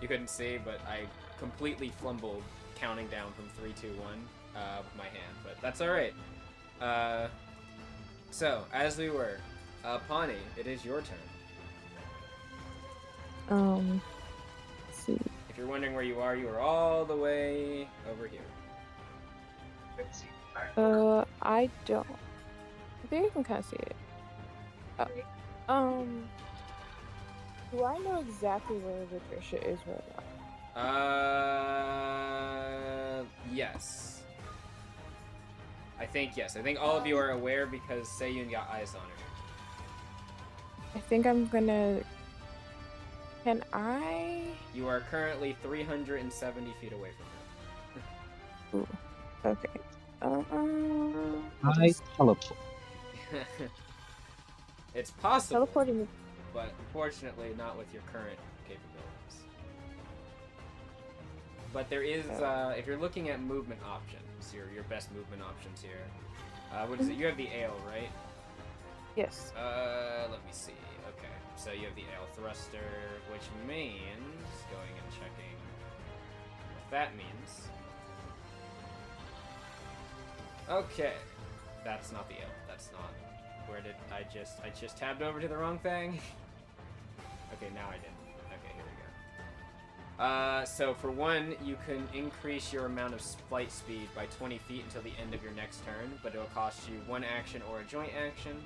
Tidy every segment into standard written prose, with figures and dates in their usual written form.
You couldn't see, but I completely flumbled counting down from 3, 2, 1 with my hand, but that's alright. So, as we were, Pawnee, it is your turn. Let's see. If you're wondering where you are all the way over here. I don't. I think I can kind of see it. Do I know exactly where Patricia is right now? Yes. I think yes. I think all of you are aware because Seiyun got eyes on her. I think I'm gonna. Can I? You are currently 370 feet away from her. Ooh, okay. I teleport. It's possible, Teleporting. but unfortunately not with your current capabilities. But there is, if you're looking at movement options, your best movement options here. What is it? You have the ale, right? Yes. Let me see. Okay, so you have the ale thruster, which means going and checking what that means. Okay, that's not the ale. That's not. Where did I just tabbed over to the wrong thing? Okay, now I didn't. Okay, here we go. So for one, you can increase your amount of flight speed by 20 feet until the end of your next turn, but it'll cost you one action or a joint action.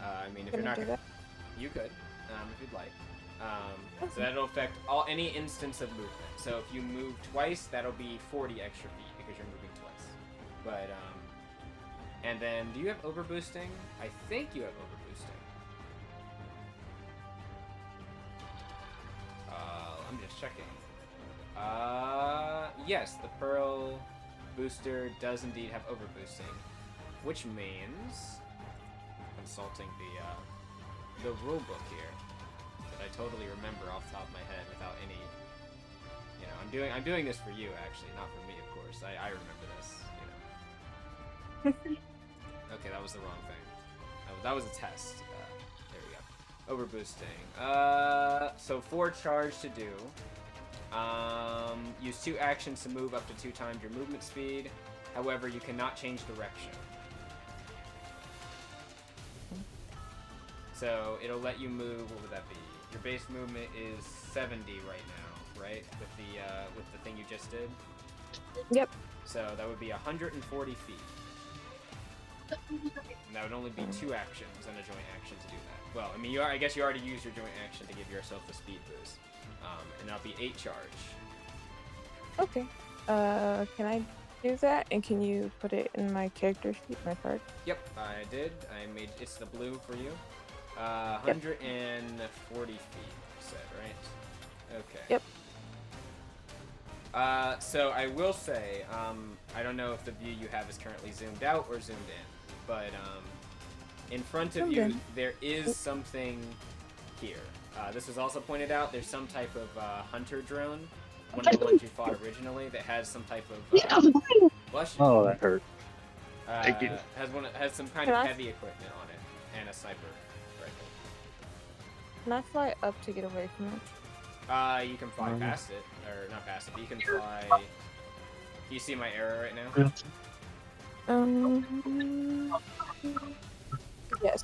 I mean, if you're not do that? you could, if you'd like. So that'll affect any instance of movement. So if you move twice, that'll be 40 extra feet because you're moving twice. But and then do you have overboosting? I think you have overboosting. I'm just checking. Yes, the Pearl booster does indeed have overboosting, which means consulting the rule book here that I totally remember off the top of my head without any. You know, I'm doing this for you actually, not for me, of course. I remember this. You know. Okay, that was the wrong thing. That was a test. There we go. Overboosting. So 4 charge to do. Use 2 actions to move up to 2 times your movement speed. However, you cannot change direction. So it'll let you move. What would that be? Your base movement is 70 right now, right? With the thing you just did. Yep. So that would be 140 feet. And that would only be 2 actions and a joint action to do that. Well, I mean, I guess you already used your joint action to give yourself the speed boost. And that'll be 8 charge. Okay. Can I do that? And can you put it in my character sheet, my card? Yep, I did. It's the blue for you. 140 feet, you said, right? Okay. Yep. So I will say, I don't know if the view you have is currently zoomed out or zoomed in, but in front of you, there is something here. This was also pointed out. There's some type of hunter drone, one of the ones you fought originally, that has some type of. Oh, that hurt. Thank you. Has some kind of heavy equipment on it and a sniper rifle. Can I fly up to get away from it? You can fly past it, or not past it. But you can fly. Can you see my arrow right now? Yes.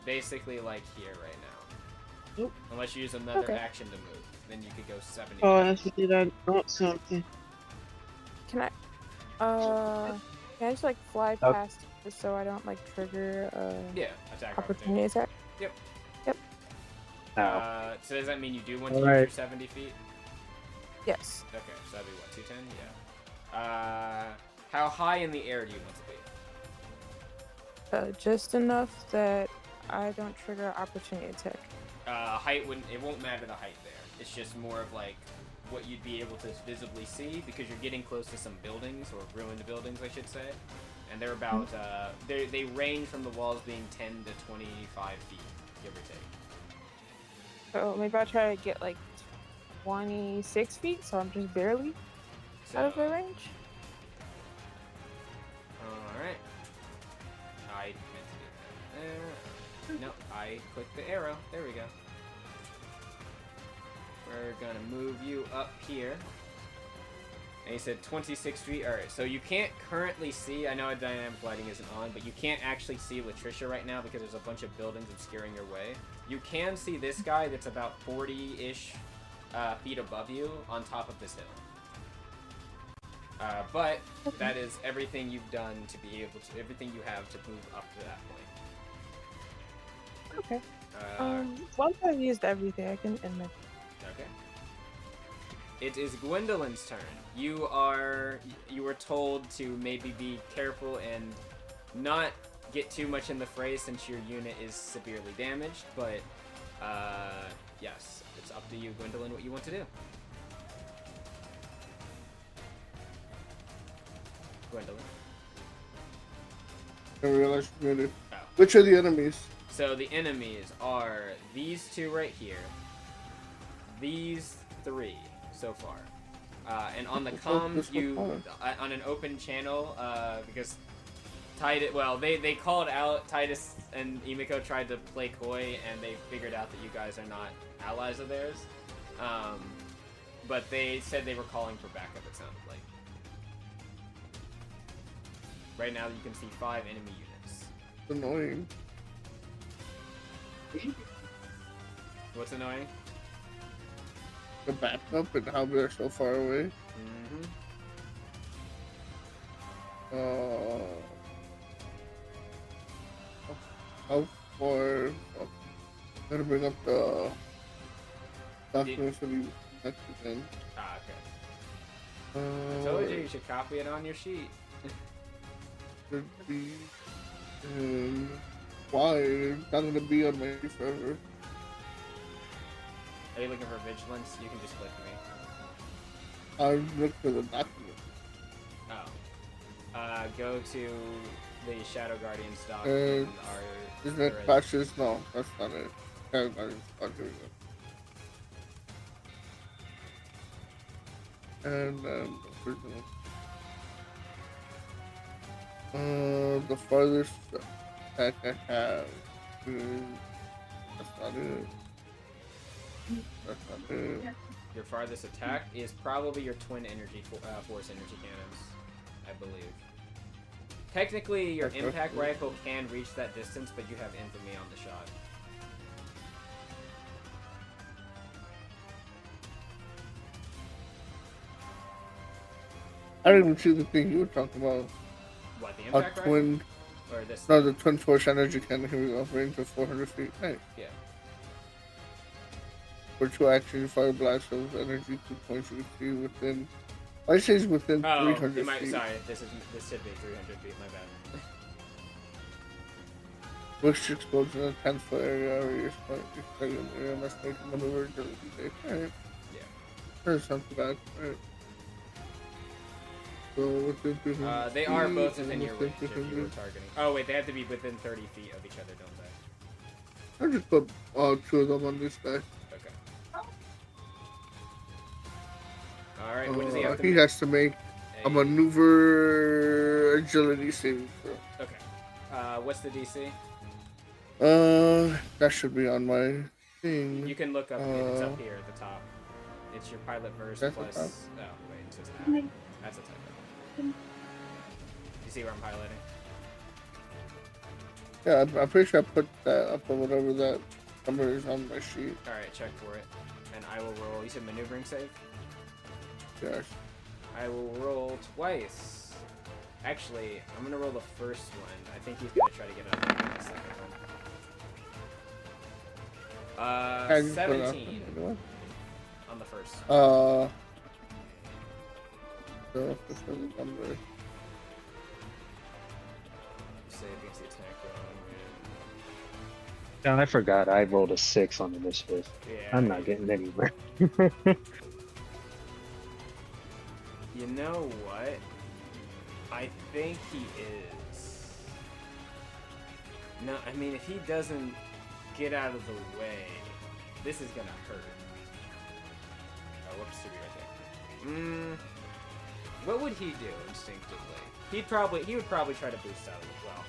Basically, like here right now. Unless you use another action to move, then you could go 70. Oh, I have to do that. Not something. Can I just like fly past it so I don't like trigger attack opportunity attack? Yep. Ow. So does that mean you do want to use your 70 feet? Yes. Okay, so that'd be what, 210? Yeah. How high in the air do you want to be? Just enough that I don't trigger opportunity attack. Height won't matter the height there. It's just more of like what you'd be able to visibly see because you're getting close to some buildings, or ruined buildings, I should say. And they're about, they range from the walls being 10 to 25 feet, give or take. So maybe I'll try to get like 26 feet, so I'm just barely out of the range. Alright. I meant to do that there. No, I clicked the arrow. There we go. We're gonna move you up here. And he said 26 feet. Alright, so you can't currently see, I know dynamic lighting isn't on, but you can't actually see Latricia right now because there's a bunch of buildings obscuring your way. You can see this guy that's about 40-ish feet above you on top of this hill. But that is everything you've done to be able to, everything you have to move up to that point. Okay. Once I've used everything, I can end my. Okay. It is Gwendolyn's turn. You were told to maybe be careful and not get too much in the fray since your unit is severely damaged, but yes, it's up to you, Gwendolyn, what you want to do. Gwendolyn. I realized you muted. Oh. Which are the enemies? So the enemies are these two right here, these three so far, and on the comms on an open channel because Titus, well, they called out, Titus and Emiko tried to play coy and they figured out that you guys are not allies of theirs, but they said they were calling for backup, it sounded like. Right now you can see 5 enemy units. Annoying. What's annoying? The backup and how they're so far away. Mm-hmm. How far? Gotta bring up the documents for the next again. Ah, okay. I told you should copy it on your sheet. Should be. Why? It's not gonna be on my server. Are you looking for vigilance? You can just click me. I look for the document. Oh. Go to the Shadow Guardian stock and our... Isn't it patches? No, that's not it. Shadow Guardian stock, here we go. And then the farthest attack I have is... That's not it. That's not it. Your farthest attack is probably your twin energy force energy cannons, I believe. Technically, your impact rifle can reach that distance, but you have infamy on the shot. I didn't even see the thing you were talking about. What, the impact rifle? Twin... Or this? No, the twin force energy cannon. Here we go. Range of 400 feet. Nice. Yeah. For 2 actions, fire blast of energy 2 points you can see within. I say it's within 300 feet. Sorry, this should be 300 feet. My bad. Which explodes in a 10-foot area or your area must make a maneuver agility check. Alright. Yeah. That's not too bad. Alright. So within 300 they are feet, both within your range if you 300. were targeting. Oh wait, they have to be within 30 feet of each other, don't they? I just put 2 of them on this guy. Okay. Alright, what does he have to He make? has to make a maneuver agility saving throw. Okay. What's the DC? That should be on my thing. You can look up, it's up here at the top. It's your pilot verse That's plus... the top? Oh, wait, it says half. That's a typo. You see where I'm highlighting? Yeah, I'm pretty sure I put that up or whatever that number is on my sheet. Alright, check for it. And I will roll... You said maneuvering save? Yes. I will roll twice. Actually, I'm gonna roll the first one. I think he's gonna try to get up on the second one. 17 on the first. So this is the number. Save against the attack roll. Yeah, I forgot. I rolled a 6 on initiative. Yeah. I'm not getting anywhere. You know what? I think he is. No, I mean, if he doesn't get out of the way, this is gonna hurt. Oh, whoops, to be right there. What would he do instinctively? He would probably try to boost out as well.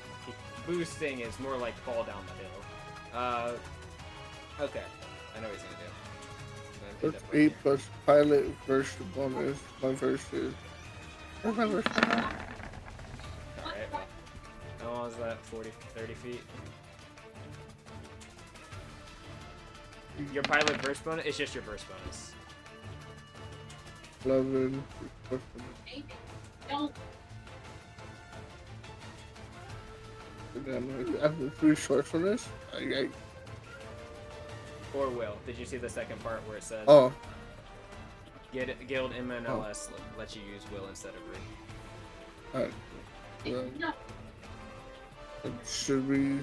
Boosting is more like fall down the hill. Okay, I know what he's gonna do. can That's definitely 8 plus pilot verse bonus. My verse is. Where's my verse now? Alright, well. How long is that? 40, 30 feet? Your pilot burst bonus? It's just your burst bonus. 11. Damn, I have 3 shorts for this. Or will. Did you see the second part where it says Oh, Guild MNLS lets you use will instead of ring? alright. Should we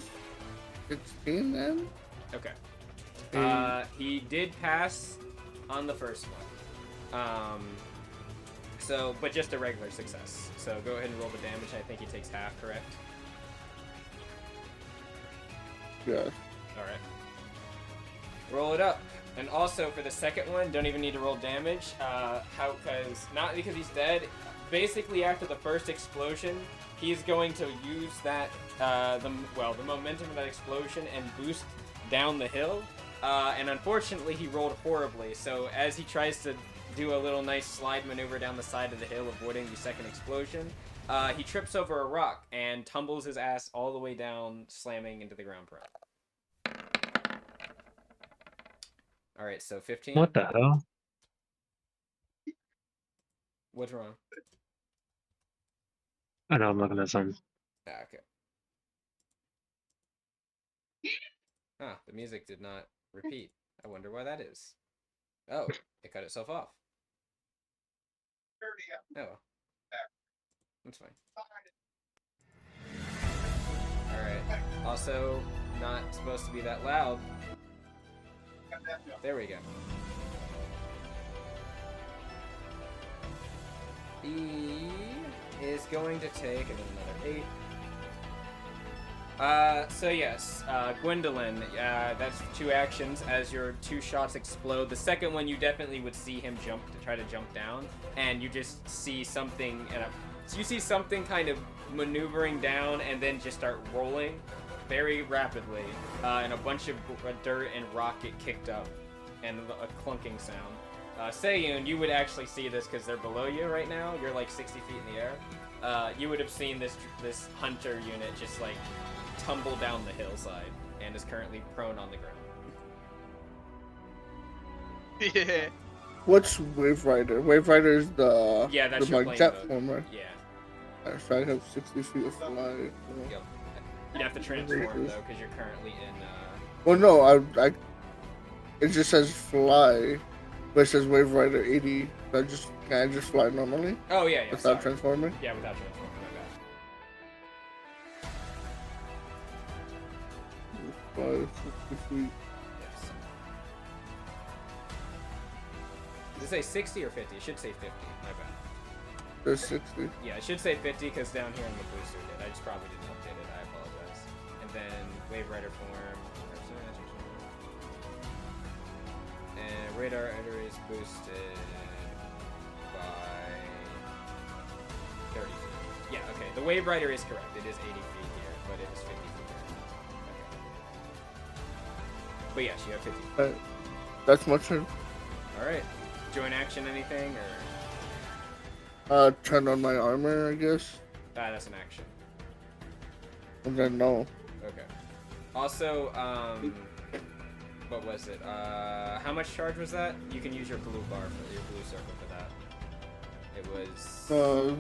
16 then? Okay. He did pass on the first one. So, but just a regular success. So go ahead and roll the damage. I think he takes half, correct? Yeah. Alright. Roll it up. And also for the second one, don't even need to roll damage. Not because he's dead. Basically, after the first explosion, he's going to use that, the momentum of that explosion and boost down the hill. And unfortunately, he rolled horribly. So as he tries to do a little nice slide maneuver down the side of the hill, avoiding the second explosion, he trips over a rock and tumbles his ass all the way down, slamming into the ground prone. Alright, so 15. What the hell? What's wrong? I know I'm looking at something. Ah, okay. Ah, the music did not repeat. I wonder why that is. Oh, it cut itself off. Oh. That's fine. Alright. Also, not supposed to be that loud. There we go. He is going to take another 8. So yes, Gwendolyn, that's 2 actions as your 2 shots explode. The second one, you definitely would see him jump to try to jump down, and you just see something, you see something kind of maneuvering down and then just start rolling very rapidly, and a bunch of dirt and rock get kicked up, and a clunking sound. Seiyun, you would actually see this because they're below you right now. You're like 60 feet in the air. You would have seen this hunter unit just like tumble down the hillside and is currently prone on the ground. Yeah. What's Wave Rider? Wave Rider is the That's the your like plane jet mode. form, right? Yeah. Alright, so I have 60 feet of fly. Yep. You'd have to transform though because you're currently in. Well, no, it just says fly, but it says Wave Rider 80. So can I just fly normally Oh yeah, without sorry. transforming? Yeah, without transforming. My bad. 60 feet. Yes. Does it say 60 or 50? It should say 50. My bad. There's 60. Yeah, it should say 50 because down here in the booster did. I just probably didn't update it. I apologize. And then Wave Rider form. And radar enter is boosted by 30 feet. Yeah, okay. The Wave Rider is correct. It is 80 feet here, but it is 50 feet there. Okay. But yes, you have 50 feet. That's my turn. Alright. Join action anything, or? Turn on my armor, I guess. That's an action. And then no. Okay. Also, what was it? How much charge was that? You can use your blue bar for your blue circle for that. It was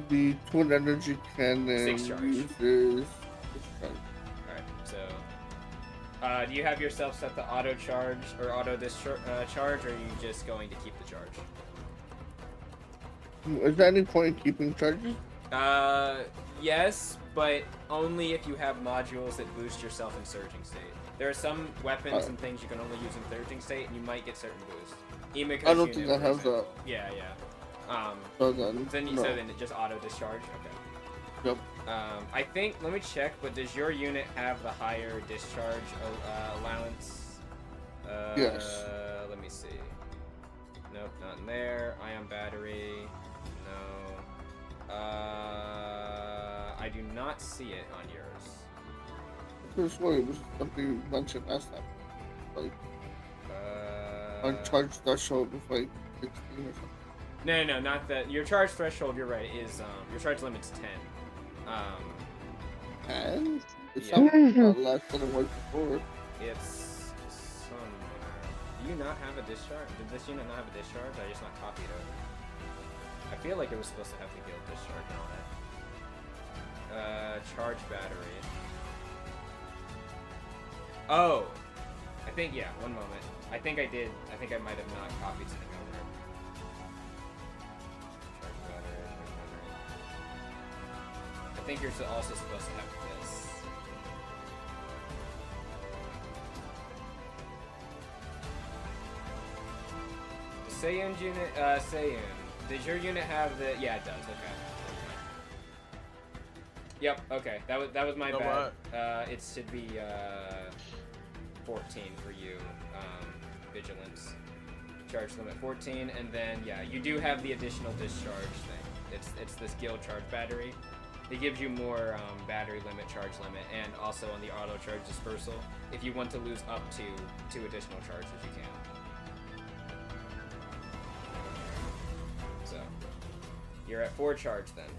The twin energy cannon 6 charge. uses. Alright, so do you have yourself set to auto charge or auto discharge, or are you just going to keep the charge? Is there any point in keeping charges? Yes, but only if you have modules that boost yourself in surging state. There are some weapons and things you can only use in surging state, and you might get certain boosts. I don't think I have that. Yeah. So then So then it just auto discharge. Okay. Yep. I think. Let me check. But does your unit have the higher discharge allowance? Yes. Let me see. Nope, not in there. Ion battery. No. I do not see it on yours. This way was something you mentioned last time. Like, Our charge threshold was like 16 or something. No, not that. Your charge threshold, you're right, is, your charge limit's 10. 10? It Yeah. sounds a lot less than it was before. It's somewhere. Do you not have a discharge? Did this unit not have a discharge? I just not copied over. I feel like it was supposed to have the guild discharge and all that. Charge battery. Oh! I think, yeah, one moment. I think I did. I think I might have not copied something over. Charge battery. I think you're also supposed to have this. Seiyun unit, Seiyun. Does your unit have the? Yeah, it does. Okay. Yep. Okay. That was my bad. It should be 14 for you. Vigilance. Charge limit 14, and then yeah, you do have the additional discharge thing. It's this guild charge battery. It gives you more battery limit, charge limit, and also on the auto charge dispersal. If you want to lose up to 2 additional charges, you can. So, you're at 4 charge then,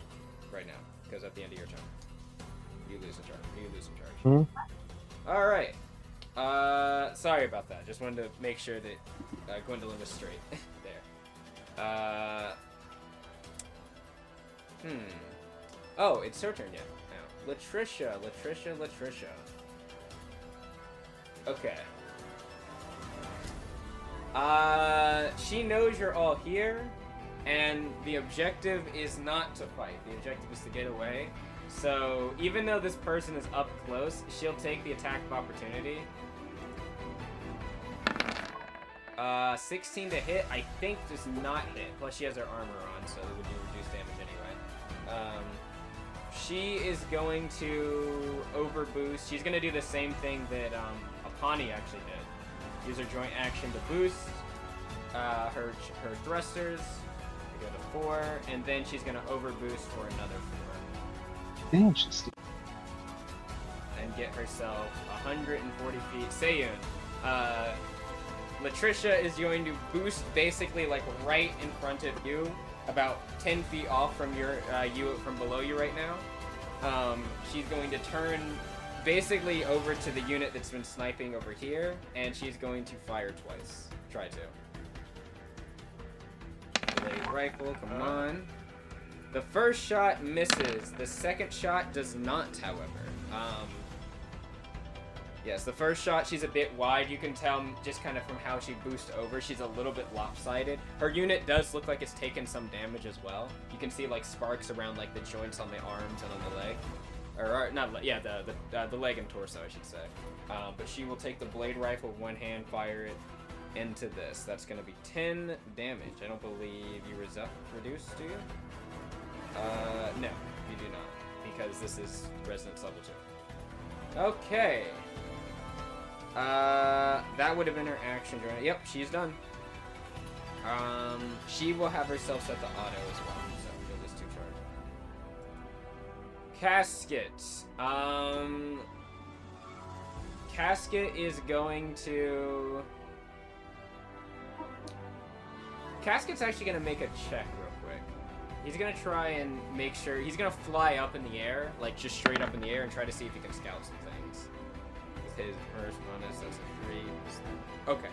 right now, because at the end of your turn, you lose a charge. You lose some charge. All right. Sorry about that. Just wanted to make sure that Gwendolyn was straight there. Oh, it's her turn yet. Now, Latricia. Okay. She knows you're all here, and the objective is not to fight. The objective is to get away. So, even though this person is up close, she'll take the attack of opportunity. 16 to hit, I think does not hit. Plus she has her armor on, so it would do reduced damage anyway. She is going to overboost. She's going to do the same thing that Apani actually did. Use her joint action to boost her thrusters. Go to 4, and then she's going to overboost for another 4. Interesting. And get herself 140 feet. Seiyun. Latricia is going to boost basically like right in front of you, about 10 feet off from your from below you right now. She's going to turn basically over to the unit that's been sniping over here, and she's going to fire twice. Try to. Blade rifle, come on. The first shot misses. The second shot does not, however. Yes, the first shot, she's a bit wide. You can tell just kind of from how she boosts over, she's a little bit lopsided. Her unit does look like it's taken some damage as well. You can see like sparks around like the joints on the arms and on the leg. Or not, yeah, the leg and torso, I should say. But she will take the blade rifle, one hand, fire it into this. That's going to be 10 damage. I don't believe you reduce, do you? No, you do not, because this is Resonance level 2. Okay. That would have been her action. Yep, she's done. She will have herself set to auto as well, so she'll just 2 charge. Casket. Casket is going to... Casket's actually going to make a check real quick. He's going to try and make sure... He's going to fly up in the air, like just straight up in the air, and try to see if he can scout some things. With his first bonus, that's a 3. Okay.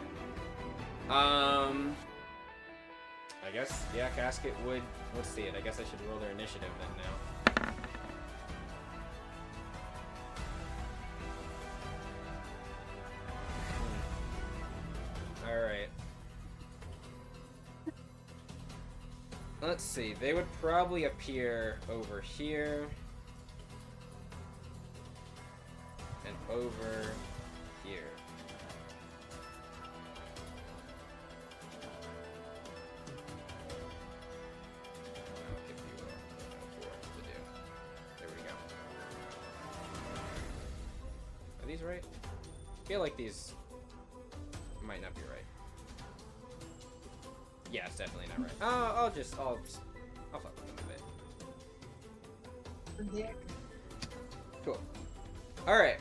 I guess, yeah, Casket would... Let's see it. I guess I should roll their initiative then now. Alright. Let's see, they would probably appear over here. And over here. I'll give you a 4 to do. There we go. Are these right? I feel like these might not be right. Yeah, it's definitely not right. I'll fuck with them a bit. Cool. Alright.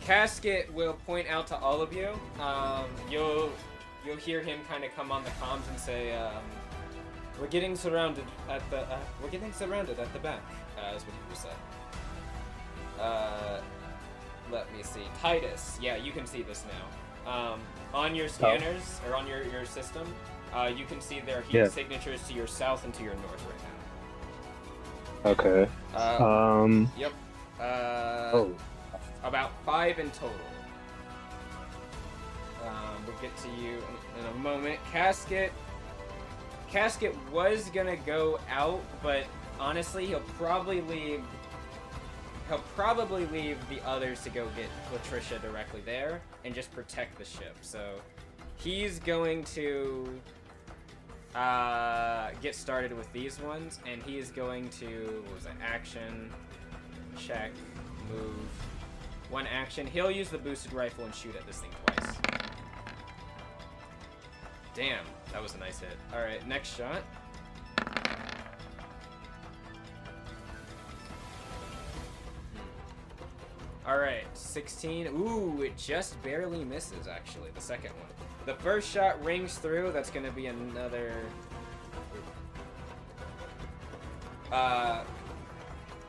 Casket will point out to all of you. you'll hear him kind of come on the comms and say, "We're getting surrounded at the back," is what he will say. Let me see. Titus, yeah, you can see this now. On your scanners, or on your system, you can see their heat signatures to your south and to your north right now. Okay. Yep. Oh. About 5 in total. We'll get to you in a moment. Casket was gonna go out, but honestly, he'll probably leave the others to go get Latricia directly there and just protect the ship. So he's going to get started with these ones, and he is going to, what was that, action, check, move, 1 action. He'll use the boosted rifle and shoot at this thing twice. Damn, that was a nice hit. Alright, next shot. Alright, 16. Ooh, it just barely misses, actually, the second one. The first shot rings through. That's going to be another...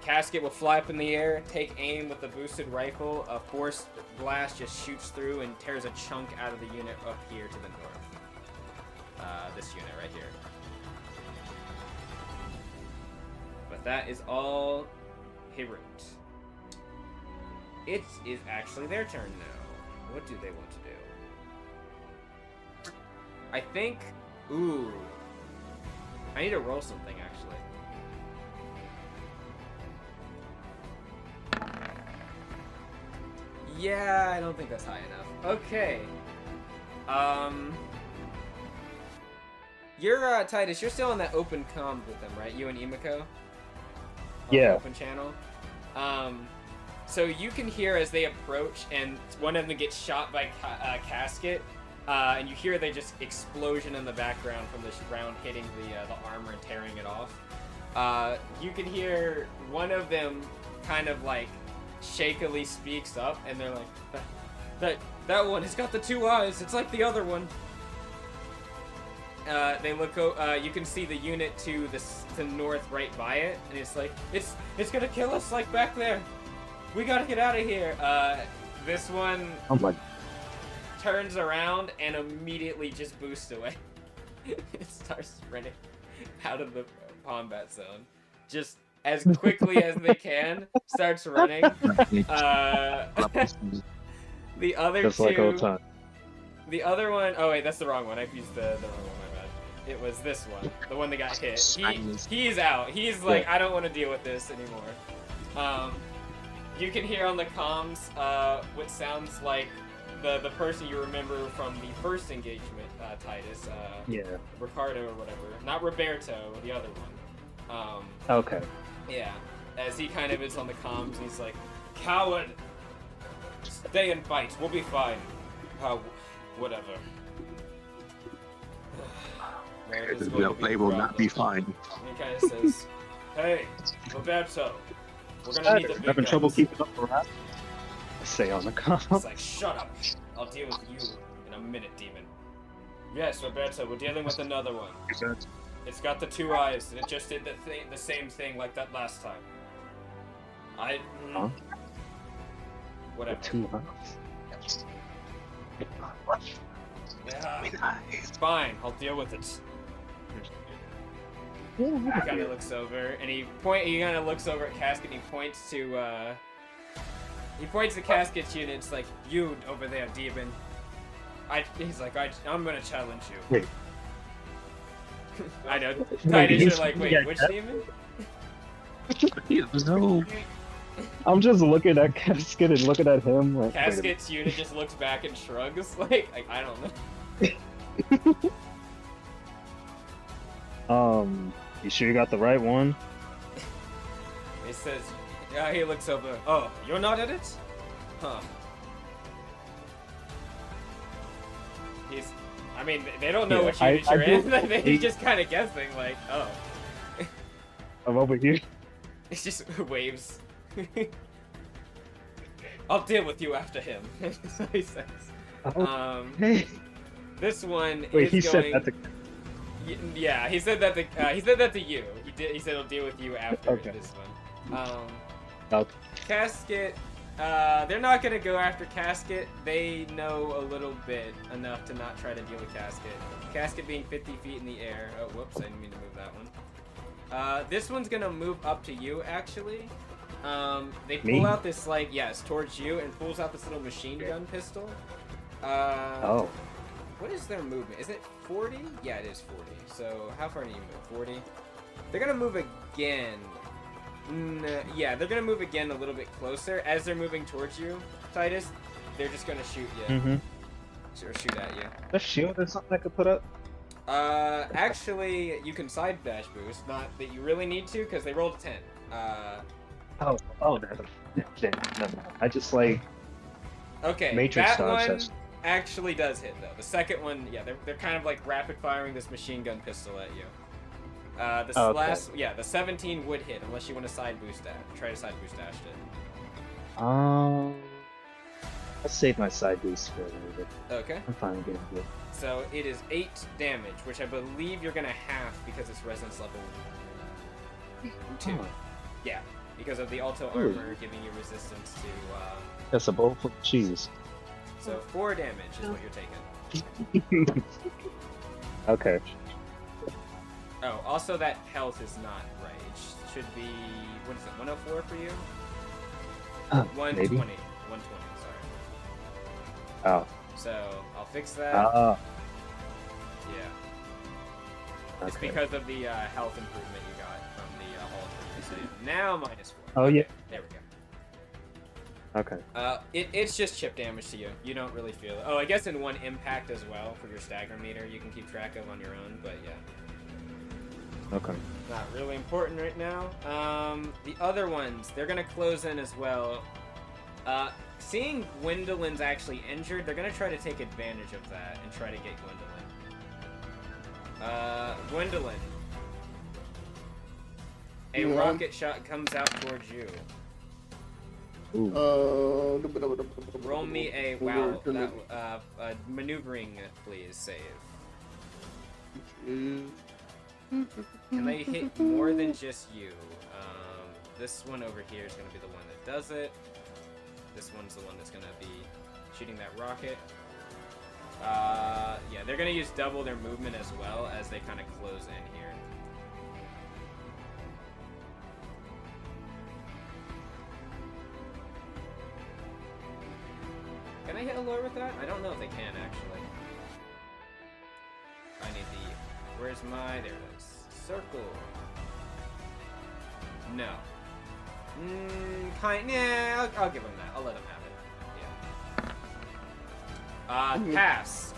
Casket will fly up in the air, take aim with the boosted rifle. A force blast just shoots through and tears a chunk out of the unit up here to the north. This unit right here. But that is all Hirut. It is actually their turn now. What do they want to do? I think... Ooh. I need to roll something, actually. Yeah, I don't think that's high enough. Okay. You're, Titus, you're still on that open comm with them, right? You and Emiko? Yeah. Open channel. So you can hear as they approach, and one of them gets shot by Casket, and you hear they just explosion in the background from this round hitting the armor and tearing it off. You can hear one of them kind of like shakily speaks up, and they're like, that one has got the 2 eyes. It's like the other one. They look. You can see the unit to the north, right by it, and it's like it's gonna kill us, like back there. We gotta get out of here. This one turns around and immediately just boosts away. It starts sprinting out of the combat zone, just as quickly as they can. Starts running. The other Just two. like old time. The other one, oh wait, that's the wrong one. I used the wrong one, my bad. It was this one, the one that got hit. He's out. He's like, I don't want to deal with this anymore. You can hear on the comms what sounds like the person you remember from the first engagement, Titus. Ricardo or whatever. Not Roberto, the other one. Okay. Yeah. As he kind of is on the comms, he's like, "Coward! Stay and fight. We'll be fine." Whatever. They will not be fine. And he kind of says, "Hey, Roberto, we're gonna need the big Having trouble guns." keeping up the rap? Say on the comm. It's like, "Shut up. I'll deal with you in a minute, demon." "Yes, Roberto, we're dealing with another one. It's got the 2 eyes, and it just did the same thing like that last time." Huh? Whatever. 2 eyes. Yeah, it's fine. I'll deal with it. He kind of looks over, and he kind of looks over at Casket, and he points to Casket's unit. It's like, "You over there, demon." He's like, "I'm gonna challenge you." Wait. I know. Titus, you're like, "Wait, which demon?" No. I'm just looking at Casket and looking at him. Like, Casket's unit just looks back and shrugs, like I don't know. You sure you got the right one? He says, he looks over. "Oh, you're not at it? Huh." I mean, they don't know which unit you're in. He's just kind of guessing, like, oh. I'm over here. It just waves. "I'll deal with you after him," he says. Hey. This one Wait, is he going... said that to... Yeah, he said that to you. He said he'll deal with you after Okay. this one. Okay. Casket. They're not gonna go after Casket. They know a little bit enough to not try to deal with Casket. Casket being 50 feet in the air. Oh, whoops! I didn't mean to move that one. This one's gonna move up to you actually. They pull Me? out this towards you and pulls out this little machine gun pistol. Oh. What is their movement? Is it 40? Yeah, it is 40. So how far do you move? 40? They're gonna move again. Yeah, they're gonna move again a little bit closer. As they're moving towards you, Titus, they're just gonna shoot you. Mm-hmm. Or shoot at you. The shield is something I could put up? Actually, you can side dash boost. Not that you really need to, because they rolled a 10. Oh, no. I just like... Okay, Matrix that dodge one says- actually does hit, though. The second one, yeah, they're kind of like rapid firing this machine gun pistol at you. The 17 would hit, unless you want to side boost dash. Try to side boost dash it. Let's save my side boost for a little bit. Okay. I'm fine getting good. So it is 8 damage, which I believe you're gonna half because it's resonance level 2. Oh. Yeah, because of the alto Ooh. armor giving you resistance to. That's a bowl full of cheese. So 4 damage is what you're taking. Okay. Oh, also that health is not right. It should be, what is it, 104 for you? 120. Maybe. 120, sorry. Oh. So I'll fix that. Ah. Yeah. It's Okay. because of the health improvement you got from the Hall of Fame. So now -4. Oh, yeah. There we go. Okay. It's just chip damage to you. You don't really feel it. Oh, I guess in one impact as well for your stagger meter you can keep track of on your own, but yeah. Okay. Not really important right now. The other ones, they're gonna close in as well. Seeing Gwendolyn's actually injured, they're gonna try to take advantage of that and try to get Gwendolyn. Gwendolyn. A rocket shot comes out towards you. Ooh. Roll me a maneuvering, please, save. Can they hit more than just you? This one over here is going to be the one that does it. This one's the one that's going to be shooting that rocket. Yeah, they're going to use double their movement as well as they kind of close in here. Can I hit a lure with that? I don't know if they can, actually. I need the... Where's my... There it is. Circle. No. Yeah, I'll give them that. I'll let them have it. Yeah. Pass.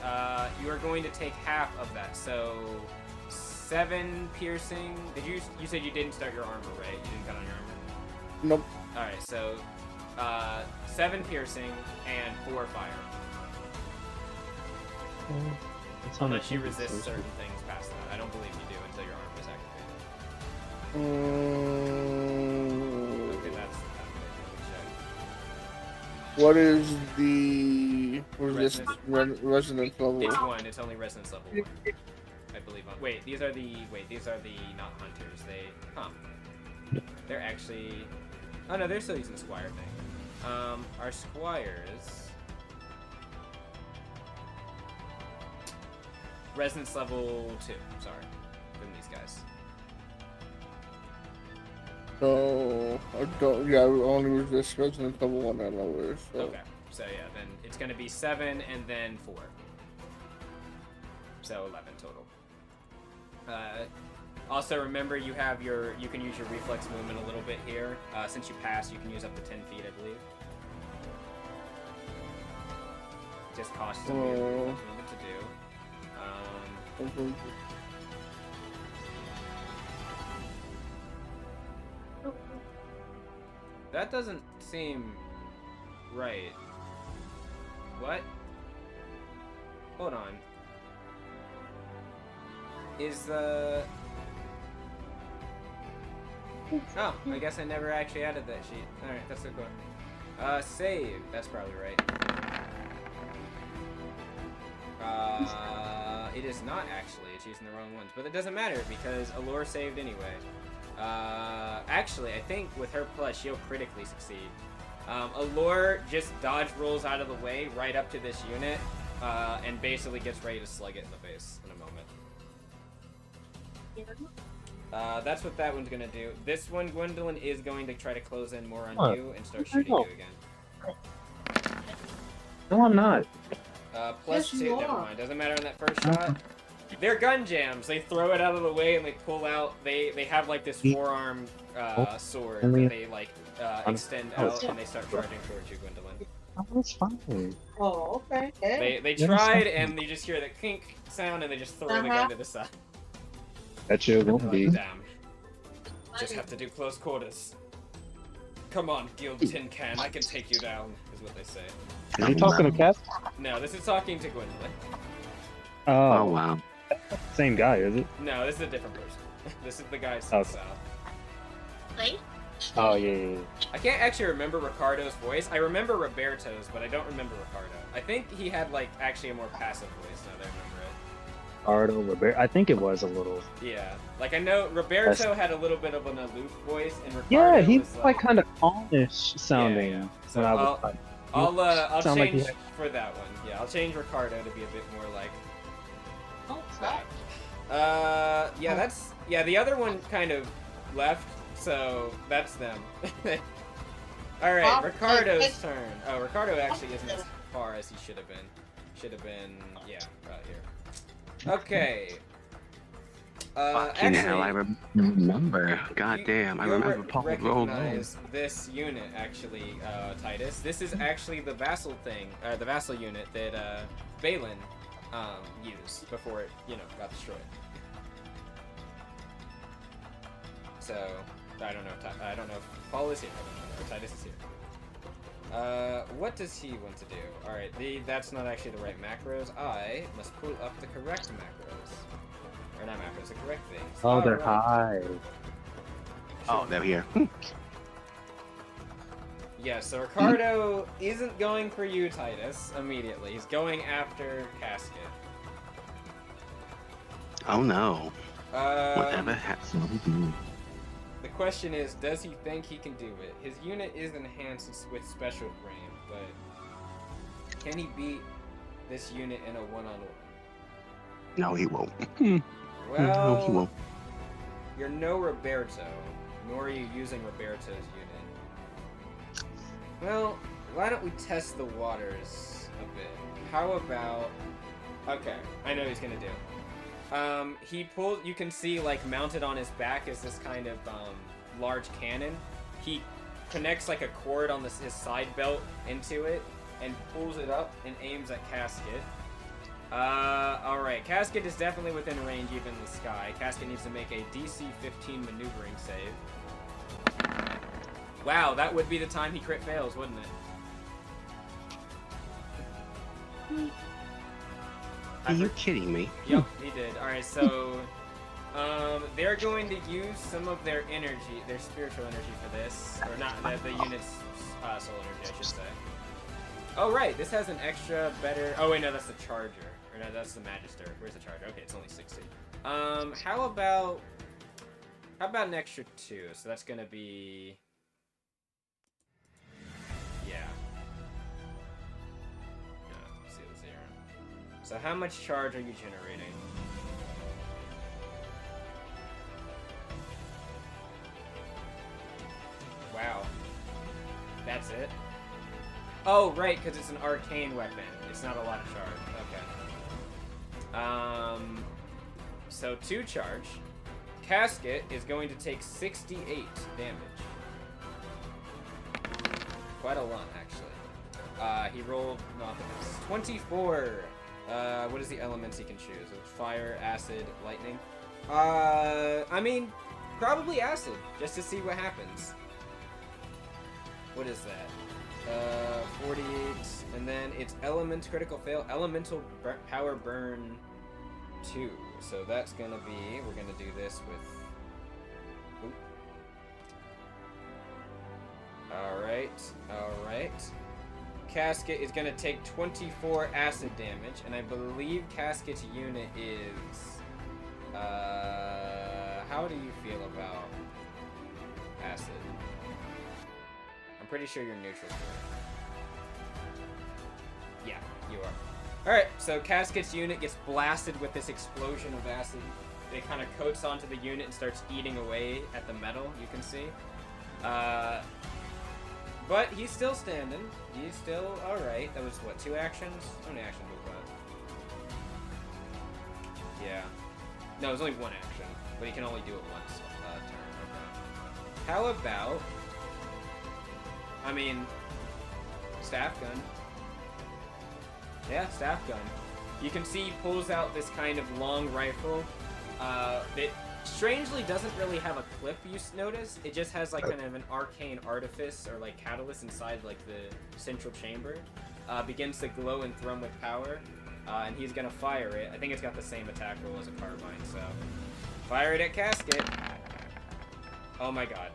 You are going to take half of that, so... 7 piercing... You said you didn't start your armor, right? You didn't cut on your armor? Nope. Alright, so... 7 piercing and 4 fire. It's on Unless the you cheese, resist so- certain things past that. I don't believe you do until your armor is activated. Okay, that's check. What is the resonance level? It's 1. It's only resonance level 1. I believe. Wait, these are the not hunters. They're actually. Oh no, they're still using the squire thing. Our squires. Resonance level 2. Sorry, from these guys. So I don't. Yeah, I only resist resonance level 1 and lower. So. Okay, so yeah, then it's gonna be 7 and then 4. So 11 total. Also remember you can use your reflex movement a little bit here. Since you passed, you can use up to 10 feet, I believe. Just costs some reflex movement to do. That doesn't seem right. What? Hold on. Is the... Oh, I guess I never actually added that sheet. Alright, that's a good one. Save. That's probably right. It is not actually. It's using the wrong ones, but it doesn't matter because Allure saved anyway. Actually, I think with her plus, she'll critically succeed. Allure just dodge rolls out of the way right up to this unit, and basically gets ready to slug it in the face in a moment. That's what that one's gonna do. This one, Gwendolyn, is going to try to close in more on you and start shooting you again. No, I'm not. Plus Yes, 2, you never are. mind. Doesn't matter on that first shot. They're gun jams. They throw it out of the way and they pull out. They have like this forearm sword that they like extend out and they start charging towards you, Gwendolyn. Oh, it's fine. Oh, okay. Hey. They tried and you just hear the kink sound and they just throw the gun to the side. Bet you it won't They're be. like, damn. Just have to do close quarters. Come on, Guild Tin Can, I can take you down, is what they say. Are you talking to Cass? No, this is talking to Gwendolyn. Oh, Oh wow. same guy, is it? No, this is a different person. This is the guy to the Okay. south. Wait. Oh, yeah. I can't actually remember Ricardo's voice. I remember Roberto's, but I don't remember Ricardo. I think he had, like, actually a more passive voice now that I remember it. Ardo, Roberto. I think it was a little. Yeah. Like, I know Roberto had a little bit of an aloof voice, and Ricardo Yeah, he was was like kind of calmish sounding Yeah. So when I was like. I'll Sound like he change had- for that one. Yeah, I'll change Ricardo to be a bit more like Oh, that. Yeah, that's... Yeah, the other one kind of left, so that's them. Alright, Well, Ricardo's turn. Oh, Ricardo actually isn't as far as he should have been. Should have been, yeah, right here. Okay. Fucking hell, I remember. God damn, I you'll remember Paul rolled recognize this unit, actually, Titus. This is actually the vassal thing, the vassal unit that Balin used before it, got destroyed. So, I don't know if Paul is here, or Titus is here. What does he want to do? Alright, that's not actually the right macros. I must pull up the correct macros. Or not macros, the correct things. Oh, they're Alright. high. Oh, they're here. Yeah, so Ricardo isn't going for you, Titus, immediately. He's going after Casket. Oh no. Whatever happened. The question is, does he think he can do it? His unit is enhanced with special frame, but can he beat this unit in a one-on-one? No, he won't. Well, No, he won't. you're no Roberto, nor are you using Roberto's unit. Well, why don't we test the waters a bit? How about... Okay, I know what he's gonna do. He pulls... You can see, like, mounted on his back is this kind of, large cannon. He connects, like, a cord on his side belt into it, and pulls it up and aims at Casket. Alright. Casket is definitely within range, even in the sky. Casket needs to make a DC 15 maneuvering save. Wow, that would be the time he crit fails, wouldn't it? Are you kidding me? Yep, he did. Alright, so... they're going to use some of their energy, their spiritual energy for this. Or not, the unit's soul energy, I should say. Oh, right, this has an extra better... Oh, wait, no, that's the Charger. Or no, that's the Magister. Where's the Charger? Okay, it's only 60. How about an extra 2? So that's gonna be... Yeah. Let's see the 0. So how much charge are you generating? Wow. That's it? Oh, right, because it's an arcane weapon. It's not a lot of charge. Okay. So 2 charge. Casket is going to take 68 damage. Quite a lot, actually. He rolled 24. What is the elements he can choose? Fire, acid, lightning. I mean, probably acid, just to see what happens. What is that? 48, and then it's element critical fail, elemental power burn 2. So that's gonna be, we're gonna do this with. Alright. Casket is gonna take 24 acid damage, and I believe Casket's unit is... how do you feel about acid? I'm pretty sure you're neutral for it. Yeah, you are. Alright, so Casket's unit gets blasted with this explosion of acid. It kind of coats onto the unit and starts eating away at the metal, you can see. But he's still standing. He's still alright. That was, what, 2 actions? How many actions was that? Yeah. No, it was only 1 action. But he can only do it once turn. Okay. How about... I mean... Staff gun. Yeah, staff gun. You can see he pulls out this kind of long rifle. It strangely doesn't really have a clip, you notice. It just has like kind of an arcane artifice or like catalyst inside like the central chamber. Begins to glow and thrum with power. And he's gonna fire it. I think it's got the same attack roll as a carbine, so... Fire it at Casket. Oh my god.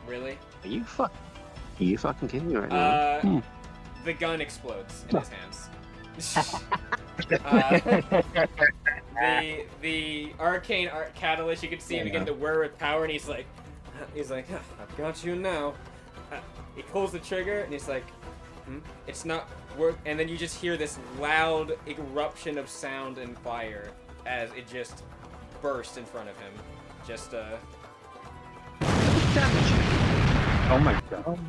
Really? Are you fucking kidding me right now? The gun explodes in his hands. The arcane catalyst, you can see him begin to whir with power, and he's like, I've got you now. He pulls the trigger, and he's like, it's not work. And then you just hear this loud eruption of sound and fire as it just bursts in front of him. Just Oh my god.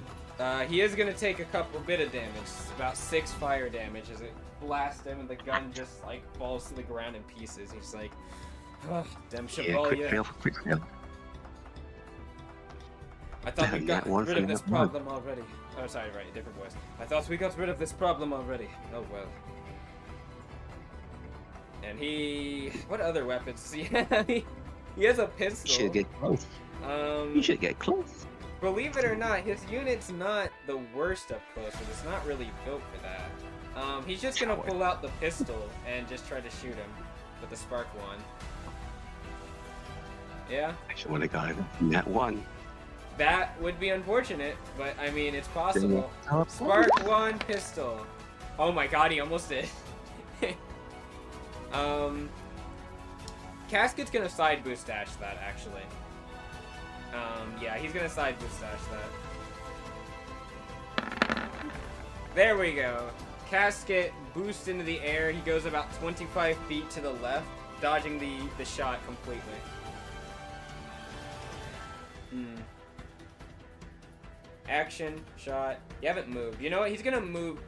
he is gonna take a bit of damage. It's about 6 fire damage as it blasts him, and the gun just like falls to the ground in pieces. He's like, oh, damn Chevalier. Quick fail. I thought we got rid of this problem already. Oh, sorry, right, different voice. I thought we got rid of this problem already. Oh well. And what other weapons does he have? He has a pistol. You should get close. You should get close. Believe it or not, his unit's not the worst up close, but it's not really built for that. He's just gonna pull out the pistol and just try to shoot him with the spark one. Yeah? I should have got him from that one. That would be unfortunate, but I mean, it's possible. Spark one pistol. Oh my god, he almost did. Casket's gonna side boost dash that, actually. Yeah, he's gonna side boost dash that. There we go. Casket boosts into the air. He goes about 25 feet to the left, dodging the shot completely. Action, shot. You haven't moved. You know what? He's gonna move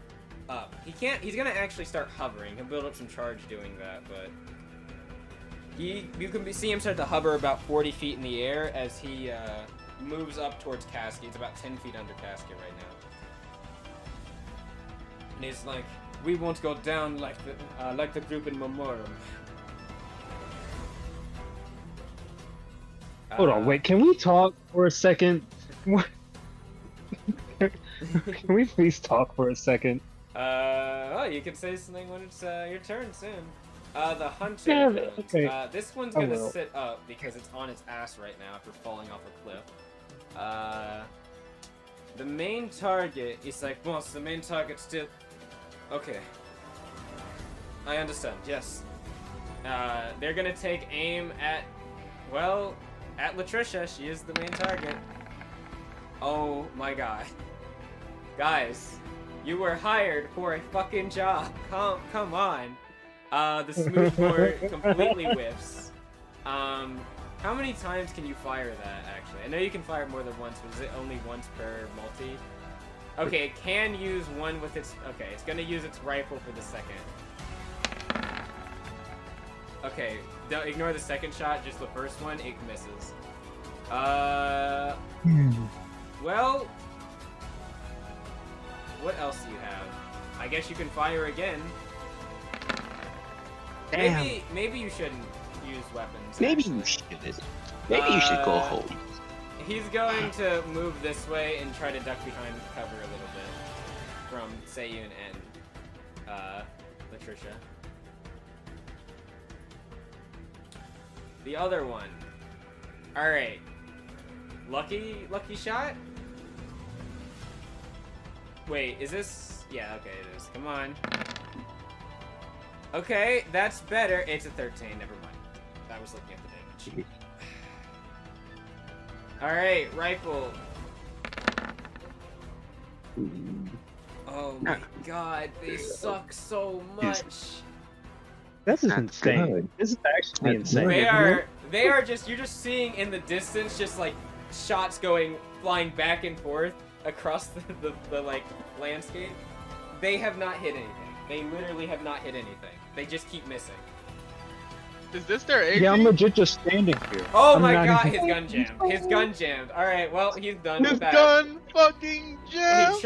up. He's gonna actually start hovering. He'll build up some charge doing that, but... you can see him start to hover about 40 feet in the air as he moves up towards Casket. He's about 10 feet under Casket right now. And he's like, we won't go down like the group in Memorem. Hold on, wait, can we talk for a second? Can we please talk for a second? Oh, you can say something when it's your turn soon. The hunter. Yeah, okay. This one's gonna sit up because it's on its ass right now after falling off a cliff. The main target is like, boss, the main target still... Okay. I understand, yes. They're gonna take aim at, well, at Latricia. She is the main target. Oh my god. Guys, you were hired for a fucking job. Come on. The smoothbore completely whiffs. How many times can you fire that, actually? I know you can fire more than once, but is it only once per multi? Okay, it can use one with its... Okay, it's gonna use its rifle for the second. Okay, don't ignore the second shot, just the first one, it misses. Well... What else do you have? I guess you can fire again. Damn. Maybe you shouldn't use weapons. Maybe actually. you shouldn't. Maybe you should go home. He's going to move this way and try to duck behind cover a little bit from Seiyun and Latricia. The other one. Alright. Lucky shot? Wait, is this? Yeah, okay, it is. Come on. Okay, that's better. It's a 13. Never mind. I was looking at the damage. All right, rifle. Oh my god, they suck so much. This is That's insane. good. This is actually That's insane. good. They are just, you're just seeing in the distance just like shots flying back and forth across the like landscape. They have not hit anything. They literally have not hit anything. They just keep missing. Is this their AG? Yeah, I'm legit just standing here. Oh I'm my not god, even- his gun jammed. His gun jammed. Alright, well, he's done His with that. gun fucking jammed.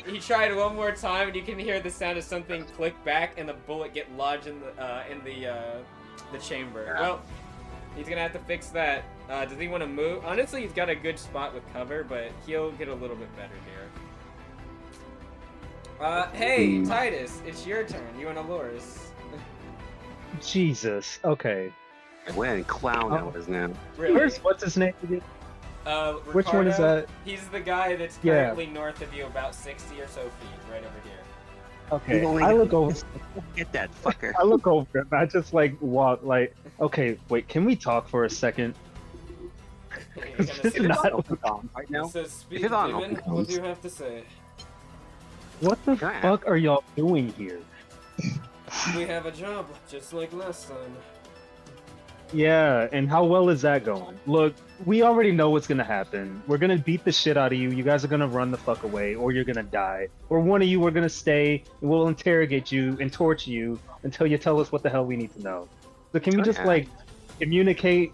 He tried one more time, and you can hear the sound of something click back and the bullet get lodged in the chamber. Well, he's gonna have to fix that. Does he want to move? Honestly, he's got a good spot with cover, but he'll get a little bit better here. Hey, Titus, it's your turn. You and Aloris. Jesus. Okay. We're in clown hours now. Really? What's his name again? Ricardo, Which one is that? He's the guy that's Yeah. currently north of you, about 60 or so feet, right over here. Okay. You only I got- look over. Get that fucker. I look over and I just like walk like. Okay, wait. Can we talk for a second? You're gonna This say is this- not right now. It says, speak, It's on Demon. Unbeknownst. What do you have to say? What the Yeah. fuck are y'all doing here? We have a job, just like last time. Yeah, and how well is that going? Look, we already know what's gonna happen. We're gonna beat the shit out of you. You guys are gonna run the fuck away, or you're gonna die. Or one of you are gonna stay, and we'll interrogate you and torture you until you tell us what the hell we need to know. So can we just, Okay. like, communicate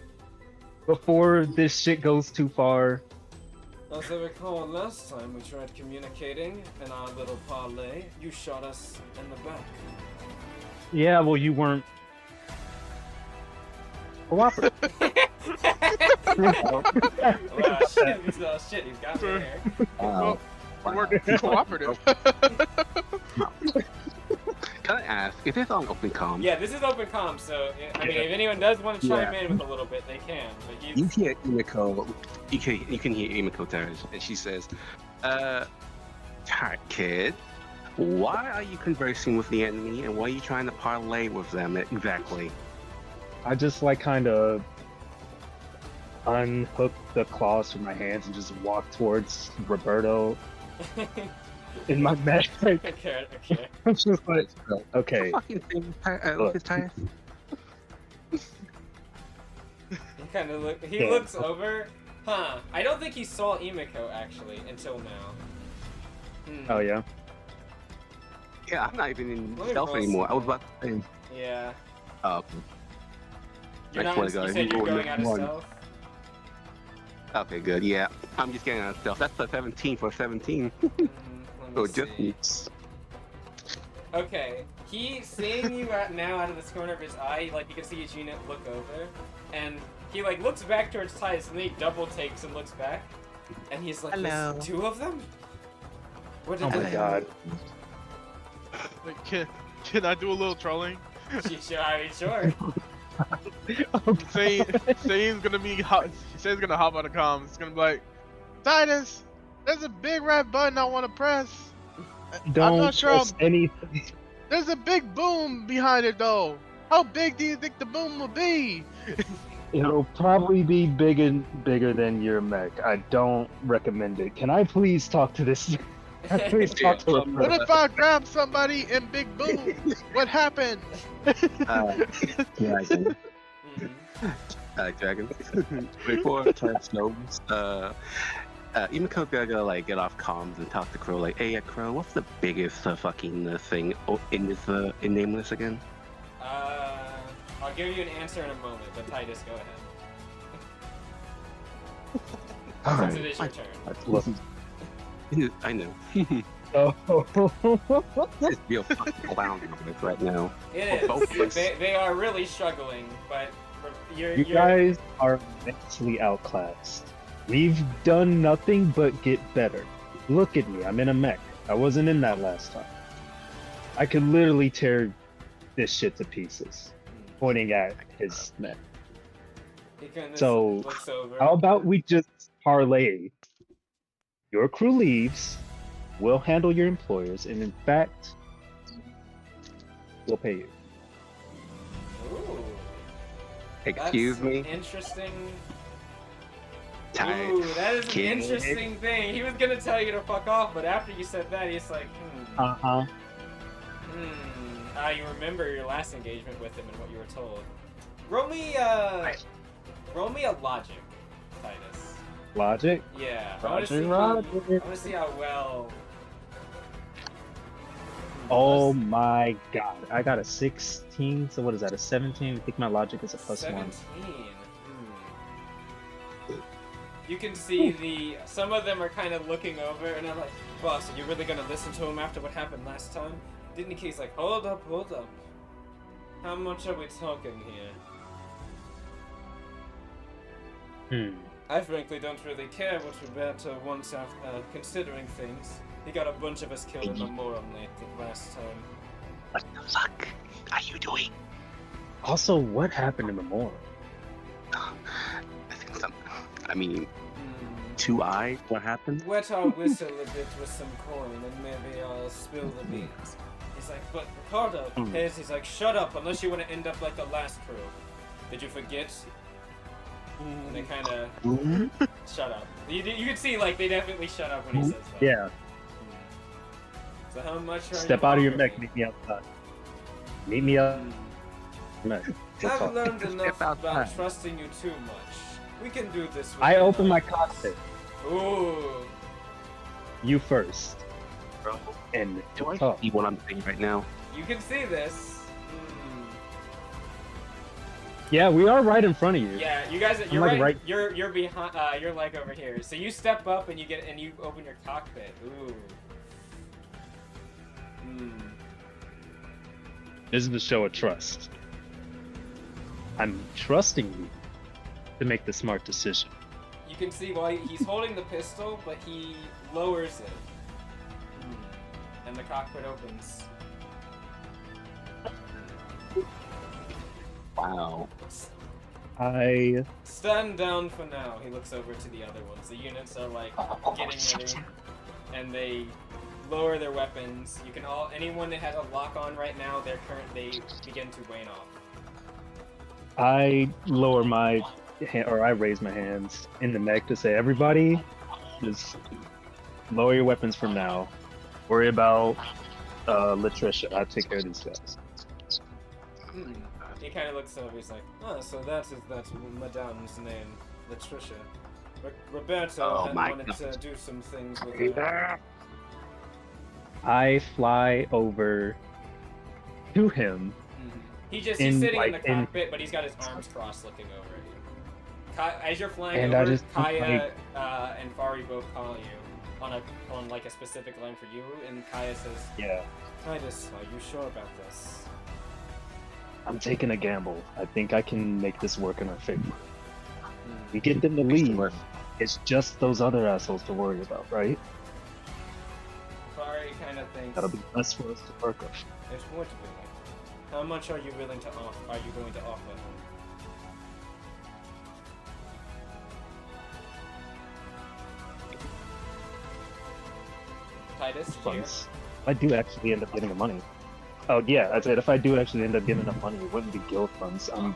before this shit goes too far? As I recall, last time we tried communicating in our little parlay, you shot us in the back. Yeah, well, you weren't cooperative. Oh shit, he's got me there. Wow. We're cooperative. Can I ask, is this on open comm? Yeah, this is open comm, so I mean, if anyone does want to chime in with a little bit, they can. But You hear Emiko, you can hear Emiko Terrace, and she says, Alright, kid, why are you conversing with the enemy, and why are you trying to parlay with them exactly? I just, like, kind of unhook the claws from my hands and just walk towards Roberto in my mech. Like, okay. I'm just like, okay. Fucking thing with Look. his tires? He kind of he Yeah. looks over. Huh. I don't think he saw Emiko actually until now. Oh, yeah? Yeah, I'm not even in Let me stealth roll anymore. I was something. about to say, Yeah. You're I not. swear You to God, said he you're rolled going out of one. stealth. Okay, good, yeah. I'm just getting out of stealth. That's a 17 for 17. Let me So see. just Okay, he seeing you now out of this corner of his eye, like you can see his unit look over, and he like looks back towards Titus, and then he double takes and looks back, and he's like, Hello. "There's two of them? What did Oh my they god. Like, can I do a little trolling? Sure. Saying's gonna be hot. He says he's gonna hop on the comms. It's gonna be like, Titus, there's a big red button I want to press. Don't I'm not sure. press anything. There's a big boom behind it though. How big do you think the boom will be? It'll probably be bigger than your mech. I don't recommend it. Can I please talk to this? Can I please talk to What Roberto? if I grab somebody and big boom? What happened? Dragon. Mhm. Dragon. Before Titus knows, Emiko gotta like get off comms and talk to Crow. Like, hey, Crow, what's the biggest fucking thing in this in Nameless again? I'll give you an answer in a moment, but Titus, go ahead. Since it is your turn. Look. I know. Oh. It's real fucking clown right now. It Both of is. us. They are really struggling, but you're. You guys are immensely outclassed. We've done nothing but get better. Look at me, I'm in a mech. I wasn't in that last time. I could literally tear this shit to pieces. Pointing at his mech. He kinda So, looks over. How about we just parlay? Your crew leaves, We'll handle your employers, and in fact, we'll pay you. Ooh. Excuse That's me? interesting. Tight. Ooh, that is an Kid. interesting thing. He was gonna tell you to fuck off, but after you said that, he's like, Uh-huh. You remember your last engagement with him and what you were told. Roll me a logic, Titus. Logic? Yeah. Roger. I wanna see how well. Oh my god. I got a 16, so what is that, a 17? I think my logic is a +1. 17. You can see some of them are kind of looking over, and I'm like, boss, are you really gonna listen to him after what happened last time? Didn't he's like, hold up. How much are we talking here? I frankly don't really care what Roberto wants after considering things. He got a bunch of us killed in Memorem last time. What the fuck are you doing? Also, what happened in Memorem? I think I mean, 2 eyes. What happened? Wet our whistle a bit with some coin, and maybe I'll spill the beans. He's like, but Ricardo, he's like, shut up, unless you want to end up like the last crew. Did you forget? And they kind of shut up. You can see, like, they definitely shut up when he says that. Yeah. So how much are Step you out of your offering mech, me? meet me outside. Meet me up. I've learned enough Step about outside. trusting you too much. We can do this with I you. open my cockpit. Ooh. You first. Bro, And do I talk. see what I'm saying right now? You can see this. Yeah, we are right in front of you. Yeah, you guys, you're like right. right- You're behind. You're like over here. So you step up and you open your cockpit. Ooh. This is the show of trust. I'm trusting you to make the smart decision. You can see why he's holding the pistol, but he lowers it, and the cockpit opens. Wow. I Stand down for now. He looks over to the other ones. The units are like getting ready, and they lower their weapons. You can anyone that has a lock on right now, they begin to wane off. I lower my hand, or I raise my hands in the mech to say, everybody, just lower your weapons from now. Worry about Latricia. I'll take care of these guys. He kind of looks over. He's like, "Oh, so that's Madame's name, Latricia. Roberto had wanted to do some things with her." I fly over to him. He's sitting in the cockpit, but he's got his arms crossed, looking over at you. As you're flying And I over, just, Kaya and Fari both call you on like a specific line for you, and Kaya says, Yeah, "Titus, are you sure about this?" I'm taking a gamble. I think I can make this work in our favor. We get them to leave. It's just those other assholes to worry about, right? Fari kind of thinks That'll be less for us to work on. it's going to be. How much are you willing to offer? Are you going to offer him? Titus, did you hear? Funds. If I do actually end up getting the money. Oh yeah, I said if I do actually end up getting enough money, it wouldn't be guild funds. I'm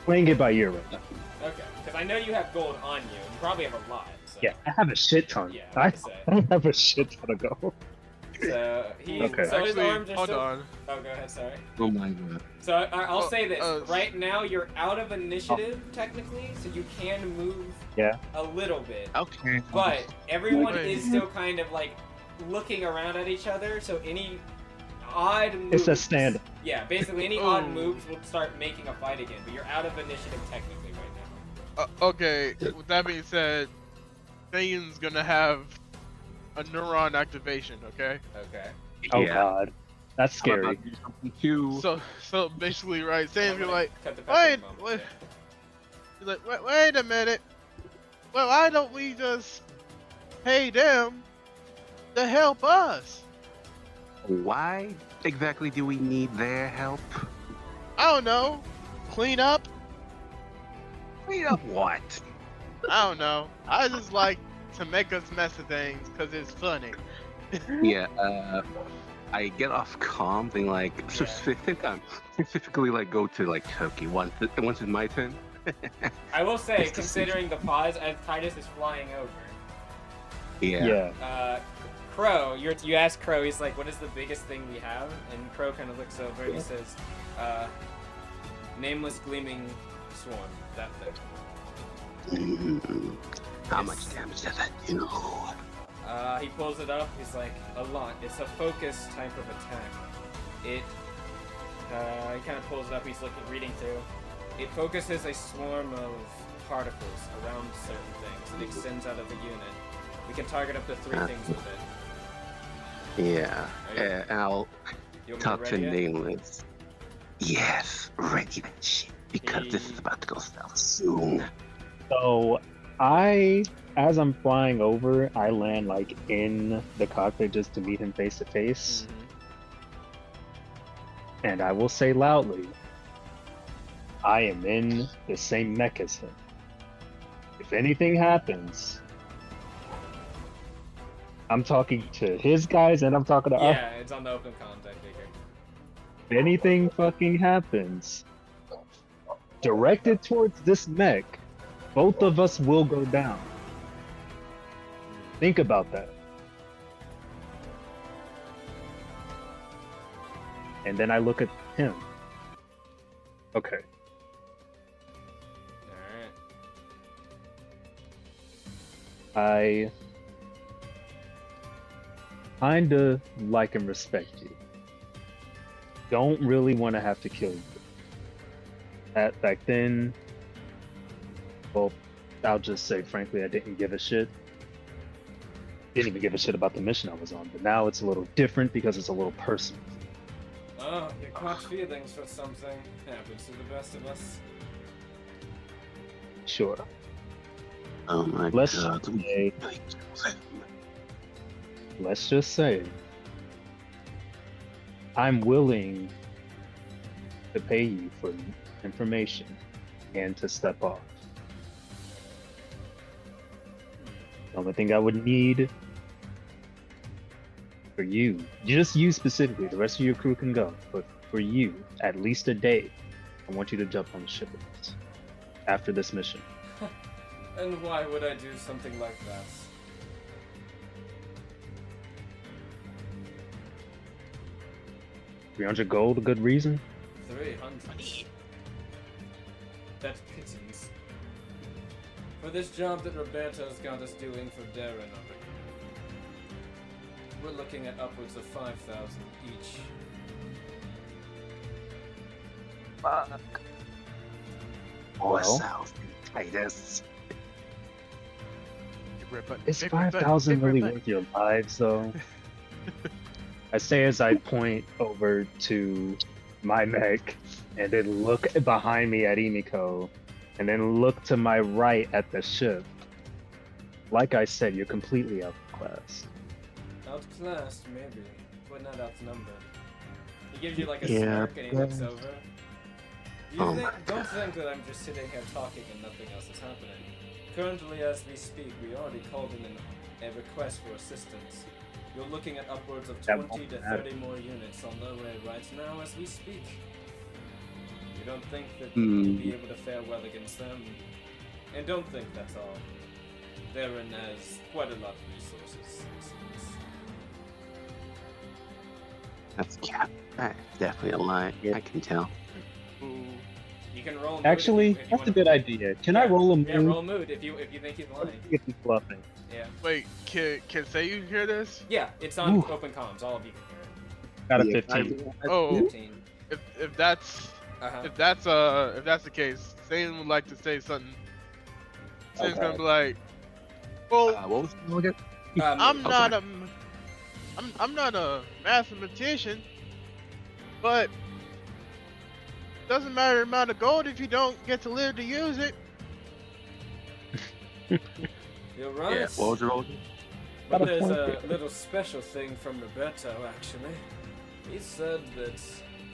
playing it by ear right now. Okay, because I know you have gold on you. You probably have a lot. So. Yeah, I have a shit ton. Yeah, I I have a shit ton of gold. So he's Okay. so his Actually, arms are hold still. on. Oh, go ahead. Sorry. Oh my god. So I'll say this. Oh. Right now, you're out of initiative technically, so you can move Yeah. a little bit. Okay. But everyone Wait. is still kind of like looking around at each other. So any odd moves, It's a stand. Yeah, basically any Oh. odd moves will start making a fight again. But you're out of initiative technically right Okay, with that being said, Thane's gonna have a neuron activation, okay? now. Okay. Oh Yeah. god, that's I'm about scary. to do something too. So basically, right, Thane's I'm gonna gonna like, cut the wait, pepper bump. wait. He's like, wait a minute. Well, why don't we just pay them to help us? Why exactly do we need their help? I don't know. Clean up? Clean up what? I don't know. I just like to make us mess of things because it's funny. Yeah, I get off calm, then like specifically like go to like Turkey once it's my turn. I will say, It's the considering the pause as Titus is flying over, Yeah. Crow, you ask Crow, he's like, what is the biggest thing we have? And Crow kind of looks over and he says, nameless gleaming swarm, that thing. How much damage does that do? He pulls it up, he's like, a lot. It's a focus type of attack. He kind of pulls it up, he's reading through. It focuses a swarm of particles around certain things. It extends out of the unit. We can target up to 3 things with it. Yeah. And I'll You want me talk to ready it? nameless. Yes, ready that shit. Because this is about to go south soon. So as I'm flying over, I land like in the cockpit just to meet him face to face. And I will say loudly, I am in the same mech as him. If anything happens, I'm talking to his guys and I'm talking to us. Yeah, it's on the open comms, I figured. If anything fucking happens, directed towards this mech, both of us will go down. Think about that. And then I look at him. Okay. Alright. I kinda like and respect you. Don't really want to have to kill you. Back then, well, I'll just say frankly, I didn't give a shit. Didn't even give a shit about the mission I was on, but now it's a little different because it's a little personal. Oh, you caught feelings for something. Happens to the best of us. Sure. Oh my Let's god. say, let's just say, I'm willing to pay you for information and to step off. The only thing I would need for you, just you specifically, the rest of your crew can go, but for you, at least a day, I want you to jump on the ship with us after this mission. And why would I do something like that? 300 gold, a good reason? 300. That's pittance. For this job that Roberto's got us doing for Darren, we're looking at upwards of 5,000 each. Fuck. Or Well. south, Titus. Is 5,000 really worth your lives, though? I say as I point over to my mech, and then look behind me at Emiko, and then look to my right at the ship. Like I said, you're completely outclassed. Outclassed, maybe, but not outnumbered. He gives you like a Yeah, smirk and he looks over. Don't think that I'm just sitting here talking and nothing else is happening. Currently, as we speak, we already called in a request for assistance. You're looking at upwards of 20 to 30 more units on their way right now as we speak. You don't think that you'll be able to fare well against them? And don't think that's all. Darren has quite a lot of resources. That's definitely a lie. I can tell. You can roll. Actually, if you that's a wanna- good idea. Can I roll a mood? Yeah, roll mood if you think he's lying. Get me bluffing. Yeah. Wait, can Sayu hear this? Yeah, it's on Ooh. open comms. All of you can hear it. Got a Yeah, 15. Oh, 15. if that's Uh-huh. if that's the case, Satan would like to say something. Satan's gonna be like, well, What was the again? I'm Mood. not I'm not a mathematician, but doesn't matter the amount of gold if you don't get to live to use it. You're right. Yeah, what was the roll? But Got a there's point a there. little special thing from Roberto, actually. He said that,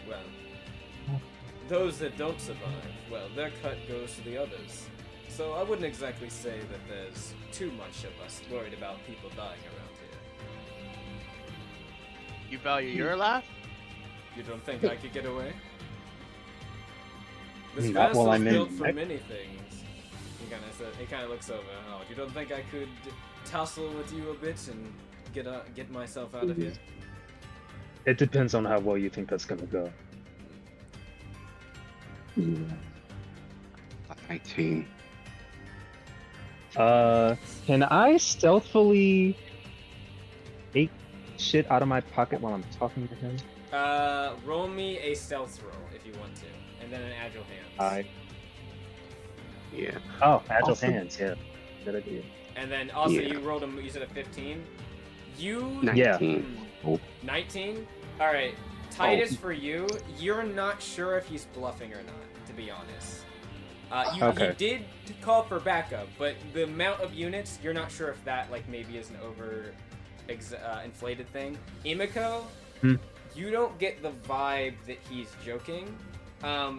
well, those that don't survive, well, their cut goes to the others. So I wouldn't exactly say that there's too much of us worried about people dying around here. You value your life? You don't think I could get away? This Not while vessel's I'm in built for mech. many things. He kind of looks over. Oh, you don't think I could tussle with you a bit and get myself out of here? It depends on how well you think that's gonna go. 19. Can I stealthily take shit out of my pocket while I'm talking to him? Roll me a stealth roll if you want to, and then an agile hands. Yeah. Oh, agile Also- hands. Yeah, good idea. And then also Yeah. you rolled you said a 15. You 19. 19. All right, Titus, for you, you're not sure if he's bluffing or not, to be honest. You did call for backup, but the amount of units, you're not sure if that like maybe is an over inflated thing. Imiko, you don't get the vibe that he's joking.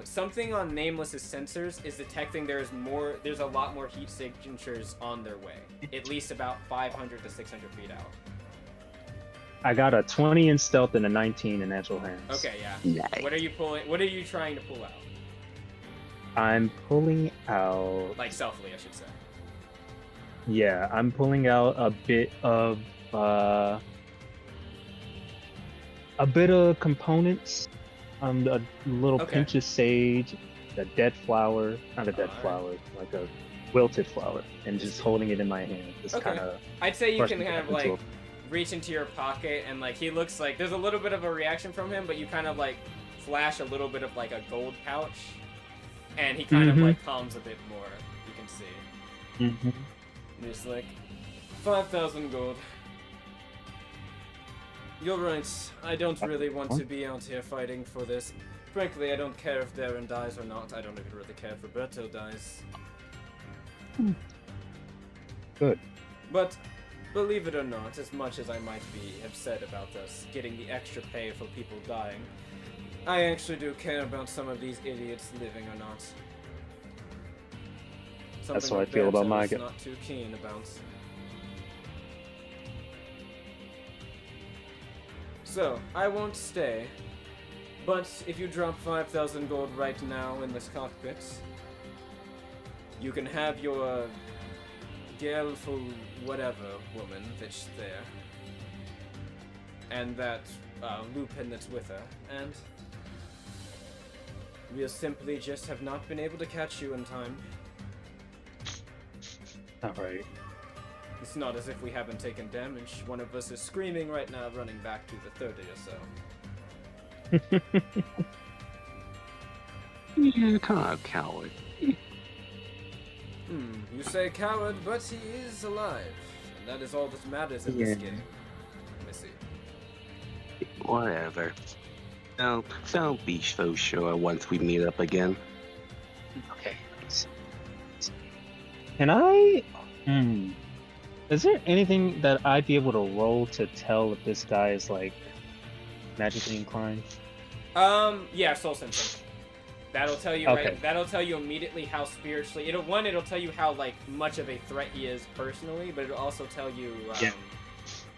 Something on Nameless's sensors is detecting there's a lot more heat signatures on their way, at least about 500 to 600 feet out. I got a 20 in stealth and a 19 in agile hands. Okay, yeah. Nice. What are you pulling? What are you trying to pull out? I'm pulling out. Like stealthily, I should say. Yeah, I'm pulling out a bit of components. A little Okay. pinch of sage, a dead flower, not a dead Alright. flower, like a wilted flower, and just holding it in my hand. Just Okay. kind of. I'd say you Brush can it kind of back like into reach into your pocket and like he looks like there's a little bit of a reaction from him, but you kind of like flash a little bit of like a gold pouch, and he kind of like calms a bit more. You can see. And he's like, 5,000 gold. You're right. I don't really want to be out here fighting for this. Frankly, I don't care if Darren dies or not. I don't even really care if Roberto dies. Good. But believe it or not, as much as I might have said about us getting the extra pay for people dying, I actually do care about some of these idiots living or not. That's Something how I feel about Roberto is my not too keen about. So, I won't stay, but if you drop 5,000 gold right now in this cockpit, you can have your girlful whatever woman that's there, and that Lupin that's with her, and we'll simply just have not been able to catch you in time. Alright. It's not as if we haven't taken damage. One of us is screaming right now, running back to the 30 or so. Yeah, kind of coward. You say coward, but he is alive. And that is all that matters in this Yeah. game. Let me see. Whatever. Don't be so sure once we meet up again. Okay. Can I? Is there anything that I'd be able to roll to tell if this guy is like magically inclined? Yeah, soul sensing. That'll tell you Okay. right. That'll tell you immediately how spiritually. It'll tell you how like much of a threat he is personally, but it'll also tell you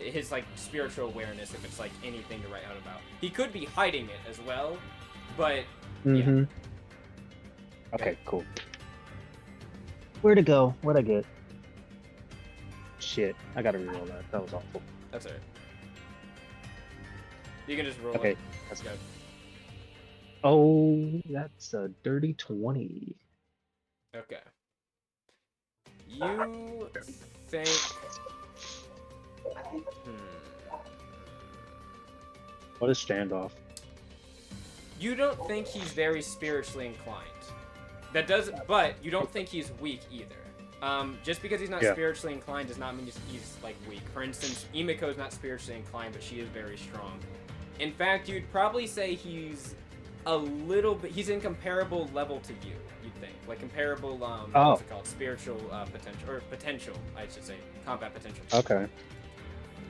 his like spiritual awareness if it's like anything to write out about. He could be hiding it as well, but yeah. Okay, cool. Where'd it go? What'd I get? Shit, I gotta reroll that. That was awful. That's alright. You can just roll Okay, it. that's Go. Oh, that's a dirty 20. Okay. You think... What is standoff? You don't think he's very spiritually inclined. That doesn't... But you don't think he's weak either. Just because he's not spiritually inclined does not mean he's like weak. For instance, Imiko's not spiritually inclined, but she is very strong. In fact, you'd probably say he's a little bit... He's in comparable level to you, you'd think. Like comparable, what's it called? Spiritual potential, or potential, I should say. Combat potential. Okay.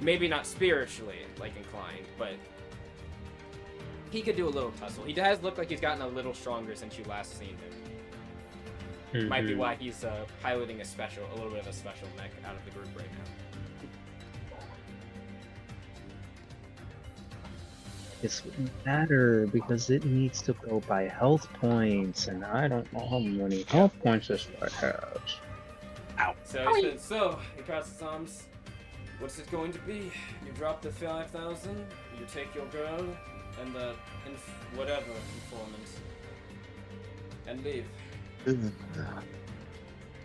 Maybe not spiritually, like, inclined, but... He could do a little tussle. He does look like he's gotten a little stronger since you last seen him. Might be why he's piloting a little bit of a special mech out of the group right now. It wouldn't matter because it needs to go by health points, and I don't know how many health points this guy has. So he said, so, he crosses his arms. What's it going to be? You drop the 5,000, you take your girl, and the whatever informant, and leave.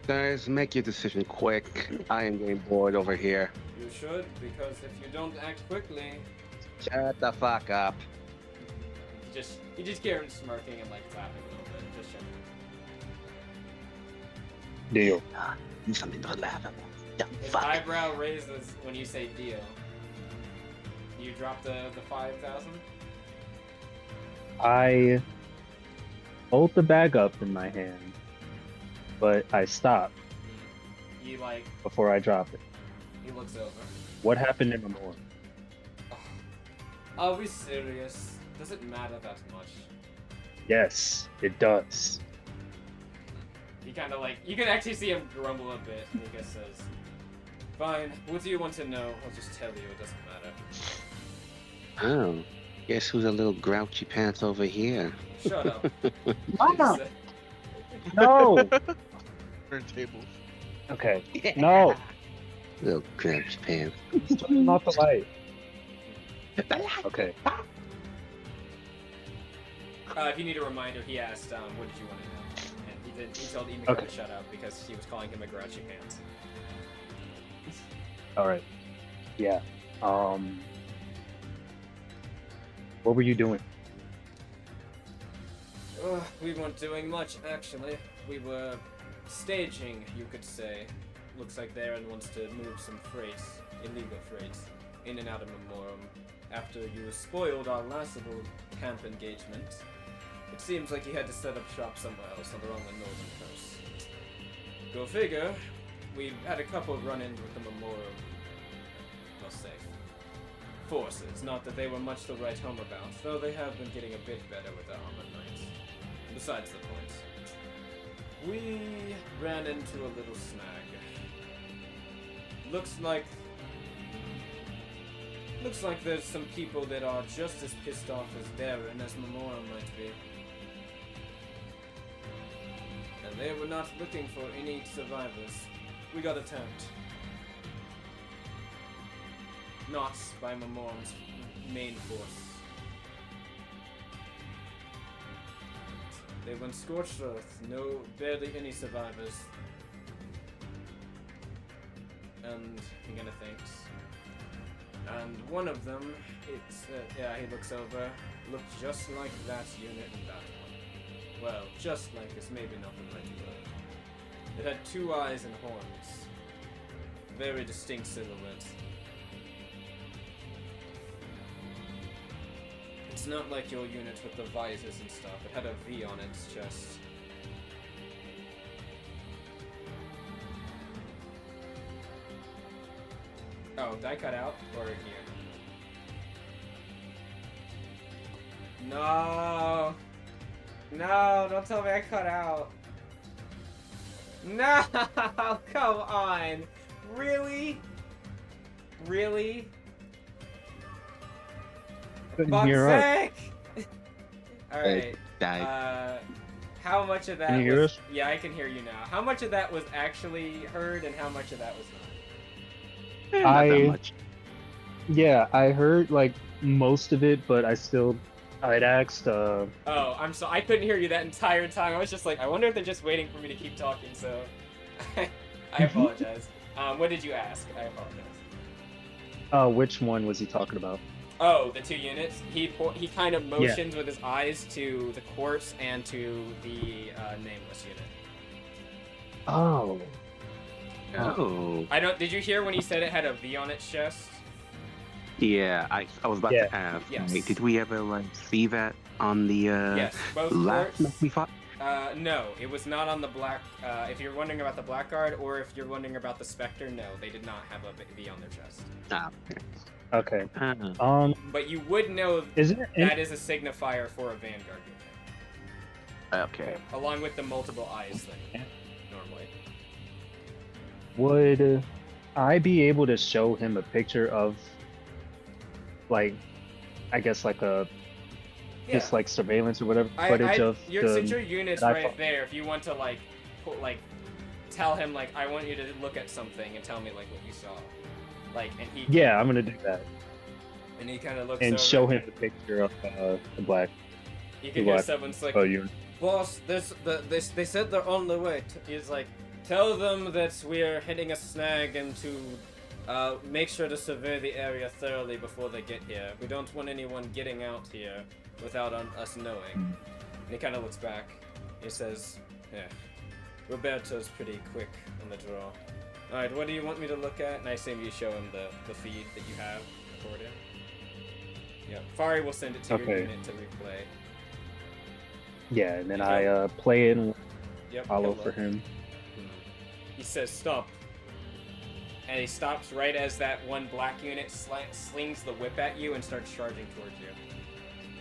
Guys, make your decision quick. I am getting bored over here. You should, because if you don't act quickly, Shut the fuck up. you just hear him smirking and like clapping a little bit. Just shut up. Deal. Do something to laugh at. Yeah, His fuck. eyebrow raises when you say deal. You drop the 5,000. I hold the bag up in my hand, but I stop He like before I drop it. he looks over. What happened in Memorem? I'll be serious. Does it matter that much? Yes, it does. He kind of like you can actually see him grumble a bit, and he just says, "Fine. What do you want to know? I'll just tell you. It doesn't matter." Oh, guess who's a little grouchy pants over here? Shut up. Mama! No! Turntables. Okay. No! Little grouchy pants. Not the light. Okay. If you need a reminder, he asked, "What did you want to know?" And he told Emiko Okay. to shut up because she was calling him a grouchy pants. Alright. Yeah. What were you doing? We weren't doing much, actually. We were staging, you could say. Looks like Darren wants to move some freight, illegal freight, in and out of Memorem. After you spoiled our last little camp engagement, it seems like you had to set up shop somewhere else along the northern coast. Go figure, we had a couple of run-ins with the Memorem, I'll say, forces. Not that they were much to write home about, though they have been getting a bit better with their armored knights. Besides the point, we ran into a little snag. Looks like there's some people that are just as pissed off as Darren as Memorem might be. And they were not looking for any survivors. We got attacked. Not by Memorem's main force. They went scorched earth, barely any survivors. And he kinda thinks. And one of them, he looks over, looked just like that unit and that one. Well, just like is maybe not the right word. It had 2 eyes and horns. Very distinct silhouette. It's not like your unit with the visors and stuff. It had a V on its chest. Oh, did I cut out? Or here? No! No, don't tell me I cut out. No! Come on! Really? Really? Couldn't Fuck's hear us. sake! Alright. Died. How much of that Can you hear was... us? Yeah, I can hear you now. How much of that was actually heard and how much of that was not? Not that much. Yeah, I heard like most of it, but I'd asked, Oh, I'm so I couldn't hear you that entire time. I was just like, I wonder if they're just waiting for me to keep talking, so I apologize. What did you ask? I apologize. which one was he talking about? Oh, the 2 units. He kind of motions with his eyes to the quartz and to the nameless unit. Oh. Oh. Did you hear when he said it had a V on its chest? Yeah, I was about Yeah. to ask. Yes. Like, did we ever like see that on the Yes, both last quartz. map we fought? No, it was not on the black. If you're wondering about the blackguard, or if you're wondering about the specter, no, they did not have a V on their chest. Ah, Okay. okay. But you would know Is there any, that is a signifier for a vanguard unit, Okay. along with the multiple eyes thing. Normally, would I be able to show him a picture of like I guess like a just Yeah. like surveillance or whatever footage of since the. your unit's that I right fought. there, if you want to like, tell him like, I want you to look at something and tell me like what you saw, like, and he. Yeah, I'm gonna do that And he kind of looks and over show him the picture of the black. You can the hear black someone's like, unit. boss, they said they're on their way. He's like, tell them that we're hitting a snag and to make sure to survey the area thoroughly before they get here. We don't want anyone getting out here without us knowing. And he kind of looks back. He says, yeah, Roberto's pretty quick on the draw. Alright, what do you want me to look at? And I assume you show him the feed that you have recorded. Yeah, Fari will send it to your unit to replay. Yeah, and then I play it and follow he'll for look. him. He says, stop. And he stops right as that one black unit slings the whip at you and starts charging towards you.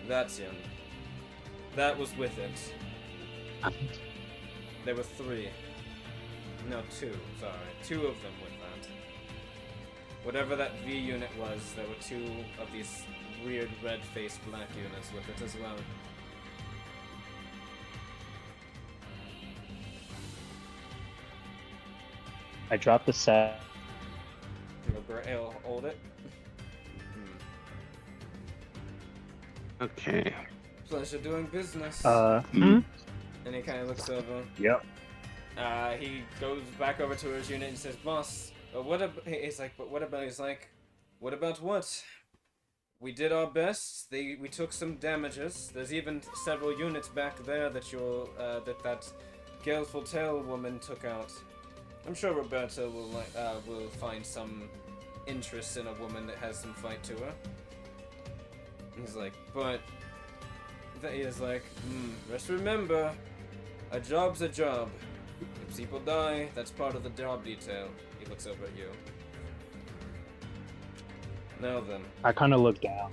That's him. That was with it. There were 3. No, 2. Sorry. 2 of them with that. Whatever that V unit was, there were 2 of these weird red-faced black units with it as well. I dropped the set. He'll hold it. Okay. Pleasure doing business. Hmm? And he kind of looks over. Yep. He goes back over to his unit and says, boss, he's like, but what about, he's like, what about what? We did our best. We took some damages. There's even several units back there that that Galeful Tail woman took out. I'm sure Roberta will find some interest in a woman that has some fight to her. He's like, but he is like, just remember, a job's a job. If people die, that's part of the job detail. He looks over at you. Now then. I kind of look down.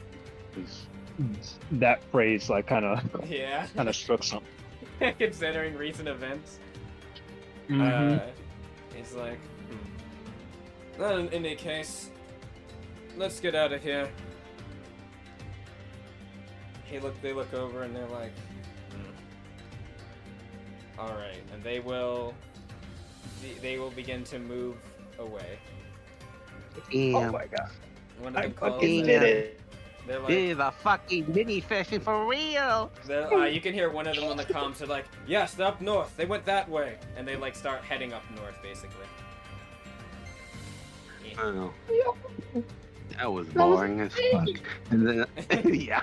That phrase, like, kind of struck something. Considering recent events. He's like, Well, in any case, let's get out of here. They look over and they're like, Alright, and they will begin to move away. Damn. Oh my god. One of them calls fucking did it. They're like, This is a fucking mini session for real. you can hear one of them on the comms. They're like, yes, they're up north. They went that way. And they like start heading up north, basically. Oh. That was boring as fuck. And then, yeah.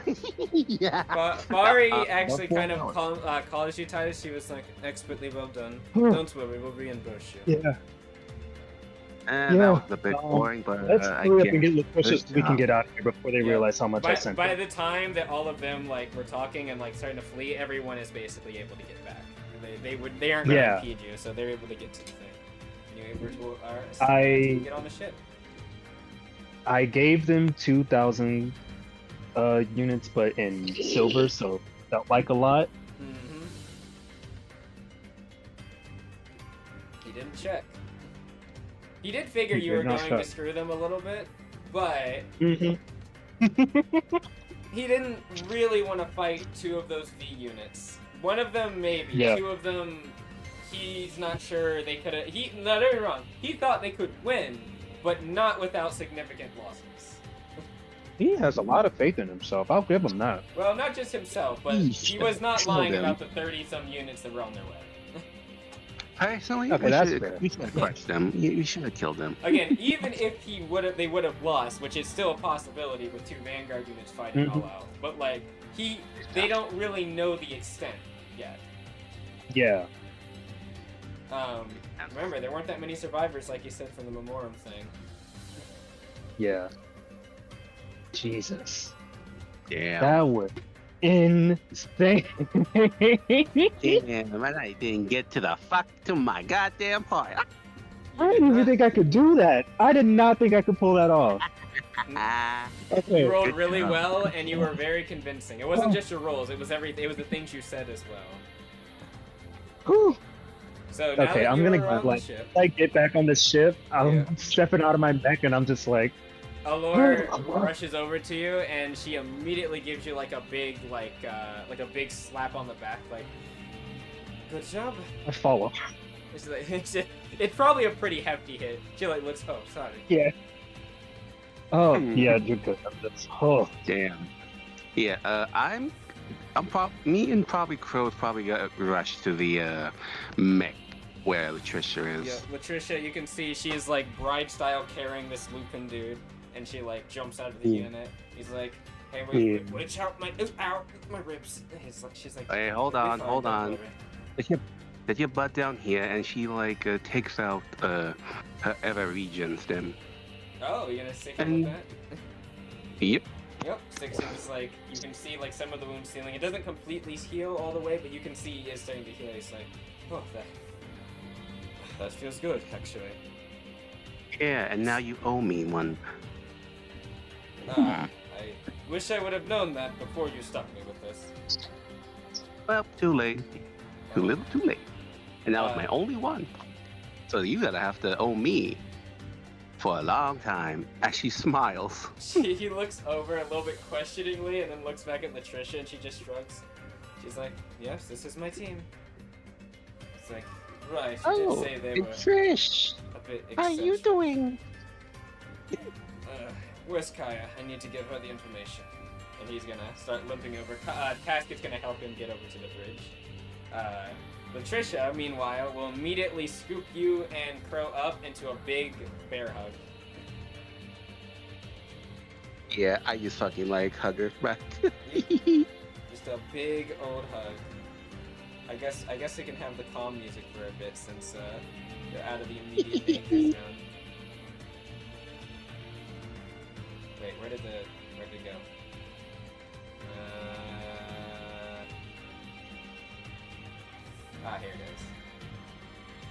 Yeah. Bari actually kind of calls you, Titus. She was like, expertly well done. Don't worry, we'll reimburse you. Yeah. And that was a bit boring, but let's I hurry up guess and get Lapsus so we can get out of here before they realize how much I sent By them. the time that all of them like were talking and like starting to flee, everyone is basically able to get back. They aren't going to impede you, so they're able to get to the thing. And you're able to get on the ship. I gave them 2,000 units, but in silver, so felt like a lot. Mm-hmm. He didn't check. He did figure you were going to screw them a little bit, but he didn't really want to fight 2 of those V units. One of them, maybe. Yeah. 2 of them, he's not sure they could have. No, don't get me wrong. He thought they could win, but not without significant losses. He has a lot of faith in himself. I'll give him that. Well, not just himself, but he was not lying about the 30-some units that were on their way. Personally, okay, we should have crushed them. We should have killed them. Again, even if they would have lost, which is still a possibility with 2 Vanguard units fighting all out. But like, they don't really know the extent yet. Yeah. Remember, there weren't that many survivors, like you said, from the Memorem thing. Yeah. Jesus. Yeah. That was insane. Damn, man, I didn't get to my goddamn part. I didn't even think I could do that. I did not think I could pull that off. Okay. You rolled really well, and you were very convincing. It wasn't just your rolls; it was everything. It was the things you said as well. Whew. So now Okay, that I'm you're gonna on the like ship, get back on the ship. I'm stepping out of my mech, and I'm just like, Allure rushes over to you, and she immediately gives you like a big slap on the back, like, good job. I follow. It's probably a pretty hefty hit. She like looks, oh, sorry. Yeah. Oh, yeah, you're good at this. Oh, Damn. Yeah, me and probably Crow's probably got rushed to the mech where Latricia is. Yeah, Latricia, you can see she's like bride style carrying this Lupin dude, and she like jumps out of the unit. He's like, hey, wait, watch out, my ribs. She's like, Hey, hold "You'll be on, fine, hold don't on. worry." Get your butt down here, and she like takes out her ever regen stem. Oh, you're gonna stick him with that? Yep. Yep, sticks him. Is like, you can see like some of the wound healing. It doesn't completely heal all the way, but you can see he is starting to heal. He's like, oh, that feels good, actually. Yeah, and now you owe me one. I wish I would have known that before you stuck me with this. Well, too late. Too little, too late. And that was my only one. So you gotta have to owe me for a long time. As she smiles. He looks over a little bit questioningly and then looks back at Latricia and she just shrugs. She's like, yes, this is my team. It's like, right, you did say they were Trish. a bit How you eccentric. doing? Where's Kaya? I need to give her the information. And he's gonna start limping over. Casket's gonna help him get over to the bridge. Latricia, meanwhile, will immediately scoop you and Crow up into a big bear hug. Yeah, I just fucking like hug her back. Just a big old hug. I guess we can have the calm music for a bit since you're out of the immediate danger zone. Wait, where did it go? Here it is.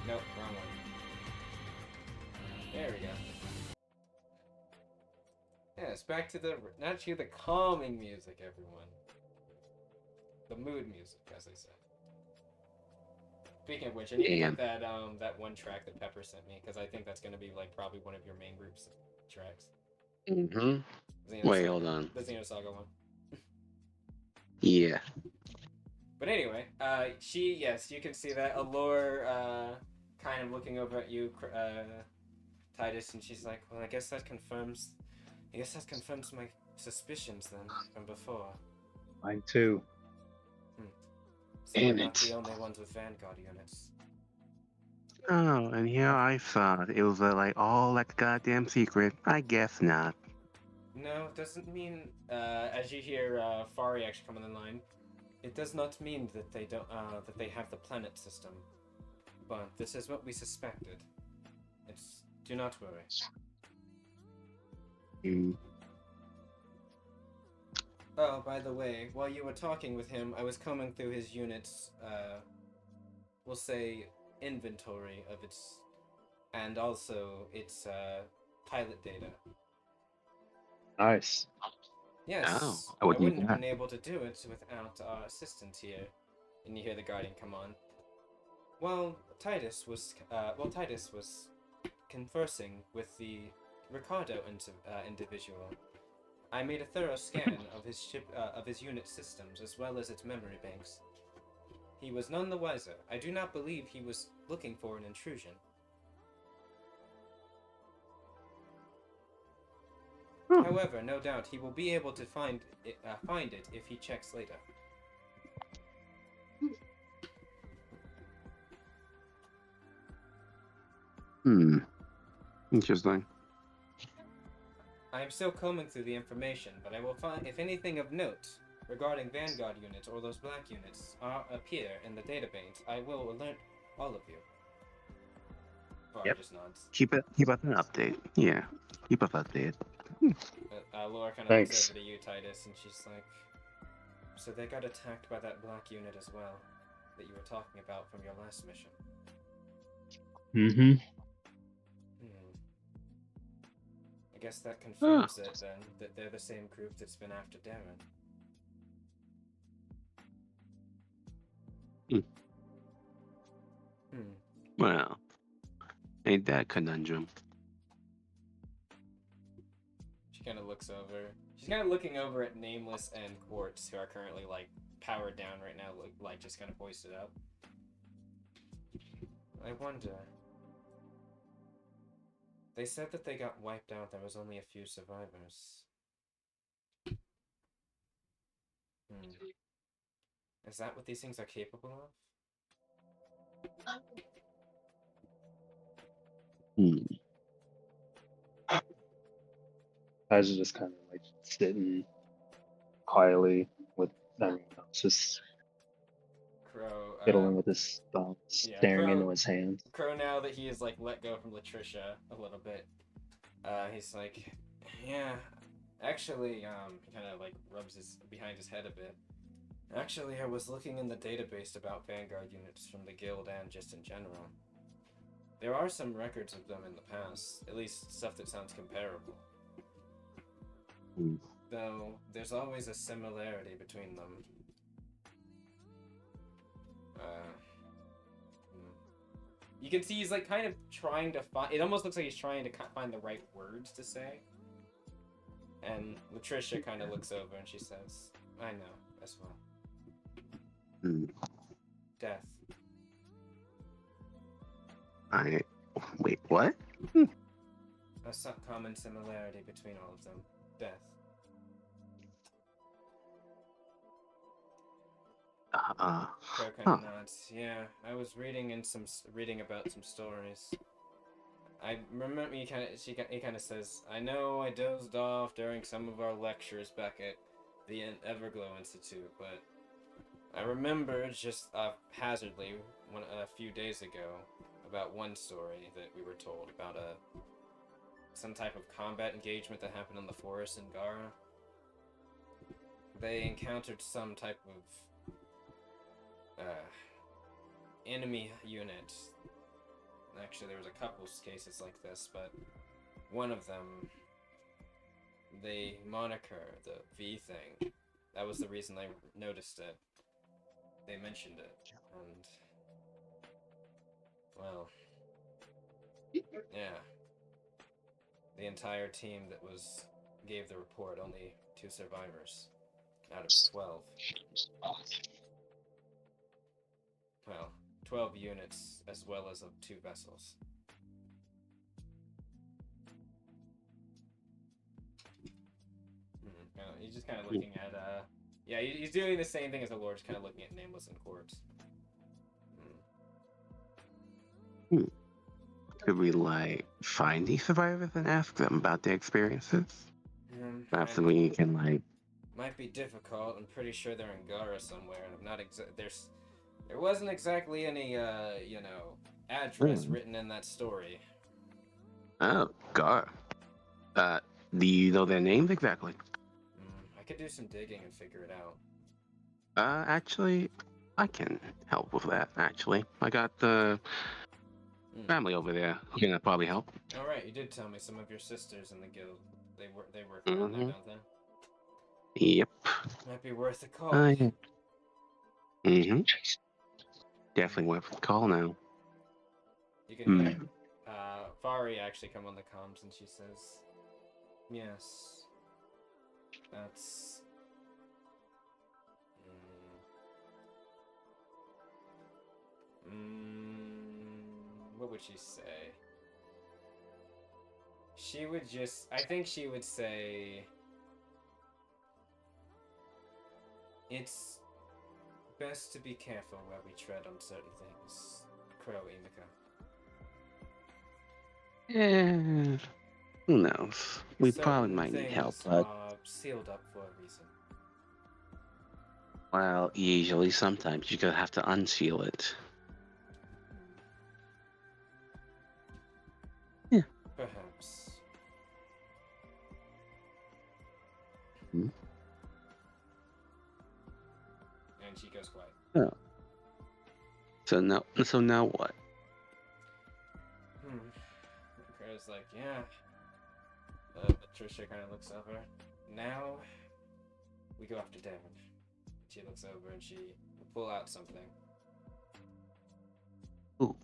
Nope, wrong one. There we go. Yes, back to the calming music, everyone. The mood music, as they say. Speaking of which, I need to get that one track that Pepper sent me, because I think that's going to be like probably one of your main group's tracks. Wait, hold on. The Xenosaga one. Yeah. But anyway, yes, you can see that Allure kind of looking over at you, Titus, and she's like, well, I guess that confirms my suspicions then from before. mine too. So we're not the only ones with Vanguard units. Oh, and here I thought it was like all like goddamn secret. I guess not. No, it doesn't mean, as you hear Fari actually come on the line, it does not mean that they don't, that they have the planet system. But this is what we suspected. Do not worry. Oh, by the way, while you were talking with him, I was combing through his unit's, we'll say, inventory of its, and also its, pilot data. Nice. Yes, I wouldn't have been able to do it without our assistant here. And you hear the Guardian come on. Well, Titus was conversing with the Ricardo individual. I made a thorough scan of his of his unit systems as well as its memory banks. He was none the wiser. I do not believe he was looking for an intrusion. However, no doubt he will be able to find it if he checks later. Interesting. I am still combing through the information, but I will find if anything of note regarding Vanguard units or those black units appear in the database, I will alert all of you. Yep. Just nods. Keep up an update. Yeah, keep up update. Laura kind of looks over to you, Titus, and she's like, so they got attacked by that black unit as well that you were talking about from your last mission. I guess that confirms it then, that they're the same group that's been after Darren. Well, ain't that conundrum? She kind of looks over. She's kind of looking over at Nameless and Quartz, who are currently like powered down right now, like just kind of hoisted up. I wonder. They said that they got wiped out. There was only a few survivors. Is that what these things are capable of? Guys are just kind of like sitting quietly with everyone else, just Crow, fiddling with his thumbs, staring into his hands. Crow, now that he is like let go from Latricia a little bit, he's like, yeah, actually, he kind of like rubs his behind his head a bit. Actually, I was looking in the database about Vanguard units from the guild and just in general. There are some records of them in the past, at least stuff that sounds comparable. Though, there's always a similarity between them. You can see he's like kind of trying to find, it almost looks like he's trying to find the right words to say. And Latricia kind of looks over and she says, I know, as well. Death. Wait, what? A common similarity between all of them. Death. Crow kind of nods. Yeah, I was reading about some stories. I remember he kind of says, I know I dozed off during some of our lectures back at the Everglow Institute, but I remember just haphazardly a few days ago about one story that we were told about some type of combat engagement that happened in the forest in Gara. They encountered some type of enemy unit. Actually, there was a couple cases like this, but one of them, the moniker, the V thing, that was the reason I noticed it. They mentioned it, and well, yeah. The entire team that gave the report, only 2 survivors out of 12. Well, 12 units as well as of 2 vessels. He's just kind of looking at, yeah, he's doing the same thing as the Lord, just kind of looking at Nameless and Corpse. Could we, like, find these survivors and ask them about their experiences? Perhaps we can, like... Might be difficult. I'm pretty sure they're in Gara somewhere, and I'm not there wasn't exactly any, address written in that story. Oh, Gara. Do you know their names exactly? I could do some digging and figure it out. Actually, I can help with that, actually. I got the family over there who can probably help. Alright, you did tell me some of your sisters in the guild. They work around there, don't they? Yep. Might be worth a call. Definitely worth a call now. You can hear Fari actually come on the comms and she says, yes, that's... what would she say? I think she would say, it's best to be careful where we tread on certain things, Crow Emika. Yeah. Who knows? We probably Certain might need help, things but... are sealed up for a reason. Well, usually sometimes you're gonna have to unseal it. Yeah. Perhaps. And she goes quiet. Oh. So now what? Crow's like, yeah. Patricia kind of looks over. Now, we go after Devin. She looks over and she will pull out something. Who?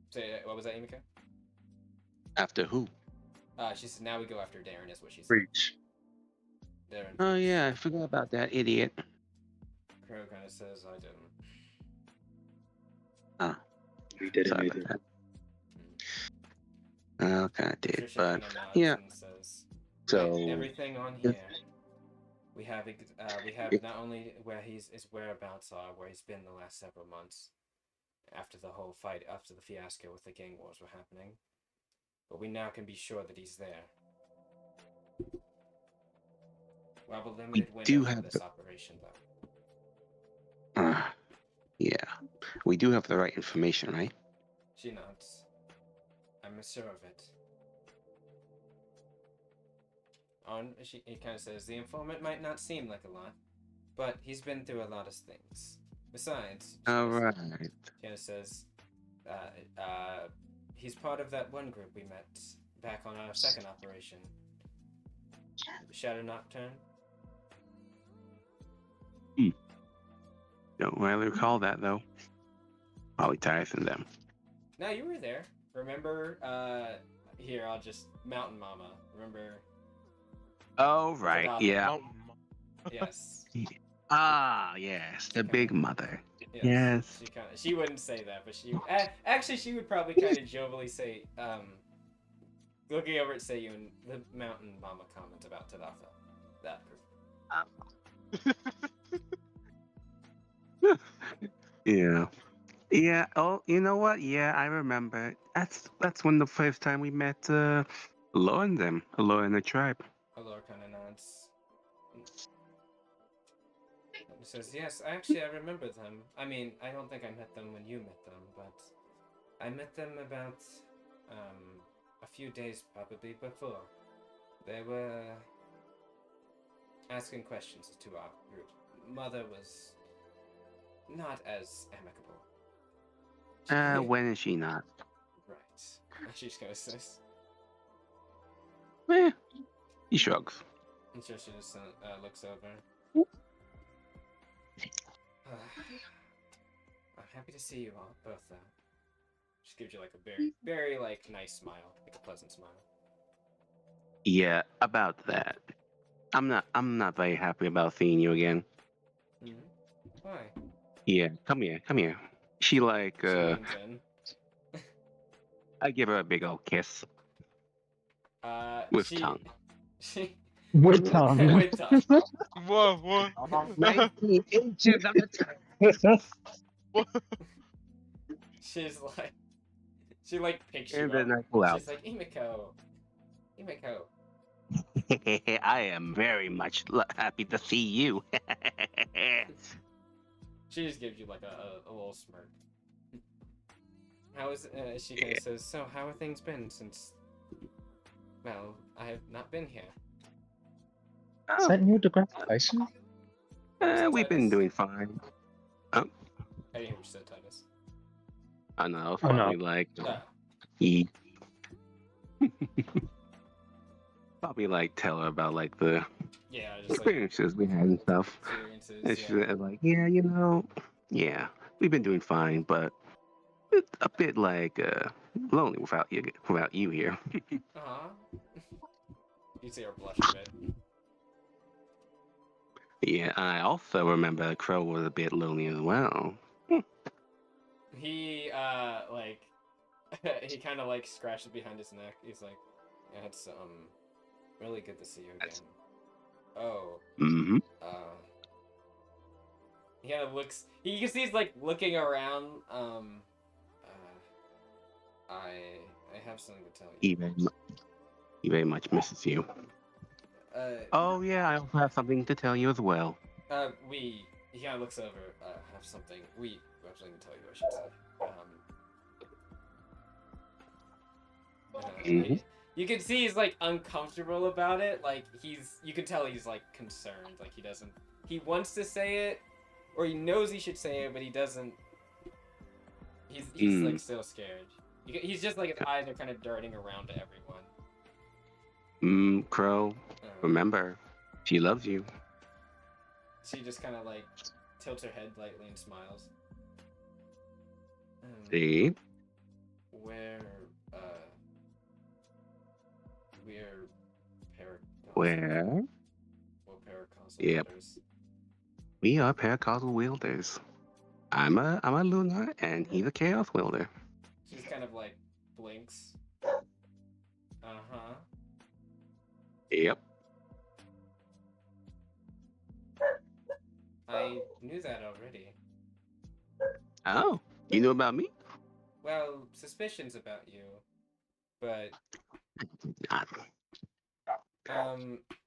Say, what was that, Emika? After who? She says, now we go after Darren, is what she said. Breach. Darren. Oh yeah, I forgot about that idiot. Crow kind of says, I didn't. Oh, We did sorry it. about that. Okay, I did, Trisha but kind of nods yeah. and says, So right, everything on here. We have not only where his whereabouts are, where he's been the last several months, after the whole fight, after the fiasco with the gang wars were happening, but we now can be sure that he's there. We have a limited do window for have this the- operation, though. yeah, we do have the right information, right? She nods. I'm sure of it. He kind of says, the informant might not seem like a lot, but he's been through a lot of things. Besides, All right. She kind of says, he's part of that one group we met back on our second operation. Shadow Nocturne? Don't really recall that though. Probably Titus and them. No, you were there. Remember, here, I'll just, Mountain Mama. Remember? Oh right, Tadapa. yeah. Yes. Ah, yes, the big mother. Yes. She wouldn't say that, but actually she would probably kind of jovially say, looking over at Seiyu and the Mountain Mama comment about Tadafa. That group. Yeah. Yeah. Oh, you know what? Yeah, I remember. That's when the first time we met Law and them. Law and the tribe. Allure kind of nods. He says, yes, actually I remember them. I mean, I don't think I met them when you met them, but I met them about a few days probably before. They were asking questions to our group. Mother was not as amicable. When is she not? Right. She just kind of says. He shrugs. And so she just looks over. I'm happy to see you all both though. She gives you like a very, very like nice smile, like a pleasant smile. Yeah, about that. I'm not very happy about seeing you again. Mm-hmm. Why? Yeah, come here. She like She leans in. I give her a big old kiss. With tongue. With tongue. With tongue. What? 19 inches of the tongue. What? She's like, she like picks And you then up. I pull out. She's like, Imiko. I am very much happy to see you. She just gives you like a little smirk. How is she kind of says, so how have things been since, well, I have not been here. Is that Neil deGrasse Tyson? We've been doing fine. I didn't hear what you said, Titus. I know, it's Oh, no. probably like he probably like tell her about like the Yeah, just like experiences we had and stuff. experiences. And Yeah. she's like, yeah, we've been doing fine, but a bit like lonely without you here. Aw. You see her blush a bit. Yeah, I also remember Crow was a bit lonely as well. He like he kind of like scratches behind his neck. He's like, yeah, it's really good to see you again. Oh. Mm-hmm. He kind of looks. You can see he's like looking around. I have something to tell you. He very much misses you. Oh yeah, I also have something to tell you as well. He kind of looks over. Have something. We have something to tell you. I should say. You can see he's like uncomfortable about it. Like you can tell he's like concerned. Like he wants to say it, or he knows he should say it, but he doesn't. He's like still scared. He's just like his eyes are kind of darting around to everyone. Crow, remember, she loves you. She just kind of like tilts her head lightly and smiles. See? Where We're Where? Well, paracausal Yep. wielders. We are paracausal wielders. I'm a lunar, and he's a chaos wielder. She just kind of like blinks. Uh-huh. Yep. I knew that already. Oh, you know about me? Well, suspicions about you. But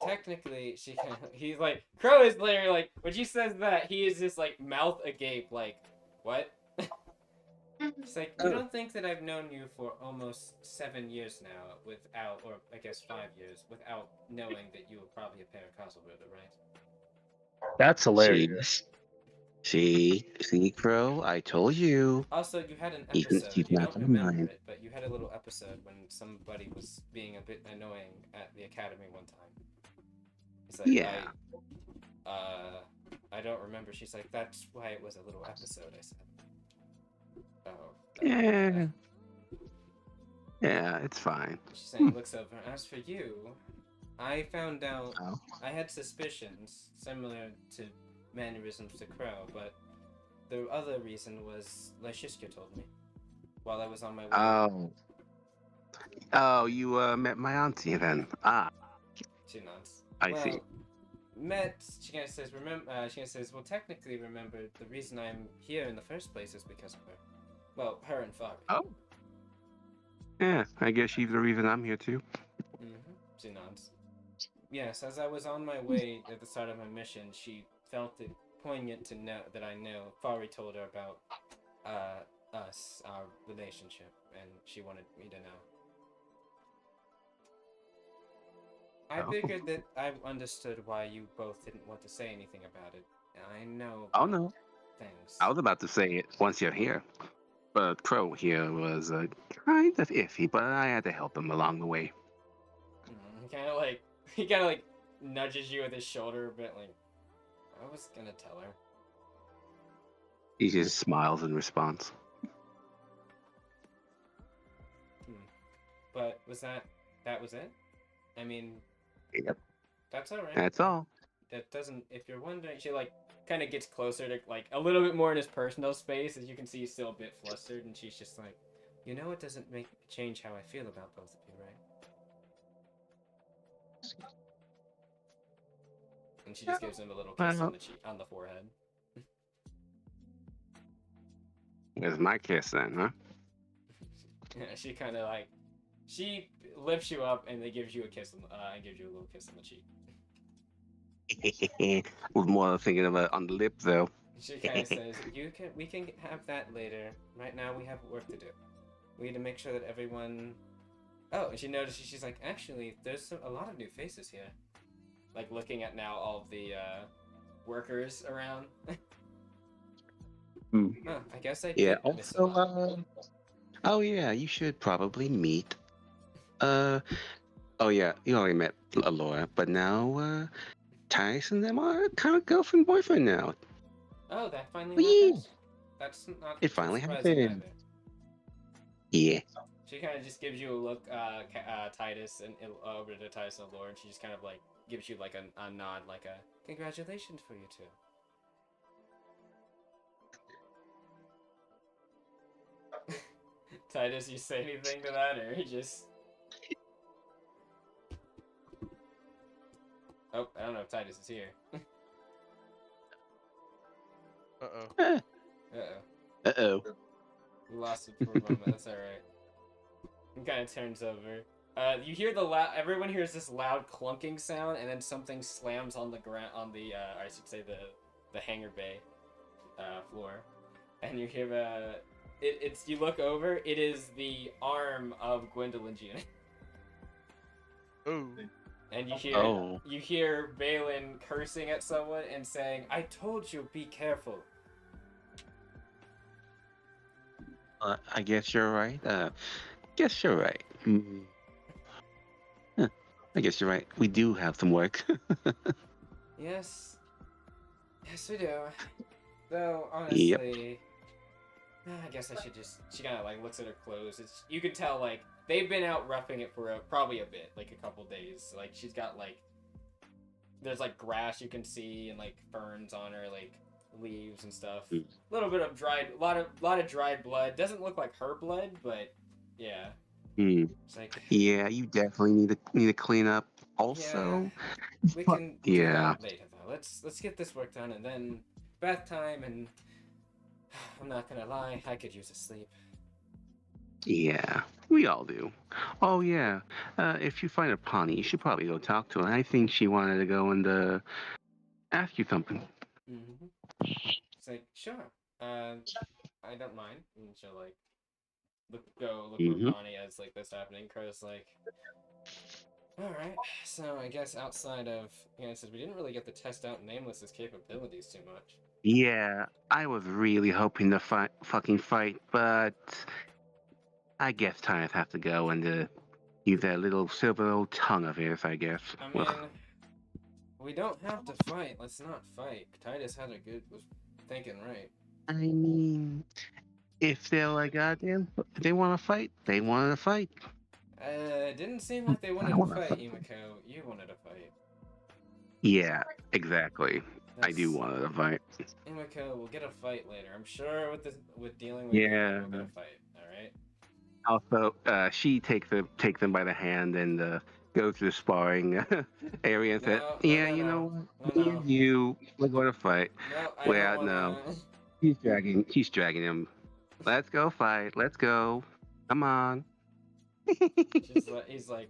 technically she kind of he's like Crow is literally like when she says that he is just like mouth agape like what? She's like, you don't think that I've known you for almost 7 years now without, or I guess 5 years, without knowing that you were probably a paracausal wielder, right? That's hilarious. See, Crow, I told you. Also, you had an Even episode. she's You not don't gonna remember mind. it, but you had a little episode when somebody was being a bit annoying at the academy one time. He's like, Yeah. I don't remember. She's like, that's why it was a little episode. I said, oh. Yeah. Yeah, it's fine. She's saying, looks over. As for you, I found out Oh. I had suspicions similar to mannerisms to Crow, but the other reason was Lashiska told me while I was on my way. Oh. Oh, you met my auntie then. Ah, She nods. I Well, see. Met, she kind of says, she says, well, technically, remember, the reason I'm here in the first place is because of her. Well, her and Fari. Oh. Yeah, I guess she's the reason I'm here too. Mm-hmm. She nods. Yes, as I was on my way at the start of my mission, she felt it poignant to know that I know. Fari told her about us, our relationship, and she wanted me to know. I Oh. figured that I understood why you both didn't want to say anything about it. I know. Oh no. Things. I was about to say it once you're here. But Crow here was kind of iffy, but I had to help him along the way. He kind of like nudges you with his shoulder a bit, like I was gonna tell her. He just smiles in response. But that was it? I mean, Yep. that's all right. That's all. That doesn't. If you're wondering, she like kind of gets closer to like a little bit more in his personal space. As you can see, he's still a bit flustered, and she's just like, you know, it doesn't change how I feel about both of you, right? And she just gives him a little kiss on the cheek, on the forehead. There's my kiss then, huh? Yeah, she kind of like she lifts you up and they gives you a kiss and gives you a little kiss on the cheek. Was more thinking of on the lip though. She kind of says, we can have that later. Right now we have work to do. We need to make sure that everyone. Oh, and she notices. She's like, actually, there's a lot of new faces here. Like looking at now all of the workers around. Huh, I guess I Yeah. did miss a lot. Also, oh yeah, you should probably meet. Oh yeah, you already met Laura, but now Titus and them are kind of girlfriend boyfriend now. Oh, that finally Whee! happened. That's not It too finally surprising happened. either. Yeah. She kind of just gives you a look, Titus, and over to Titus and Laura, and she just kind of like gives you like a nod, like a congratulations for you two. Titus, you say anything to that, or you just? Oh, I don't know if Titus is here. Uh-oh. Uh-oh. We lost him for a moment. That's all right. He kind of turns over. You hear everyone hears this loud clunking sound, and then something slams on the ground, on the, I should say the hangar bay, floor. And you hear, you look over, it is the arm of Gwendolyn Jean. Ooh. And you hear Balin cursing at someone and saying, I told you, be careful. I guess you're right. Guess you're right. Huh. I guess you're right. We do have some work. Yes. Yes, we do. Though, honestly, I guess I should just... She kind of, like, looks at her clothes. You can tell, like, they've been out roughing it for probably a bit, like a couple days. Like she's got like there's like grass you can see and like ferns on her, like leaves and stuff. A little bit of dried, lot of dried blood. Doesn't look like her blood, but yeah. It's like Yeah, you definitely need to clean up. yeah, Also, we can do yeah, that later though. Let's get this work done and then bath time and I'm not gonna lie, I could use a sleep. yeah, we all do. Oh yeah, if you find a Pawnee, you should probably go talk to her. I think she wanted to go and ask you something. Mm-hmm. It's like sure, I don't mind. And she'll like look for Pawnee as like this happening. Crow's like, all right. So I guess outside of it says we didn't really get to test out Nameless's capabilities too much. Yeah, I was really hoping to fucking fight, but I guess Titus have to go and use that little silver old tongue of his, I guess. I mean, we don't have to fight. Let's not fight. Titus was thinking right. I mean, if they're like goddamn, if they want to fight, they wanted to fight. It didn't seem like they wanted I to wanna fight, fight. Emiko. You wanted to fight. Yeah, exactly. I do want to fight. Emiko, we'll get a fight later. I'm sure with dealing with Yeah. we'll get a fight. All right. Also, she takes them by the hand and goes to the sparring area and said, "Yeah, you know what? Me and you, we're going to fight." No, I Well, don't no, wanna. he's dragging him. Let's go fight. Let's go. Come on. He's like,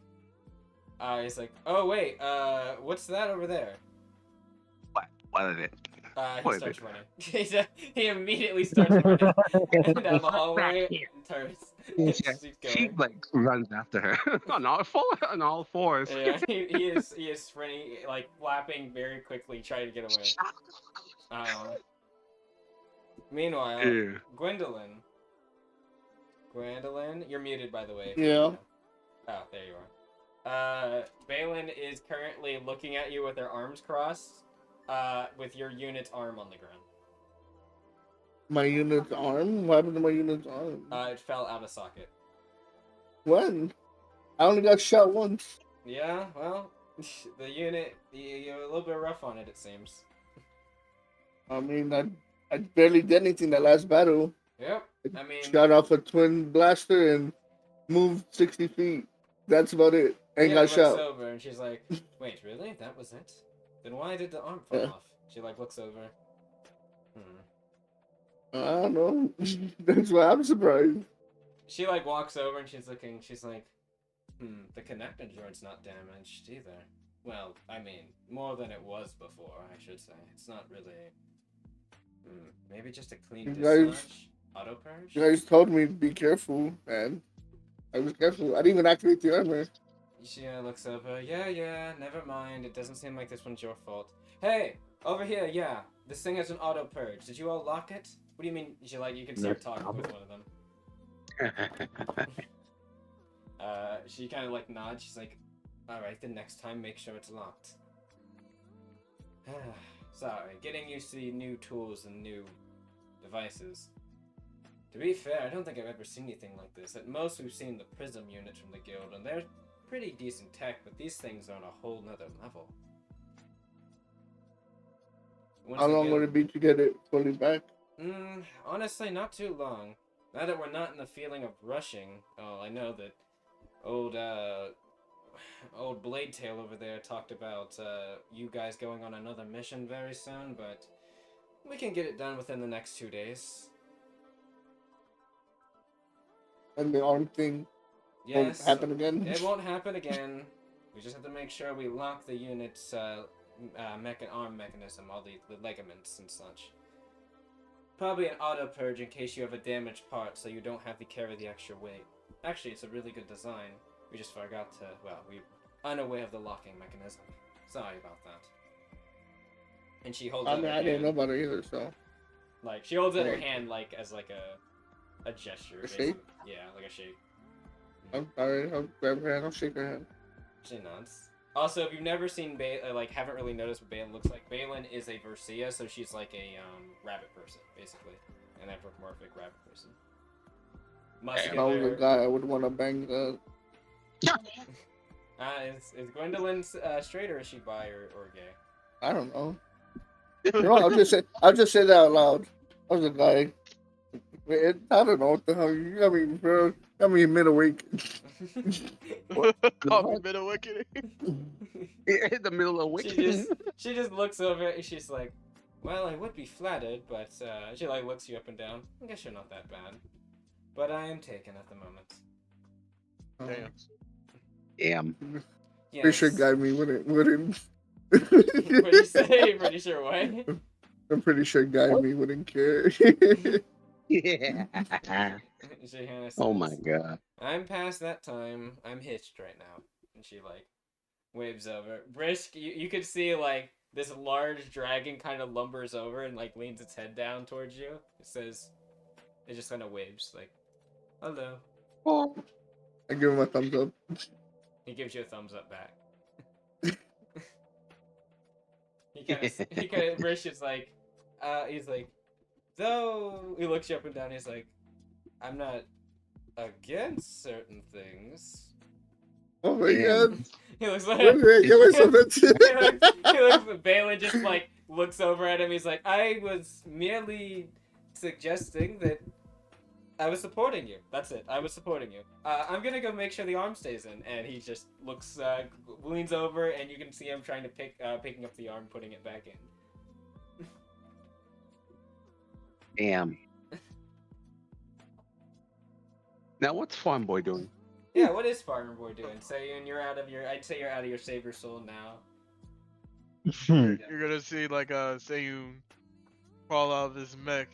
oh wait, what's that over there? What is it? He What is starts it? running. He immediately starts running down the hallway and turns. She like runs after her on all fours. Yeah, he is sprinting, like flapping very quickly, trying to get away. Meanwhile, Yeah. Gwendolyn, you're muted by the way. Yeah. Oh, there you are. Balin is currently looking at you with her arms crossed, with your unit's arm on the ground. My unit's arm? What happened to my unit's arm? It fell out of socket. When? I only got shot once. Yeah, well, the unit, you're a little bit rough on it, it seems. I mean, I barely did anything that last battle. Yep, I mean... Shot off a twin blaster and moved 60 feet. That's about it. And got shot. looks over and she's like, wait, really? That was it? Then why did the arm fall off? She, like, looks over. I don't know. That's why I'm surprised. She, like, walks over and she's looking, she's like, the connector joint's not damaged either. Well, I mean, more than it was before, I should say. It's not really... maybe just a clean dislodge? Auto purge? You guys told me to be careful, man. I was careful. I didn't even activate the armor. She looks over. Yeah, never mind. It doesn't seem like this one's your fault. Hey, over here, yeah. This thing has an auto purge. Did you all lock it? What do you mean? You can start talking with one of them. She kind of like nods. She's like, alright, then next time make sure it's locked. Sorry, getting used to the new tools and new devices. To be fair, I don't think I've ever seen anything like this. At most, we've seen the Prism units from the guild, and they're pretty decent tech, but these things are on a whole nother level. How long would it be to get it fully back? Honestly, not too long. Now that we're not in the feeling of rushing, I know that old Blade Tail over there talked about you guys going on another mission very soon, but we can get it done within the next 2 days. And the arm thing won't happen again? It won't happen again. We just have to make sure we lock the unit's arm mechanism, all the ligaments and such. Probably an auto purge in case you have a damaged part, so you don't have to carry the extra weight. Actually, it's a really good design. We just forgot to, we're unaware of the locking mechanism. Sorry about that. And she holds out her I didn't hand. know about it either, so. Like, she holds out her hand, like, as, like, a gesture. A shake? Yeah, like a shake. Alright, I'll grab her hand, I'll shake her hand. She nods. Also, if you've never seen haven't really noticed what Balin looks like, Balin is a Versia, so she's like a rabbit person, basically, an anthropomorphic rabbit person. If I was a muscular. guy, I would want to bang that. Is Gwendolyn straight or is she bi or gay? I don't know. You know, I'll just say that out loud. I was a guy. I don't know what the hell. I mean, bro. I mean, middleweight. Call me middle wicked. In the middle of week. She just looks over and she's like, well, I would be flattered, but she like looks you up and down. I guess you're not that bad, but I am taken at the moment. Damn. Damn. Yes. Pretty sure guy me wouldn't. What do you say? Pretty sure what? I'm pretty sure guy me wouldn't care. Yeah. She kinda Oh my says, god. I'm past that time. I'm hitched right now. And she like waves over. Brisk, you could see like this large dragon kind of lumbers over and like leans its head down towards you. It just kind of waves like, hello. Oh. I give him a thumbs up. He gives you a thumbs up back. he kind of Brisk is like, he's like, though he looks you up and down. He's like, I'm not against certain things. Oh my god. He looks like Wait, get myself into he looks Balin just like looks over at him. He's like, I was merely suggesting that I was supporting you. That's it. I was supporting you. I'm gonna go make sure the arm stays in. And he just looks, leans over, and you can see him trying to picking up the arm, putting it back in. Damn. Now what's Farm Boy doing? Yeah, what is Farmer Boy doing? I'd say you're out of your saber soul now. You're gonna see like Seiyun crawl out of his mech,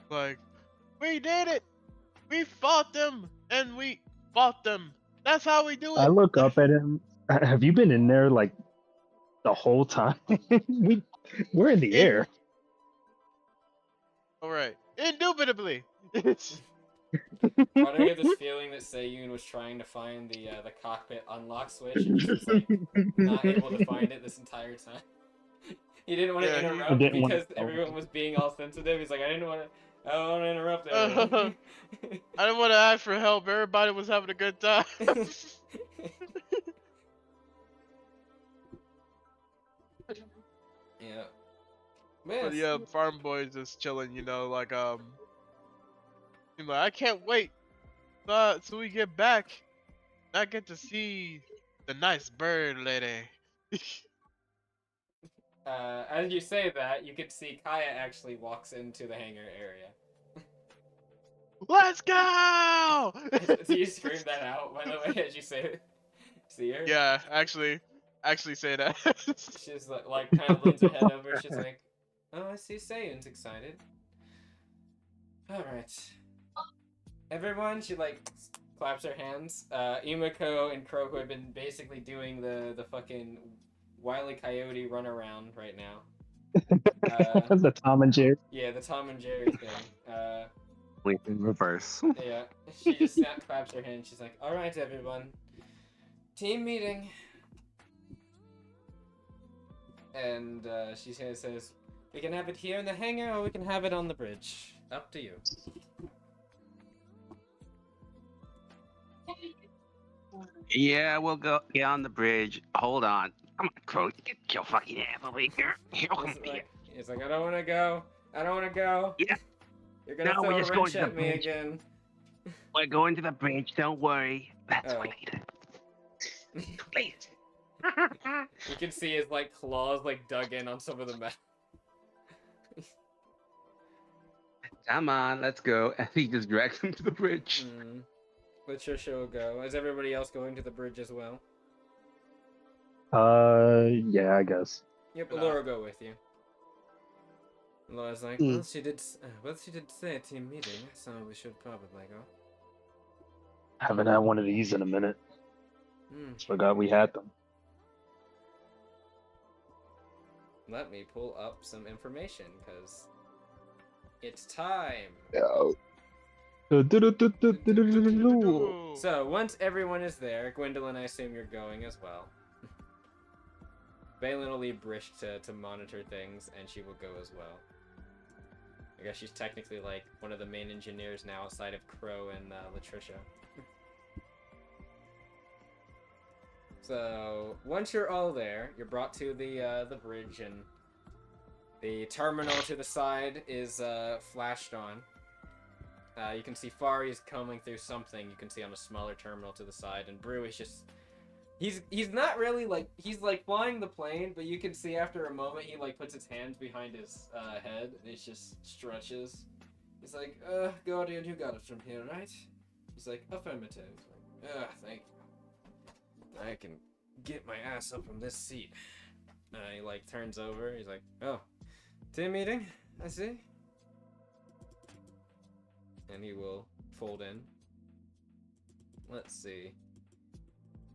like, we did it! We fought them, and we fought them. That's how we do it. I look up at him. Have you been in there like the whole time? We're in the air. All right, indubitably. Why do I get this feeling that Seiyun was trying to find the cockpit unlock switch and just was like not able to find it this entire time? He didn't want to interrupt because everyone was being all sensitive. He's like, I don't want to interrupt everyone. I didn't want to ask for help. Everybody was having a good time. Yeah. But yeah, Farm Boy's just chilling, like he's like, I can't wait so we get back. I get to see the nice bird lady. As you say that, you can see Kaya actually walks into the hangar area. Let's go! Do you scream that out, by the way, as you say it? See her? Yeah, actually say that. She's like kind of leans her head over. She's like, "Oh, I see Seiyun's excited. All right, everyone." She like claps her hands. Imako and Crow, who have been basically doing the fucking Wile E. Coyote run around right now. The Tom and Jerry. Yeah, the Tom and Jerry thing. Wait, in reverse. Yeah, she just claps her hands. She's like, "All right, everyone, team meeting." And she says, "We can have it here in the hangar, or we can have it on the bridge. Up to you." Yeah, we'll go get on the bridge. Hold on. Come on, Crow. Get your fucking ass over here. He's like, I don't want to go. I don't want to go. Yeah. You're gonna No, throw we're a just wrench going to at the me bridge. again. We're going to the bridge. Don't worry. That's Oh. later. Please. You can see his like claws like dug in on some of the metal. Come on, let's go. And he just drags him to the bridge. Let your show go. Is everybody else going to the bridge as well? Yeah, I guess. Yep, Allura will go with you. Laura's like, well, she did say a team meeting, so we should probably go. Haven't had one of these in a minute. Forgot we had them. Let me pull up some information, because it's time. So, once everyone is there, Gwendolyn, I assume you're going as well. Balin will leave Brish to monitor things, and she will go as well. I guess she's technically like one of the main engineers now outside of Crow and Latricia. So once you're all there, you're brought to the bridge, and the terminal to the side is flashed on. You can see Fari's coming through something. You can see on a smaller terminal to the side, and Brew is just. He's not really like he's like flying the plane, but you can see after a moment he like puts his hands behind his head and it just stretches. He's like, Guardian, you got it from here, right? He's like, affirmative. He's like, thank you. I can get my ass up from this seat. He like turns over. He's like, oh, team meeting, I see. And he will fold in. Let's see.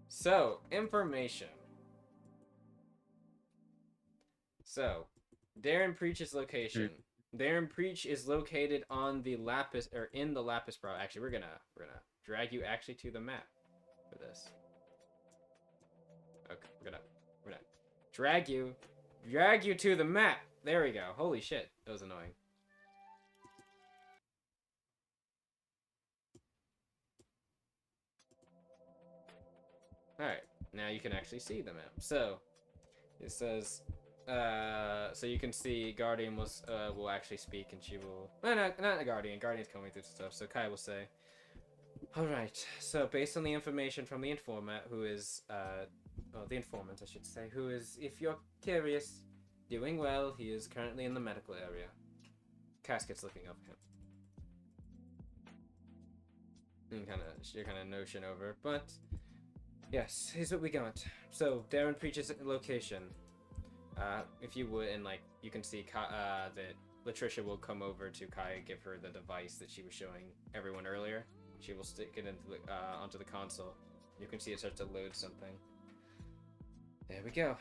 So, information. So, Darren Preach's location. Darren Preach is located on the Lapus, or in the Lapus Brow. Actually, we're gonna drag you actually to the map for this. Okay, we're gonna drag you to the map. There we go. Holy shit, that was annoying. Alright, now you can actually see the map. So, it says, so you can see Guardian will actually speak, and she will, no, not the Guardian, Guardian's coming through stuff, so Kai will say, alright, so based on the information from the informant, who is, well, the informant, I should say, who is, if you're curious, doing well, he is currently in the medical area. Casket's looking up at him. And you're kind of notion over, but... Yes, here's what we got. So, Darren Preach's location. If you would, and like, you can see that Latricia will come over to Kai and give her the device that she was showing everyone earlier. She will stick it into onto the console. You can see it starts to load something. There we go.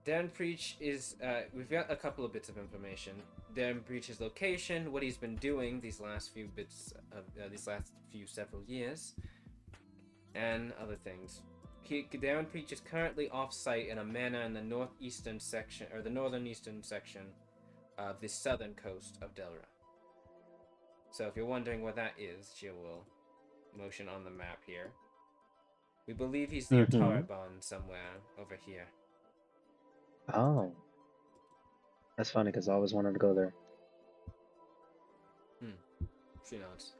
Darren Preach is, we've got a couple of bits of information. Darren Preach's location, what he's been doing these last few several years. And other things. Darren Preach is currently off-site in a manor in the northeastern section, or the northern eastern section of the southern coast of Delra. So if you're wondering what that is, she will motion on the map here. We believe he's near Tarabon somewhere over here. Oh. That's funny, because I always wanted to go there. She nods.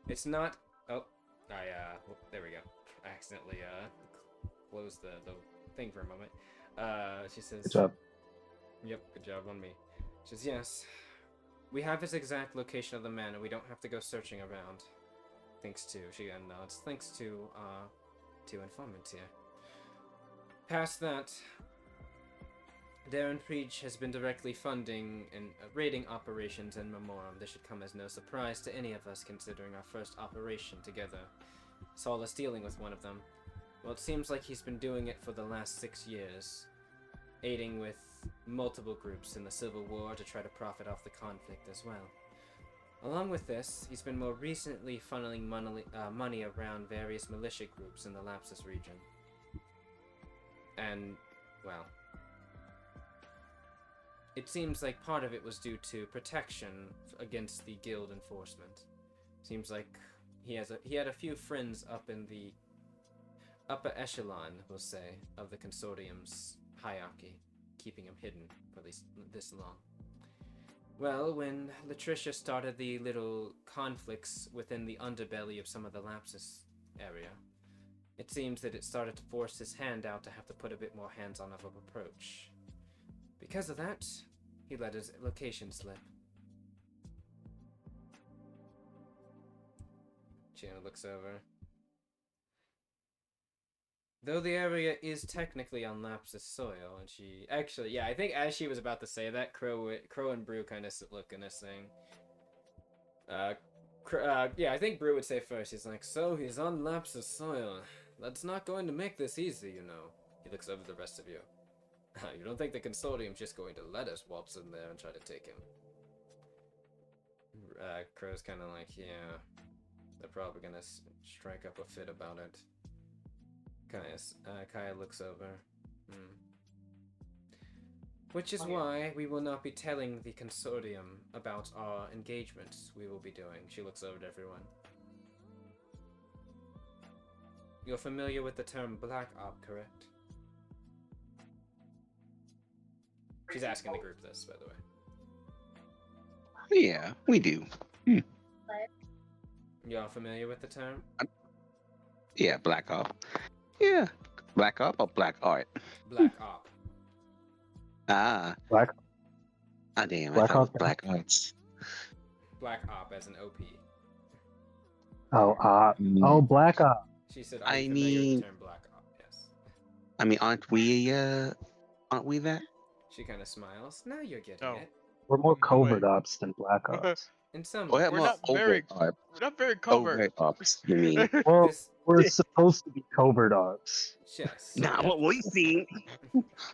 It's not... Oh. There we go. I accidentally, closed the thing for a moment. She says... Good job. Yep, good job on me. She says, yes. We have his exact location of the manor. We don't have to go searching around. Thanks to... She nods. Thanks to informants here. Past that... Darren Preach has been directly funding and raiding operations in Memorem. This should come as no surprise to any of us, considering our first operation together saw us dealing with one of them. Well, it seems like he's been doing it for the last 6 years, aiding with multiple groups in the Civil War to try to profit off the conflict as well. Along with this, he's been more recently funneling money around various militia groups in the Lapsus region. And, well... It seems like part of it was due to protection against the guild enforcement. Seems like he had a few friends up in the upper echelon, we'll say, of the Consortium's hierarchy, keeping him hidden for this long. Well, when Latricia started the little conflicts within the underbelly of some of the Lapsus area, it seems that it started to force his hand out to have to put a bit more hands-on of an approach. Because of that, he let his location slip. Gianna looks over. Though the area is technically on Lapsus soil, and she... Actually, yeah, I think as she was about to say that, Crow and Brew kind of look in this thing. Yeah, I think Brew would say first. He's like, so he's on Lapsus soil. That's not going to make this easy, you know. He looks over the rest of you. You don't think the Consortium's just going to let us waltz in there and try to take him? Crow's kind of like, yeah, they're probably gonna strike up a fit about it. Kaya looks over. Which is why we will not be telling the consortium about our engagements we will be doing. She looks over at everyone. You're familiar with the term Black Op, correct? She's asking the group this, by the way. Yeah, we do. Y'all familiar with the term? Yeah, Black Op. Yeah. Black Op or Black Art? Black Op. Ah. Black Damn, I Black thought it was Hawk. Black Arts. Black Op as an OP. Black Ops. She said, are I you familiar with mean, the term Black Op? Yes. I mean, aren't we that? She kind of smiles. Now you're getting No. it. We're more No way. covert ops than Black Ops. In some Or ways. We're not very covert. overt ops, you mean? Well, This, we're supposed to be covert ops. yes. Not what we seen.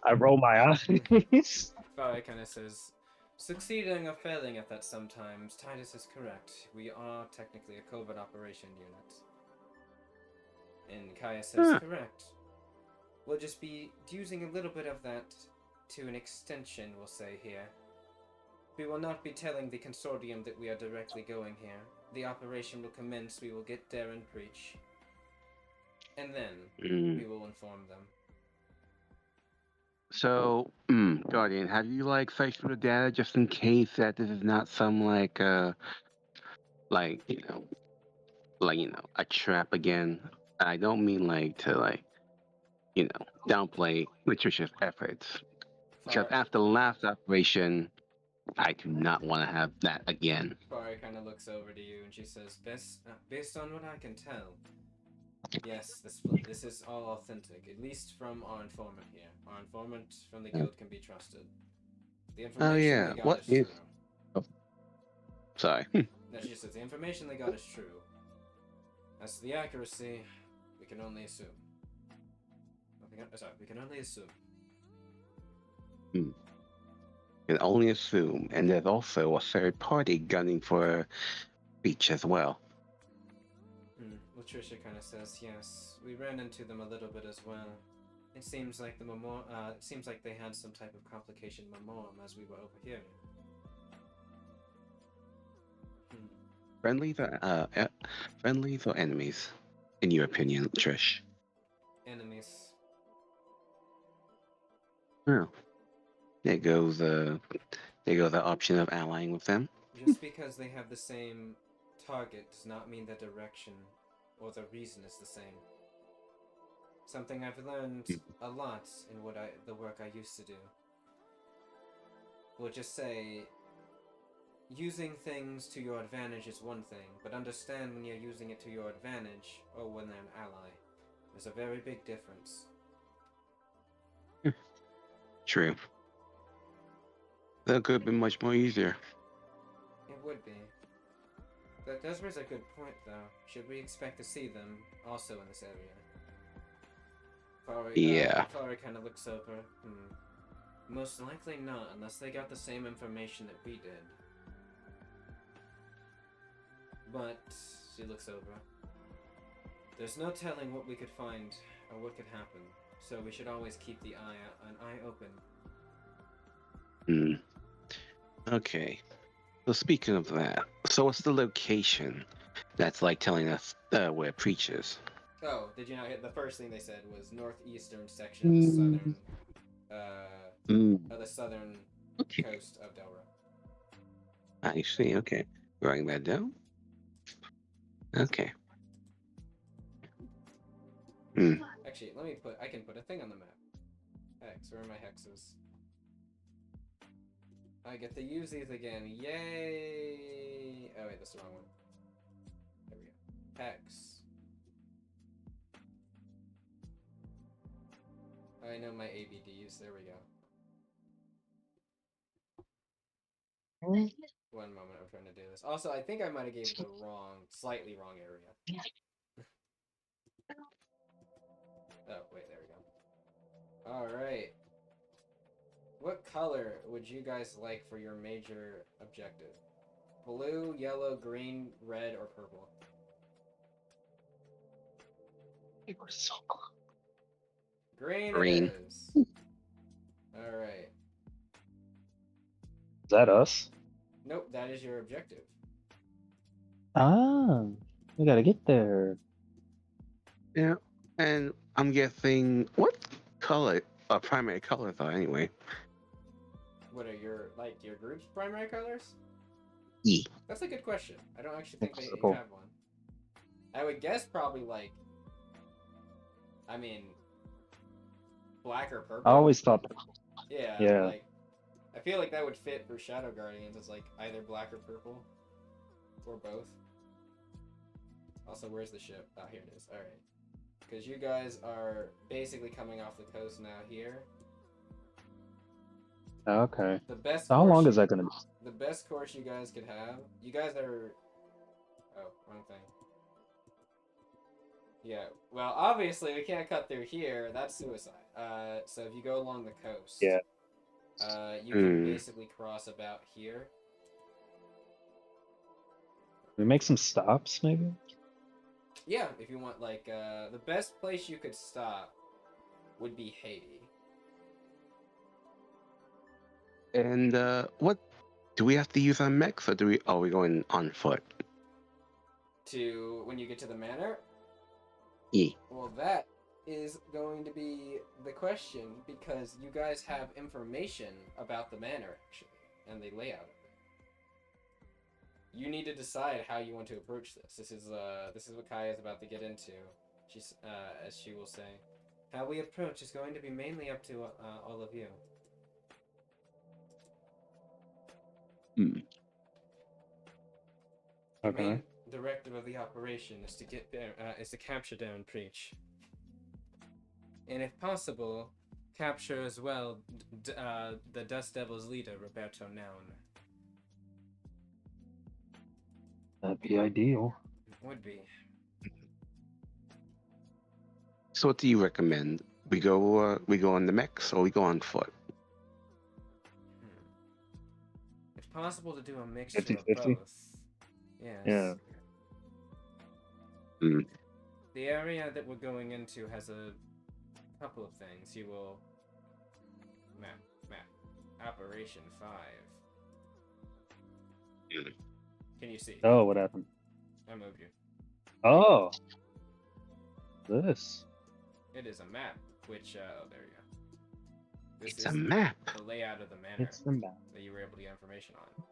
I roll my eyes. Farah kind of says, succeeding or failing at that sometimes. Titus is correct. We are technically a covert operation unit. And Kaya says, correct. We'll just be using a little bit of that to an extension, we'll say here. We will not be telling the consortium that we are directly going here. The operation will commence, we will get there and preach. And then, we will inform them. So, Guardian, have you searched through the data just in case that this is not some a trap again? I don't mean to downplay Latricia's efforts. Because after the last operation, I do not want to have that again. Farah kind of looks over to you and she says, based on what I can tell, yes, this is all authentic, at least from our informant here. Our informant from the guild can be trusted. The information they got is true. Oh, sorry. No, she says the information they got is true. As to the accuracy, we can only assume. We can only assume. Can only assume, and there's also a third party gunning for Beach as well. Latricia kind of says, yes, we ran into them a little bit as well. It seems like they had some type of complication Memorem as we were overhearing. Friendlies or enemies, in your opinion, Trish? Enemies. Oh. There goes the option of allying with them. Just because they have the same target does not mean the direction or the reason is the same. Something I've learned a lot in the work I used to do. We'll just say, using things to your advantage is one thing, but understand when you're using it to your advantage or when they're an ally. There's a very big difference. True. That could have been much more easier. It would be. That does raise a good point, though. Should we expect to see them also in this area? Farah kind of looks over. Most likely not, unless they got the same information that we did. But she looks over. There's no telling what we could find or what could happen, so we should always keep an eye open. Okay. So speaking of that, so what's the location that's telling us where Preach is? Oh, did you not hit the first thing they said was northeastern section of the southern coast of Delra. I see. Okay, writing that down. Okay. Actually, I can put a thing on the map. Hex, where are my hexes? I get to use these again. Yay! Oh wait, that's the wrong one. There we go. Hex. I know my ABDs. There we go. One moment, I'm trying to do this. Also, I think I might have gave the slightly wrong area. Oh, wait, there we go. Alright. What color would you guys like for your major objective? Blue, yellow, green, red, or purple? It was so close. Green. It is. Alright. that us? Nope, that is your objective. Ah, we gotta get there. Yeah, and I'm guessing what color? Primary color though. Anyway. What are your group's primary colors? E. That's a good question. I don't actually think that you Purple. have one. I would guess probably like, I mean, black or purple. I always thought. Yeah, Yeah. like, I feel like that would fit for Shadow Guardians as like either black or purple, or both. Also, where's the ship? Oh, here it is. All right, because you guys are basically coming off the coast now here. Okay. The best. How course long you- is that gonna be? The best course you guys could have. You guys are. Oh, wrong thing. Yeah. Well, obviously we can't cut through here. That's suicide. So if you go along the coast. Yeah. You can basically cross about here. We make some stops, maybe. Yeah, if you want, like, the best place you could stop would be Haiti. And what do we have to use on mechs, or do we? Are we going on foot? To when you get to the manor. E. Well, that is going to be the question because you guys have information about the manor actually and the layout of it. You need to decide how you want to approach this. This is what Kaya is about to get into. She's as she will say, how we approach is going to be mainly up to all of you. Hmm. The Okay. main directive of the operation is to get there, is to capture down Preach, and if possible, capture as well the Dust Devil's leader, Roberto Noun. That'd be ideal. Would be. So what do you recommend? We go on the mechs, or we go on foot? If possible, to do a mixture 50-50? of both. Yes. Yeah. Hmm. The area that we're going into has a couple of things. You will map Operation 5. Hmm. Can you see? Oh, what happened? I moved you. Oh. This. It is a map, which oh, there you go. This It's is a map. the layout of the manor It's the map. that you were able to get information on.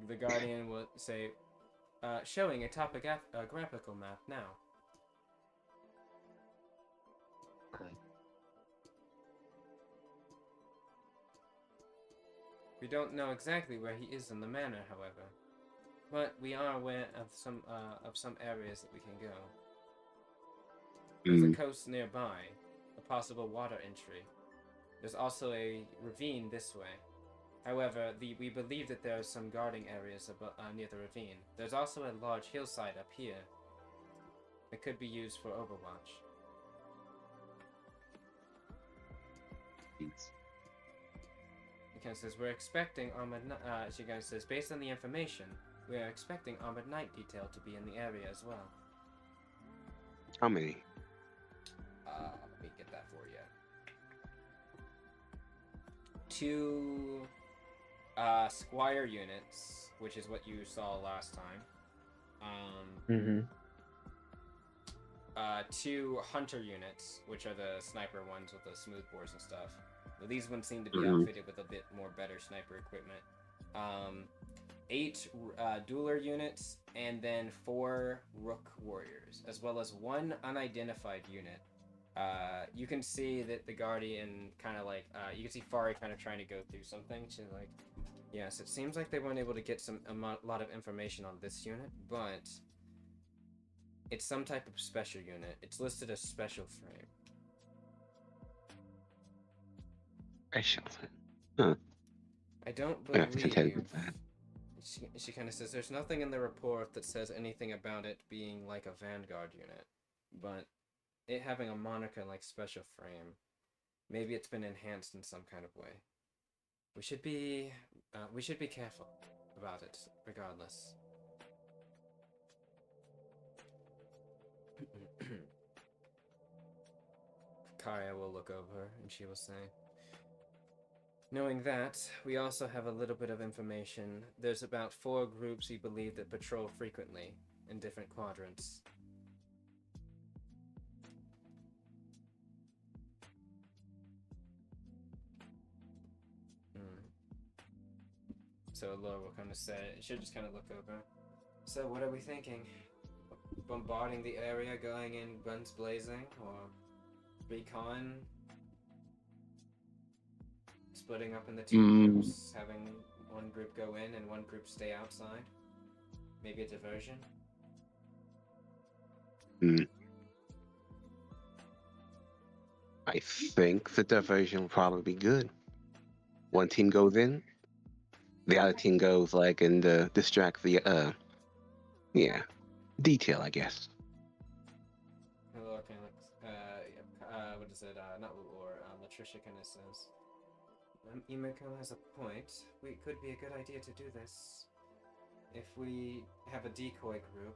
The Guardian will say, showing a topographical map now. Okay. We don't know exactly where he is in the manor, however, but we are aware of some areas that we can go. There's a coast nearby, a possible water entry. There's also a ravine this way. However, we believe that there are some guarding areas near the ravine. There's also a large hillside up here that could be used for overwatch. Because says we're expecting she guys says based on the information, we are expecting Armored Knight detail to be in the area as well. How many? Let me get that for you. 2 Squire units, which is what you saw last time. 2 Hunter units, which are the sniper ones with the smooth bores and stuff. Well, these ones seem to be outfitted with a bit more better sniper equipment. 8 Dueler units, and then 4 Rook Warriors, as well as 1 unidentified unit. You can see that the Guardian kind of like, you can see Fari kind of trying to go through something. She's like, yes, it seems like they weren't able to get a lot of information on this unit, but it's some type of special unit. It's listed as special frame. Special. Huh. I don't I have to contend believe. with that. She kind of says there's nothing in the report that says anything about it being like a Vanguard unit, but it having a moniker like special frame, maybe it's been enhanced in some kind of way. We should be careful about it, regardless. Kaya will look over and she will say, Knowing that, we also have a little bit of information. There's about 4 groups we believe that patrol frequently in different quadrants. So Laura will kind of say, she'll just kind of look over. So what are we thinking? Bombarding the area, going in guns blazing, or recon? Splitting up in the 2 groups, having one group go in and one group stay outside? Maybe a diversion? I think the diversion will probably be good. One team goes in, the other team goes like and distract the detail, I guess. Hello, kind of, what is it? Not or Latricia kind of says. Imiko has a point. It could be a good idea to do this. If we have a decoy group,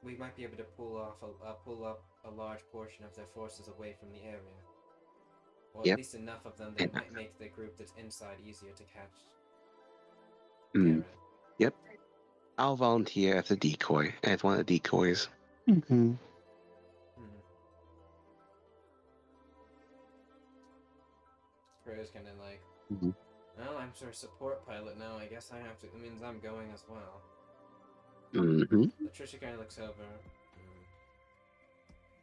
we might be able to pull up a large portion of their forces away from the area. Or at least enough of them that it might make the group that's inside easier to catch. Yep. I'll volunteer as a decoy, as one of the decoys. Mm-hmm. Crow's kind of like, well, I'm sort of support pilot now. I guess I have to. It means I'm going as well. Latricia kind of looks over.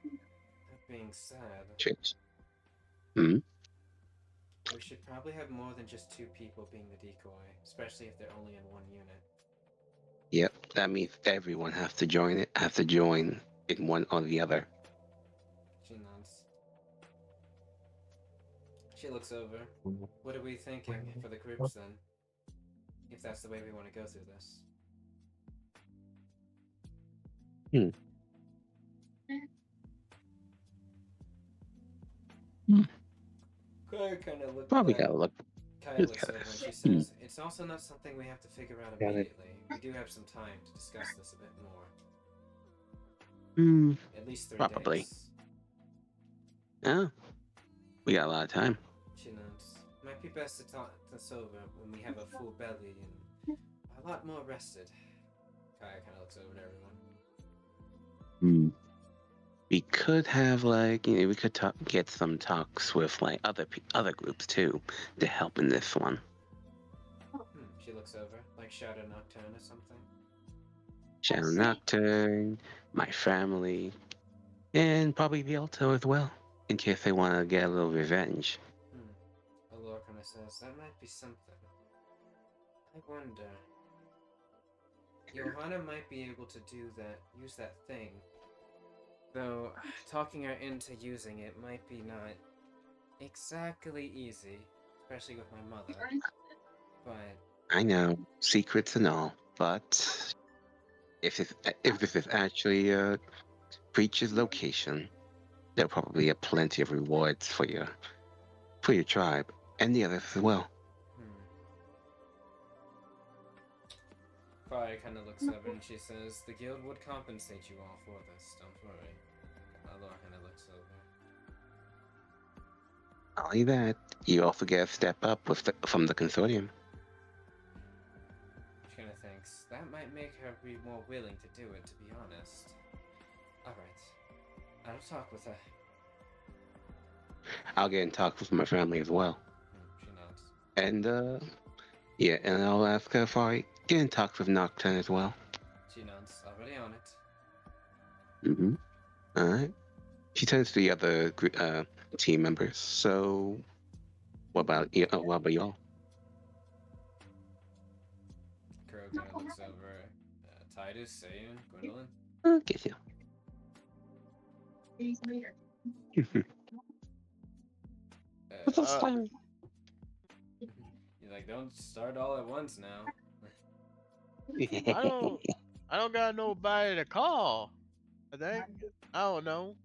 That being said, we should probably have more than just 2 people being the decoy, especially if they're only in one unit. Yep, that means everyone has to join it. Have to join in one or the other. She nods. She looks over. What are we thinking for the groups then? If that's the way we want to go through this. Kaya kind of looks. Probably gotta look. Kaya looks over and she says, "It's also not something we have to figure out immediately. We do have some time to discuss this a bit more. At least 3 days." Yeah, we got a lot of time. She nods. Might be best to talk this over when we have a full belly and a lot more rested. Kaya kind of looks over at everyone. We could have we could get some talks with like other groups too to help in this one. She looks over, like Shadow Nocturne or something. Shadow Nocturne, my family, and probably the Alto as well, in case they want to get a little revenge. Allure kind of says, that might be something. I wonder. Johanna might be able to do that, use that thing. Though, talking her into using it might be not exactly easy, especially with my mother. But I know, secrets and all, but if this is actually Preacher's location, there'll probably be plenty of rewards for your tribe and the others as well. Fire kind of looks over and she says, "The guild would compensate you all for this. Don't worry." Allure kind of looks over. Not only that, you also get a step up from the Consortium. She kind of thinks, that might make her be more willing to do it, to be honest. Alright. I'll talk with her. I'll get in talk with my family as well. She nods. And, and I'll ask her if I get in touch with Nocturne as well. She nods. Already on it. Alright. She turns to the other team members. So, what about y'all? Crow kind of looks over. Titus, Sayan, Gwendolyn. Get you. Days later. You're like, don't start all at once now. I don't got nobody to call. I think. I don't know.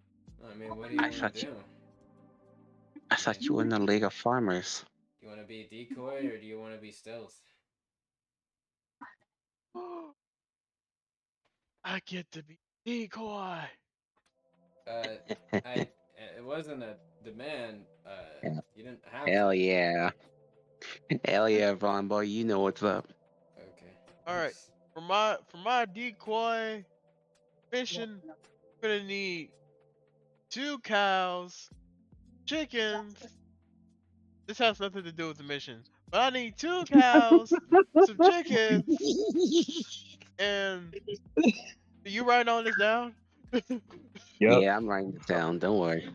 I mean, what do you want to do? I thought you were in the League of Farmers. You want to be a decoy or do you want to be stealth? I get to be decoy. It wasn't a demand. You didn't have Hell to. yeah. Hell yeah, Von Boy, you know what's up. Okay. All right. For my decoy mission, I'm gonna need 2 cows, chickens. This has nothing to do with the mission, but I need 2 cows, some chickens, and you writing all this down? Yep. Yeah, I'm writing it down. Don't worry.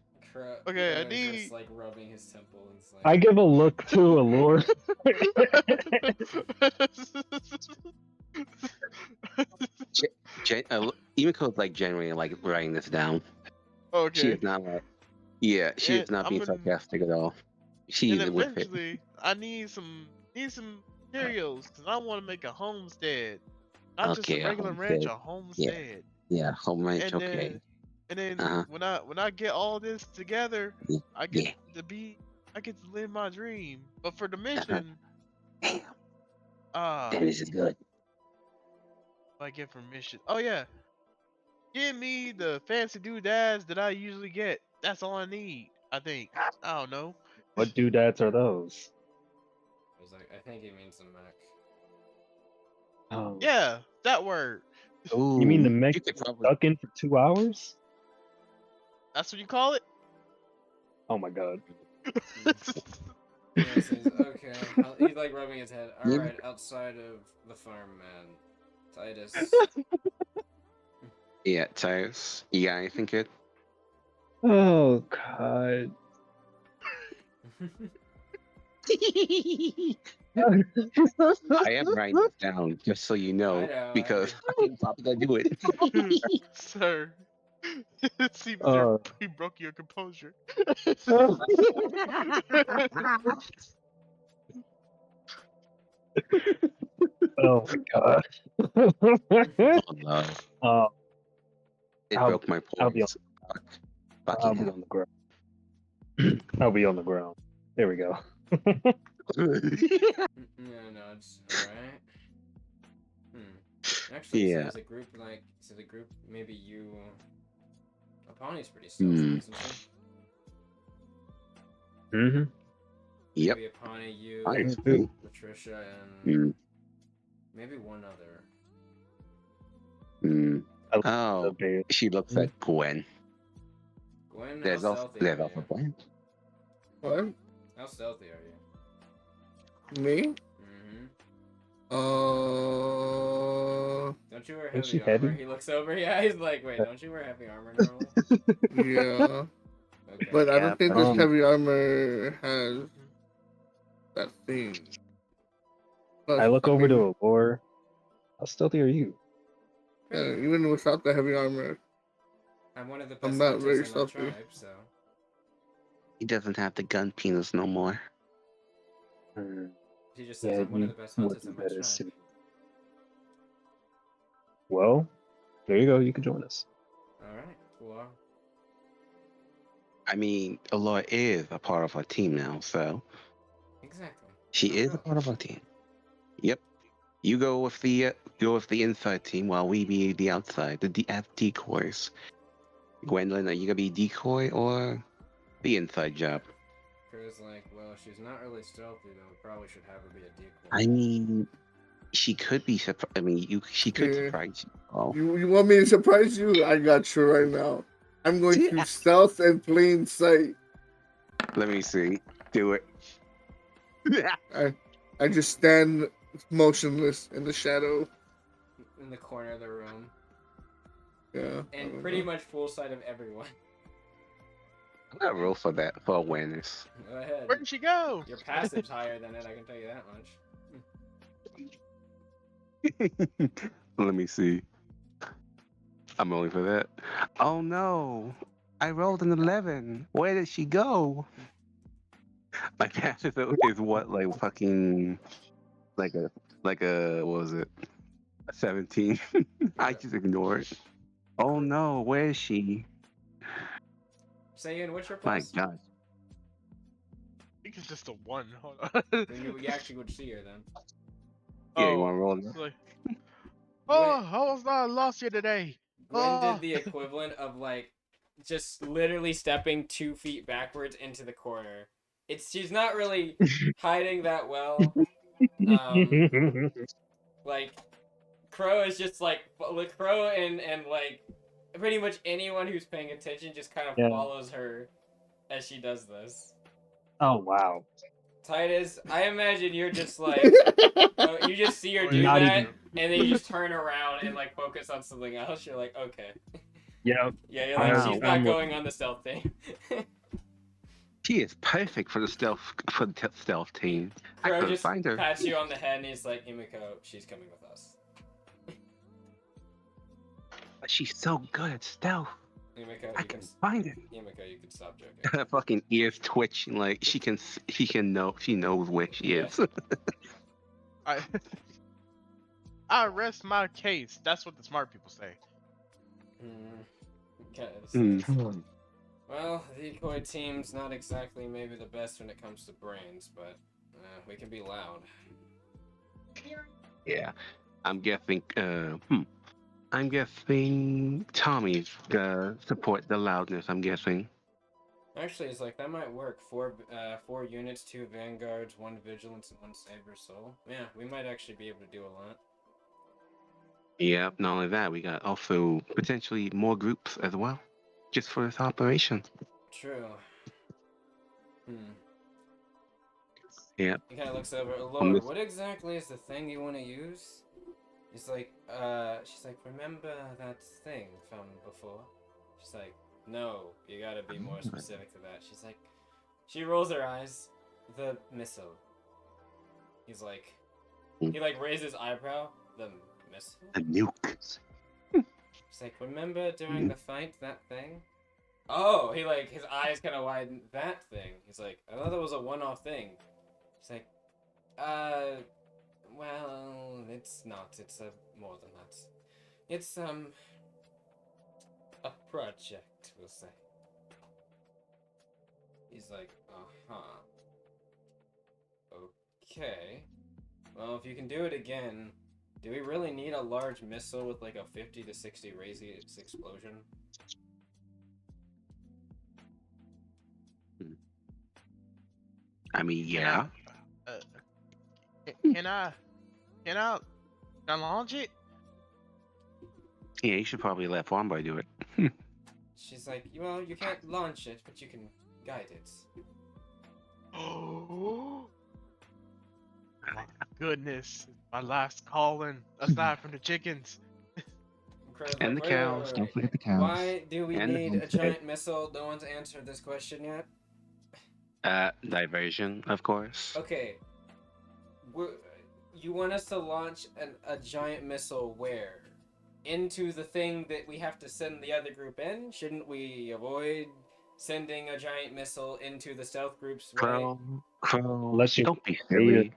Okay, I Crow is just need. like rubbing his temple and it's like. I give a look to Allure. Emiko's like genuinely like writing this down. She Okay, is not like, yeah, she and is not I'm being gonna, sarcastic at all. and She's with it. eventually I need some materials because I want to make a homestead, not just a Okay, a regular ranch, homestead. a Yeah, homestead. yeah, home ranch. And Okay. then Uh huh. when I get all this together, I get Yeah. to be I get to live my dream. But for the Uh-huh. mission, Damn, uh, damn, this is good. what I get from mission. Oh yeah, give me the fancy doodads that I usually get. That's all I need. I think. I don't know. What doodads are those? I was like, I think he means the mech. Oh. Yeah, that word. Ooh, You mean the mech you could probably. stuck in for 2 hours? That's what you call it. Oh my god. Yeah, it says, okay. He's like rubbing his head. Yeah. Alright, outside of the farm, man. Titus. Yeah, Titus. You got anything, kid? Oh god. I am writing this down just so you know, I know, because I'm probably gonna do it. Sir, it seems you broke your composure. Oh my god. Oh no, uh, it I'll- broke my I'll be points. I'll be on the ground. I'll be on the ground. There we go. No, it's alright. Actually, Yeah. so as a group, maybe you. Apani's pretty stealthy, isn't she? Mm-hmm. Yep. Maybe Apani, you, I agree. Patricia, and Mm, maybe one other. mm. I Oh, Okay. she looks at Gwen. Gwen, There's how also stealthy are you? Gwen. What? How stealthy are you? Me? Mm-hmm. Don't you wear Ain't she heavy armor? heavy? He looks over. Yeah, he's like, wait, don't you wear heavy armor normally? Yeah. Okay. But I Yeah, don't think but- this heavy armor has that thing. Plus, I look over mean, to Allure. How stealthy are you? yeah, even without the heavy armor, I'm one of the I'm best not hunters very in my stealthy. tribe, so. He doesn't have the gun penis no more. He just says Yeah, I'm one of you the best would hunters be in my better tribe. soon. Well, there you go. You can join us. Alright, well. I mean, Aloy is a part of our team now, so Exactly. she I'll is go. a part of our team. Yep. You go with the inside team while we be the outside, as decoys. Gwendolyn, are you gonna be decoy or the inside job? Crew's like, well, she's not really stealthy, though. We probably should have her be a decoy. I mean, she could be. I mean, she could Yeah. surprise you. Oh, You want me to surprise you? I got you right now. I'm going to stealth and plain sight. let me see. Do it. I just stand motionless in the shadow. In the corner of the room. Yeah. And pretty much full sight of everyone. I'm gonna roll for that for awareness. Go ahead. Where did she go? Your passive's higher than it, I can tell you that much. Let me see. I'm rolling for that. Oh no! I rolled an 11. Where did she go? My passive is what, like fucking, like a what was it? A 17. I just ignore it. Oh no! Where is she? Sayin, what's your My plus? God. I think it's just a 1. Hold on. Then you actually would see her then. Yeah, you Oh, want to roll it? it's like, oh, I was not lost here today. Gwen Oh. did the equivalent of like just literally stepping 2 feet backwards into the corner she's not really hiding that well. Like Crow is just like Crow and like pretty much anyone who's paying attention just kind of Yeah. follows her as she does this. Oh wow. Titus, I imagine you're just like you just see her Oh, do yeah, Not that, even- and then you just turn around and like focus on something else. You're like, okay, Yeah. yeah, you're like, Wow. she's not going on the stealth thing. She is perfect for the stealth team. I Crow couldn't just find her. pats you on the head and he's like, Himiko, she's coming with us. But she's so good at stealth. Himiko, I you can can find it. Himiko, you can stop joking. Her fucking ears twitching like she knows where she Yeah. is. I rest my case. That's what the smart people say. Okay, well, the decoy team's not exactly maybe the best when it comes to brains, but we can be loud. Yeah, I'm guessing. I'm guessing Tommy's support the loudness. I'm guessing. Actually, it's like that might work. Four units, 2 vanguards, 1 vigilance, and 1 saber soul. Yeah, we might actually be able to do a lot. Yeah. Not only that, we got also potentially more groups as well, just for this operation. True. Yeah. He kind of looks over. Lord, what exactly is the thing you want to use? He's like, she's like, remember that thing from before? She's like, no, you gotta be more specific to that. She's like, she rolls her eyes. The missile. He's like, he like raised his eyebrow. The missile? A nuke. She's like, remember during the fight, that thing? Oh, he like, his eyes kind of widen. That thing. He's like, I thought that was a one-off thing. She's like, well, it's not. It's more than that. It's, a project, we'll say. He's like, uh-huh. Okay. Well, if you can do it again, do we really need a large missile with like a 50 to 60 radius explosion? I mean, yeah. Can I launch it? Yeah, you should probably let Farmboy do it. She's like, well, you can't launch it, but you can guide it. Oh my goodness! My last calling, aside from the chickens. Crow's And like, the "Wait, cows. wait, wait, Don't wait. forget the cows. Why do we And the need a homestead. giant missile? No one's answered this question yet. Diversion, of course. Okay. You want us to launch a giant missile where? Into the thing that we have to send the other group in? Shouldn't we avoid sending a giant missile into the stealth group's way? Crow, Unless you don't be say silly.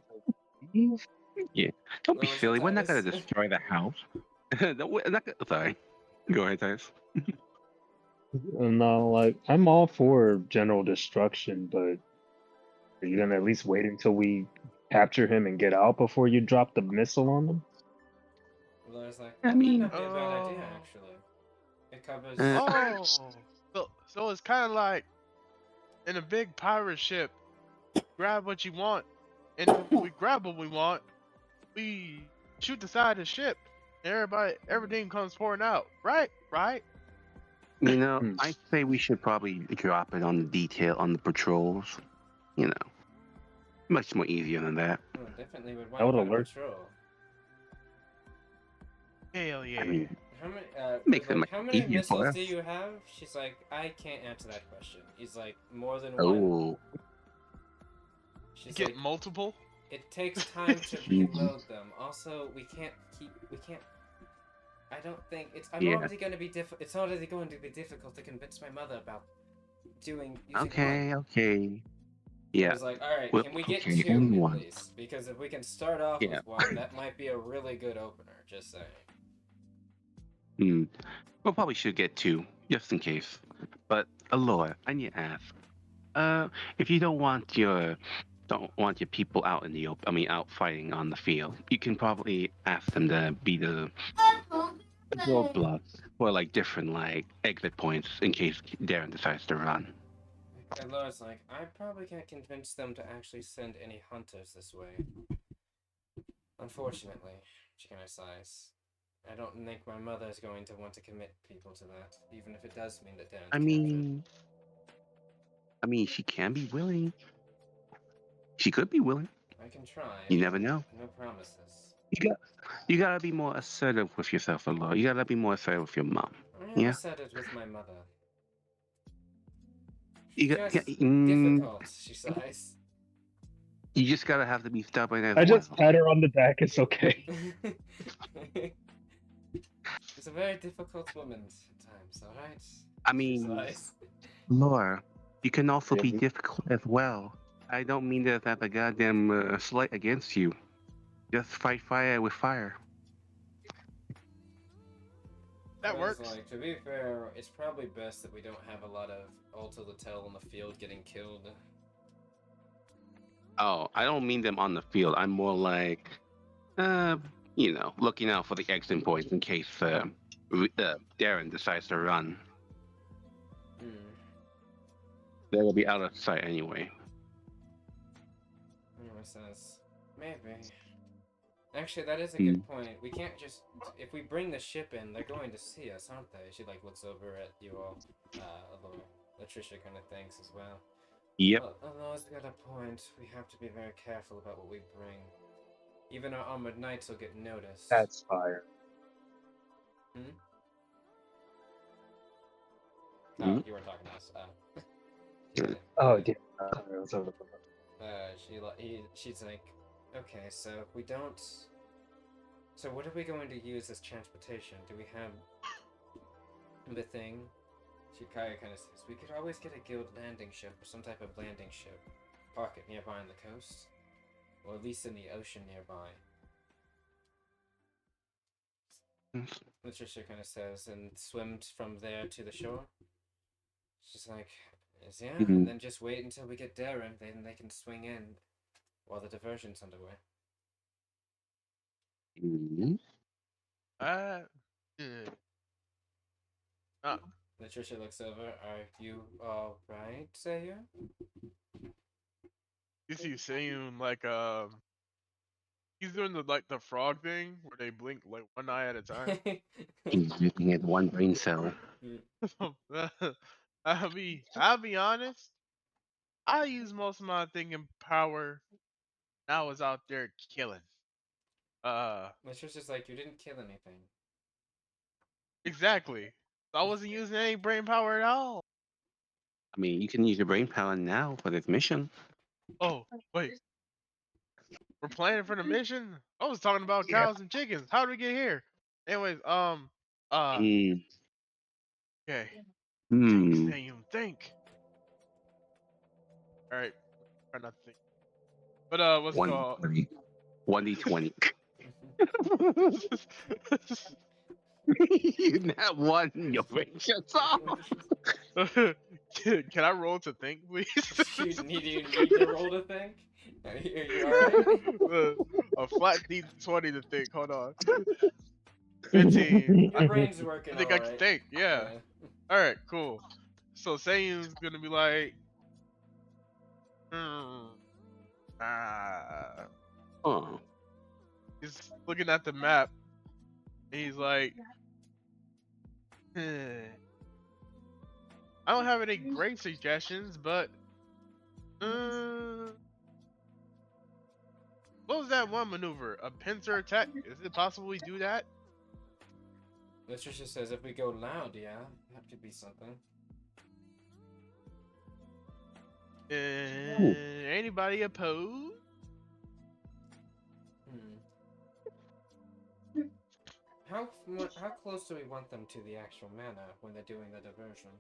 Yeah, don't be What was silly. it, We're not gonna Titus? destroy the house. No, we're not gonna, sorry. Go ahead, Titus. No, like I'm all for general destruction, but are you gonna at least wait until we capture him and get out before you drop the missile on them? Well, I was like, I that might mean- not be a bad idea, Oh. actually. It covers... Oh, so it's kind of like in a big pirate ship. Grab what you want, and then when we grab what we want, we shoot the side of the ship. And everything comes pouring out. Right? You know, Hmm. I say we should probably drop it on the detail on the patrols. You know, much more easier than that. Oh, definitely would That would want to alert. patrol. Hell yeah. I mean, How many, Makes Crow's it like, much how many easier for missiles us. do you have? She's like, I can't answer that question. He's like, more than one? oh, She's Get like, multiple. it takes time to reload them. Also, we can't. I don't think I'm Yeah. already going to be it's already going to be difficult to convince my mother about using okay. one. Yeah. I was like, all right, Well, can we get okay, 2 only at one. least? Because if we can start off Yeah. with one, that might be a really good opener. Just saying. We probably should get 2, just in case. But Alora, I need to ask. If you don't want your people out in the open, I mean, out fighting on the field, you can probably ask them to be the roadblocks or like different like exit points in case Darren decides to run. And Laura's like, I probably can't convince them to actually send any hunters this way. Unfortunately, she kind of sighs. I don't think my mother is going to want to commit people to that, even if it does mean that Darren's I captured. mean, she can be willing. She could be willing. I can try. You never know. No promises. You gotta be more assertive with yourself, Laura. You gotta be more assertive with your mom. I have Yeah. asserted with my mother. You got. Just difficult, she sighs. You just gotta have to be stubborn as I well. just pat her on the back. It's okay. She's a very difficult woman at times, alright? I mean, Laura, you can also be difficult as well. I don't mean that as a goddamn slight against you. Just fight fire with fire. That works. Like, to be fair, it's probably best that we don't have a lot of Alta Latel on the field getting killed. Oh, I don't mean them on the field. I'm more like, looking out for the exit points in case Darren decides to run. They will be out of sight anyway. Says, maybe. Actually, that is a good point. We can't just... If we bring the ship in, they're going to see us, aren't they? She, like, looks over at you all. Although Latricia kind of thinks as well. Yep. Althoug's got a point. We have to be very careful about what we bring. Even our armored knights will get noticed. That's fire. Oh, you were talking to us. Oh, damn. She's like, okay, so if we don't... So what are we going to use as transportation? Do we have the thing? Shikaya kind of says, we could always get a guild landing ship or some type of landing ship. Park it nearby on the coast. Or at least in the ocean nearby. Latricia kind of says, and swim from there to the shore. She's like, yeah, and then just wait until we get Darren, then they can swing in while the diversion's underway. Latricia looks over. Are you all right, Sayer? You see Sayun like he's doing the frog thing where they blink like one eye at a time. He's looking at one brain cell. I'll be honest. I use most of my thinking power. I was out there killing. Latricia's like, you didn't kill anything. Exactly. I wasn't using any brain power at all. I mean, you can use your brain power now for this mission. Oh, wait. We're planning for the mission? I was talking about cows and chickens. How did we get here? Anyways, okay. Think. Alright. Try not to think. But what's it called? 1d20. You not one, your brain shuts off. Can I roll to think, please? You need to roll to think? Are you alright? A flat D20 to think. Hold on. 15. Your brain's working. I think I can think. Yeah. Alright, cool. So Sayun's gonna be like, he's looking at the map. And he's like, I don't have any great suggestions, but what was that one maneuver? A pincer attack? Is it possible we do that? Latricia says if we go loud, yeah, that could be something. Anybody opposed? How close do we want them to the actual mana when they're doing the diversion?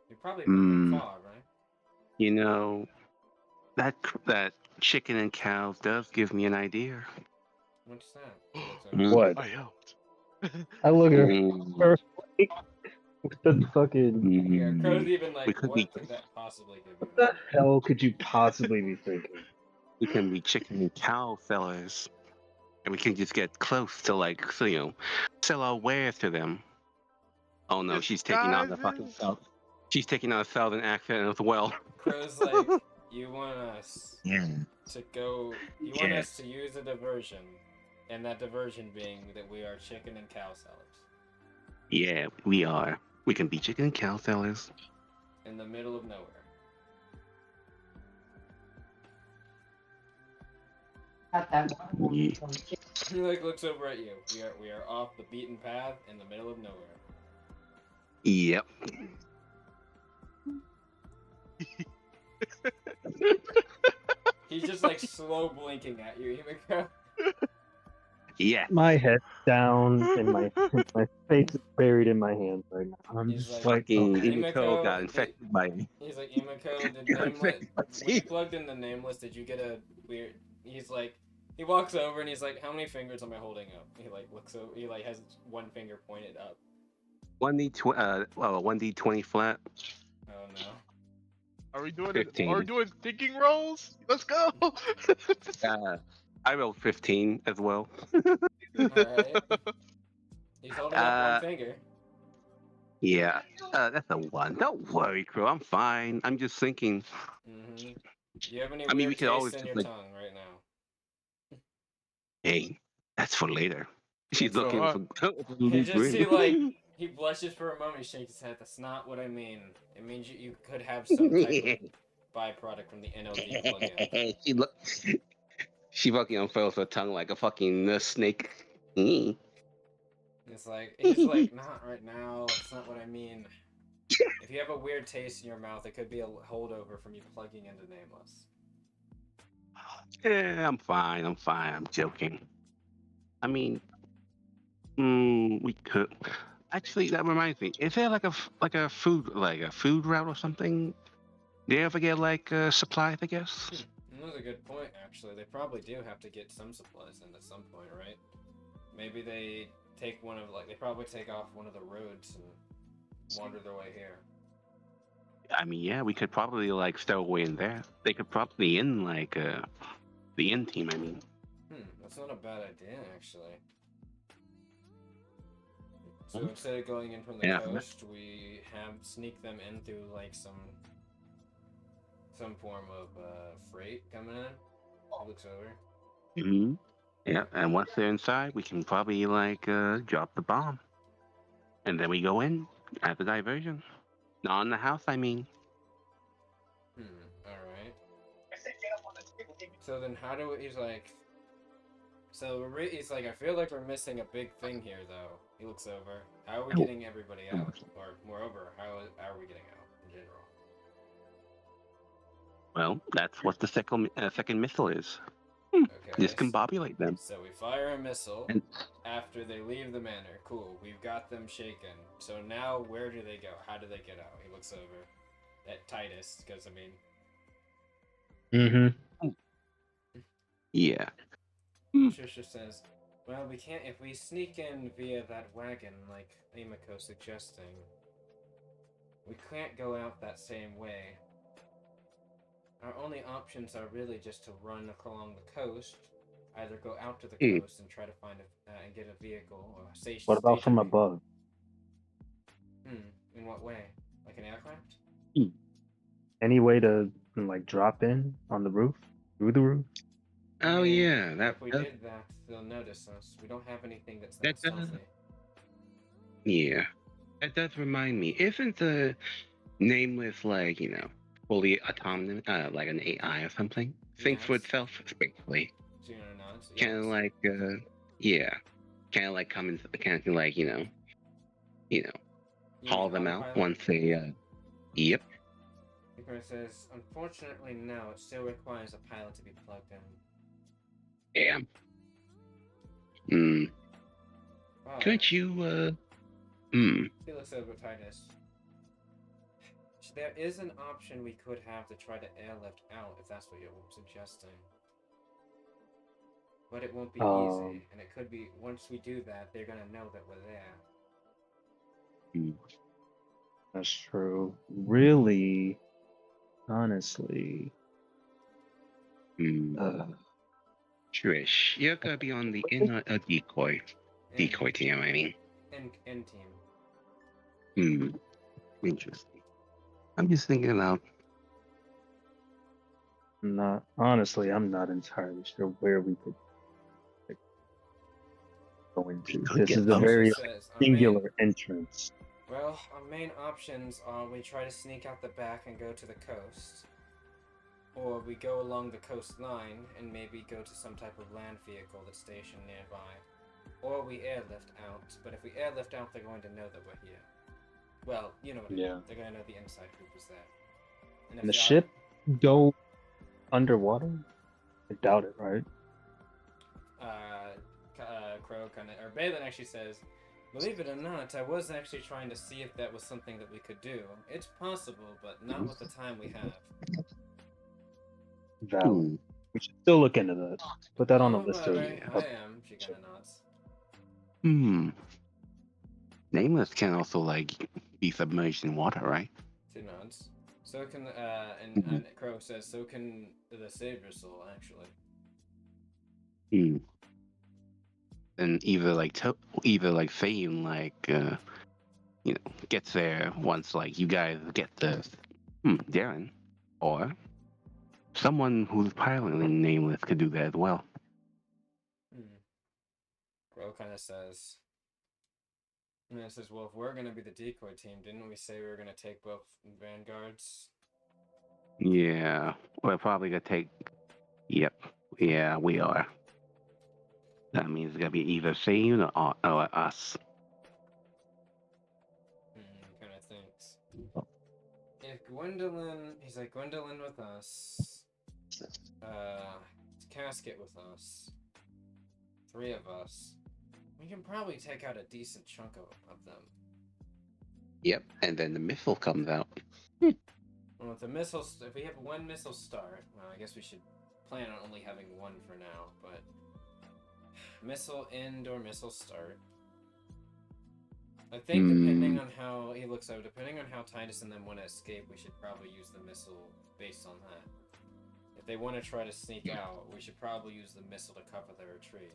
We probably want them far, right? You know, that chicken and cows does give me an idea. What's that? What? I helped. I look at her with the fucking. Yeah, Crow's even like, what could that possibly give you? What the hell could you possibly be thinking? We can be chicken and cow fellas. And we can just get close to, like, so, sell our wares to them. Oh no, she's taking on the fucking self. She's taking on a southern accent as well. Crow's like, you want us Yeah. to go. You want us to use a diversion, and that diversion being that we are chicken and cow sellers Yeah, we are. We can be chicken and cow sellers. in the middle of nowhere. Got that one. Yeah. He like looks over at you. We are off the beaten path in the middle of nowhere. Yep. He's just like slow blinking at you, Himiko. Yeah. My head down and my face is buried in my hands right now. I'm He's just like, like, Fucking okay. Imiko got infected by me. He's like, Imiko, did Got Nameless, infected by when you me. plugged in the Nameless, did you get a weird, he's like, he walks over and he's like, how many fingers am I holding up? He like looks over, he like has one finger pointed up. 1d20 flat. Oh no. Are we doing 15. Are we doing thinking rolls? Let's go. I rolled 15 as well. Alright. He's holding up one Uh, finger. Yeah, that's a 1. Don't worry, Crow. I'm fine. I'm just thinking. Mm-hmm. Do you have any I mean, we weird could taste always in just, your like- tongue right now? Hey, that's for later. She's That's looking all for You just see like, he blushes for a moment, he shakes his head. That's not what I mean. It means you could have some type of byproduct from the NLD plugin. She fucking unfurls her tongue like a fucking snake. Mm. It's like, he's like, not right now. That's not what I mean. If you have a weird taste in your mouth, it could be a holdover from you plugging into Nameless. Yeah, I'm fine. I'm joking. I mean, we could. Actually, that reminds me. Is there like a food route or something? Do you ever get like supplies? I guess. That's a good point, actually. They probably do have to get some supplies in at some point, right? Maybe they take one of, like, they probably take off one of the roads and wander their way here. I mean, yeah, we could probably like stow away in there. They could probably in like the in team. I mean, That's not a bad idea, actually. So instead of going in from the Yeah. coast, we sneak them in through like some form of freight coming in. He looks over. hmm yeah. And once they're inside, we can probably like drop the bomb, and then we go in at the diversion. Not in the house, I mean. Alright. So then how do we, he's like, he's like, I feel like we're missing a big thing here, though. He looks over. How are we getting everybody out? Or, moreover, how are we getting out, in general? Well, that's what the second missile is. Okay. Discombobulate them. So we fire a missile And- after they leave the manor. Cool. We've got them shaken. So now where do they go? How do they get out? He looks over at Titus, because, I mean... Mm-hmm. Yeah. Trisha says, well, we can't... If we sneak in via that wagon, like Imiko's suggesting, we can't go out that same way. Our only options are really just to run along the coast, either go out to the coast and try to find and get a vehicle or a station. What about from above? In what way? Like an aircraft? Any way to like drop in on the roof, through the roof? Oh yeah, If we did that, they'll notice us. We don't have anything that's that stealthy. Yeah, that does remind me. Isn't the Nameless like fully autonomous, like an AI or something? Thinks for Yes. itself, basically. Zero nods. Kind of like kind of like come into kind of like haul them out once they. Yep. Hikari says, unfortunately, no. It still requires a pilot to be plugged in. Yeah. But Could you he looks over at Titus. There is an option we could have to try to airlift out, if that's what you're suggesting. But it won't be easy, and it could be, once we do that, they're gonna know that we're there. That's true. Really, honestly. Trish, you're gonna be on the decoy team. I mean. End team. Interesting. I'm just thinking about. I'm not entirely sure where we could like, go into. could This get is a lost. very Says, singular entrance. Well, our main options are we try to sneak out the back and go to the coast, or we go along the coastline and maybe go to some type of land vehicle that's stationed nearby, or we airlift out. But if we airlift out, they're going to know that we're here. Well, you know what I mean. Yeah. They're going to know the inside group is there. And if Can the they ship go underwater? I doubt it, right? Crow kind of, or Balin actually says, believe it or not, I was actually trying to see if that was something that we could do. It's possible, but not with the time we have. Valid. We should still look into that. Put that on the Oh, list. alright, Of, I am. She kind of nods. Nameless can also like be submerged in water, right? She nods. So can, Mhm. and Crow says, so can the Saber Soul, actually. And either like Fame gets there once like you guys get the Darren, or someone who's piloting Nameless could do that as well. Crow kind of says, and it says, well, if we're going to be the decoy team, didn't we say we were going to take both vanguards? Yeah, we're probably gonna take. Yep. Yeah, we are. That means it's gonna be either Fame or us. Kind of thinks. If Gwendolyn, he's like, Gwendolyn with us, Casket with us, 3 of us, we can probably take out a decent chunk of them. Yep, and then the missile comes out. Well, if the missiles, if we have 1 missile start, well, I guess we should plan on only having 1 for now, but missile end or missile start. I think depending on how he looks over, depending on how Titus and them want to escape, we should probably use the missile based on that. If they want to try to sneak out, we should probably use the missile to cover their retreat.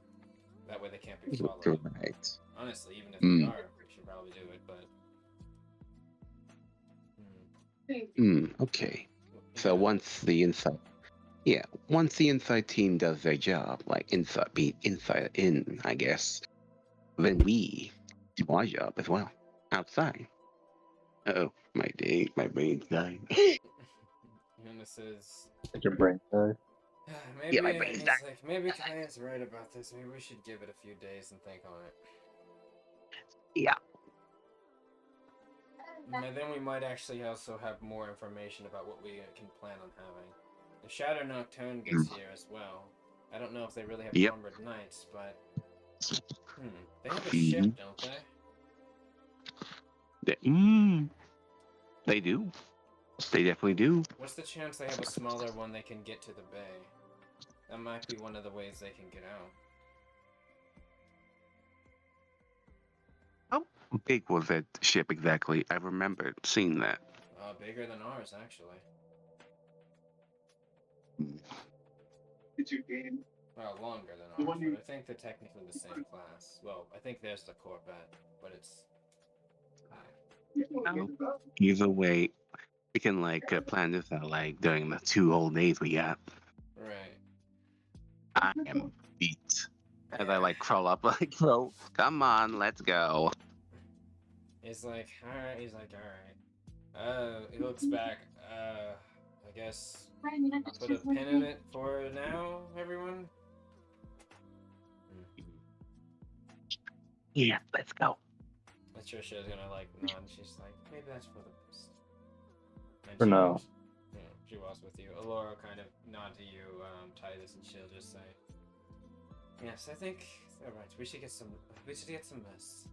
That way they can't be followed. Right. Honestly, even if they are, we should probably do it, but... Okay. So once the inside team does their job, like inside in, I guess, then we do our job as well outside. Oh, my brain's dying. And this is... your brain died. Maybe, Yeah, my brain's he's dying. like, maybe Kaya's right about this. Maybe we should give it a few days and think on it. Yeah. And then we might actually also have more information about what we can plan on having. The Shadow Nocturne gets here as well. I don't know if they really have armored knights, but... They have a ship, don't they? They do. They definitely do. What's the chance they have a smaller one they can get to the bay? That might be one of the ways they can get out. How big was that ship exactly? I remember seeing that. Bigger than ours, actually. Well, longer than ours, but I think they're technically the same class. Well, I think there's the Corvette, but it's... Either way, we can like plan this out like during the 2 whole days we got. Right. I am beat. As I like crawl up like, bro, come on, let's go. He's like, alright. He's like, alright. He looks back. I guess I'll put a pin in it for now, everyone. Yeah, let's go. Patricia's gonna like nod. She's like, maybe that's for the best. And For she now. walks, she walks with you. Alora kind of nod to you, Titus, and she'll just say, yes, I think all right. We should get some rest.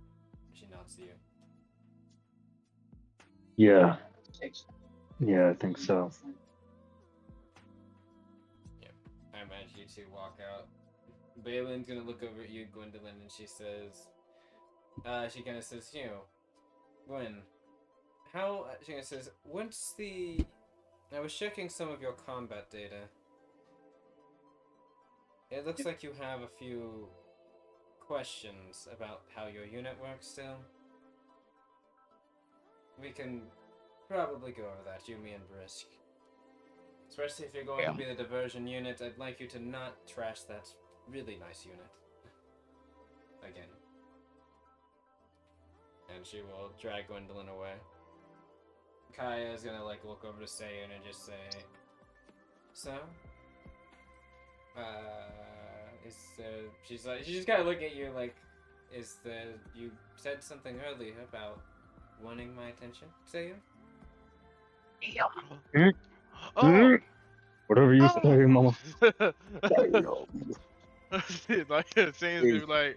She nods to you. Yeah. Yeah, I think so. Yep. I imagine you two walk out. Balin's gonna look over at you, Gwendolyn, and she says, she kind of says, Gwen, how, she kind of says, I was checking some of your combat data. It looks like you have a few questions about how your unit works still. We can probably go over that, you, me, and Brisk. Especially if you're going to be the diversion unit, I'd like you to not trash that really nice unit. Again. And she will drag Gwendolyn away. Kaya is gonna like look over to Sayun and just say, so? She's just kind of looking at you like, you said something earlier about wanting my attention, Sayun? Oh! Whatever you say, mama. Like, Satan's gonna be like,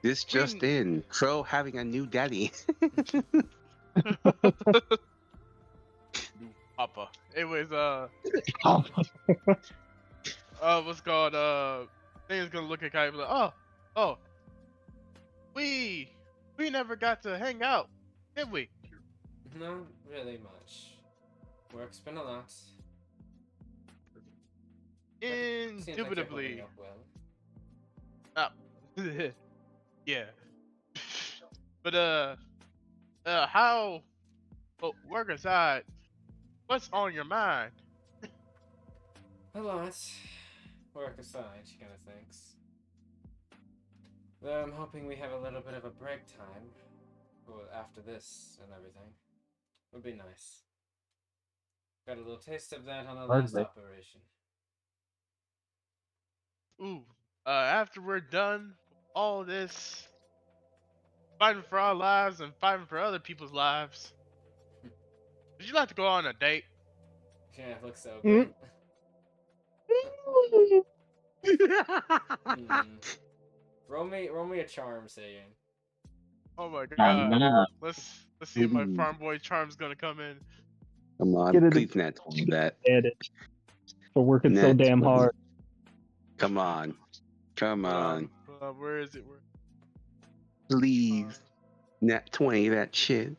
This just in. Crow having a new daddy. Papa. Anyways, what's called, Satan's gonna look at Kai and be like, oh, we never got to hang out, did we? Not really much. Work's been a lot. Indubitably. Seems like you're holding up well. Yeah. But, how, well, work aside, what's on your mind? A lot. Work aside, she kind of thinks. Though I'm hoping we have a little bit of a break time after this and everything. Would be nice. Got a little taste of that on the last operation. Ooh, after we're done with all this fighting for our lives and fighting for other people's lives, would you like to go on a date? Yeah, it looks so good. Roll me a charm, Sayun. Oh my god. Let's see if my farm boy charm's gonna come in. Come on, Get it please not tell me that. For working so damn hard. Come on. Come on. Where is it? Please. Nat 20, that shit.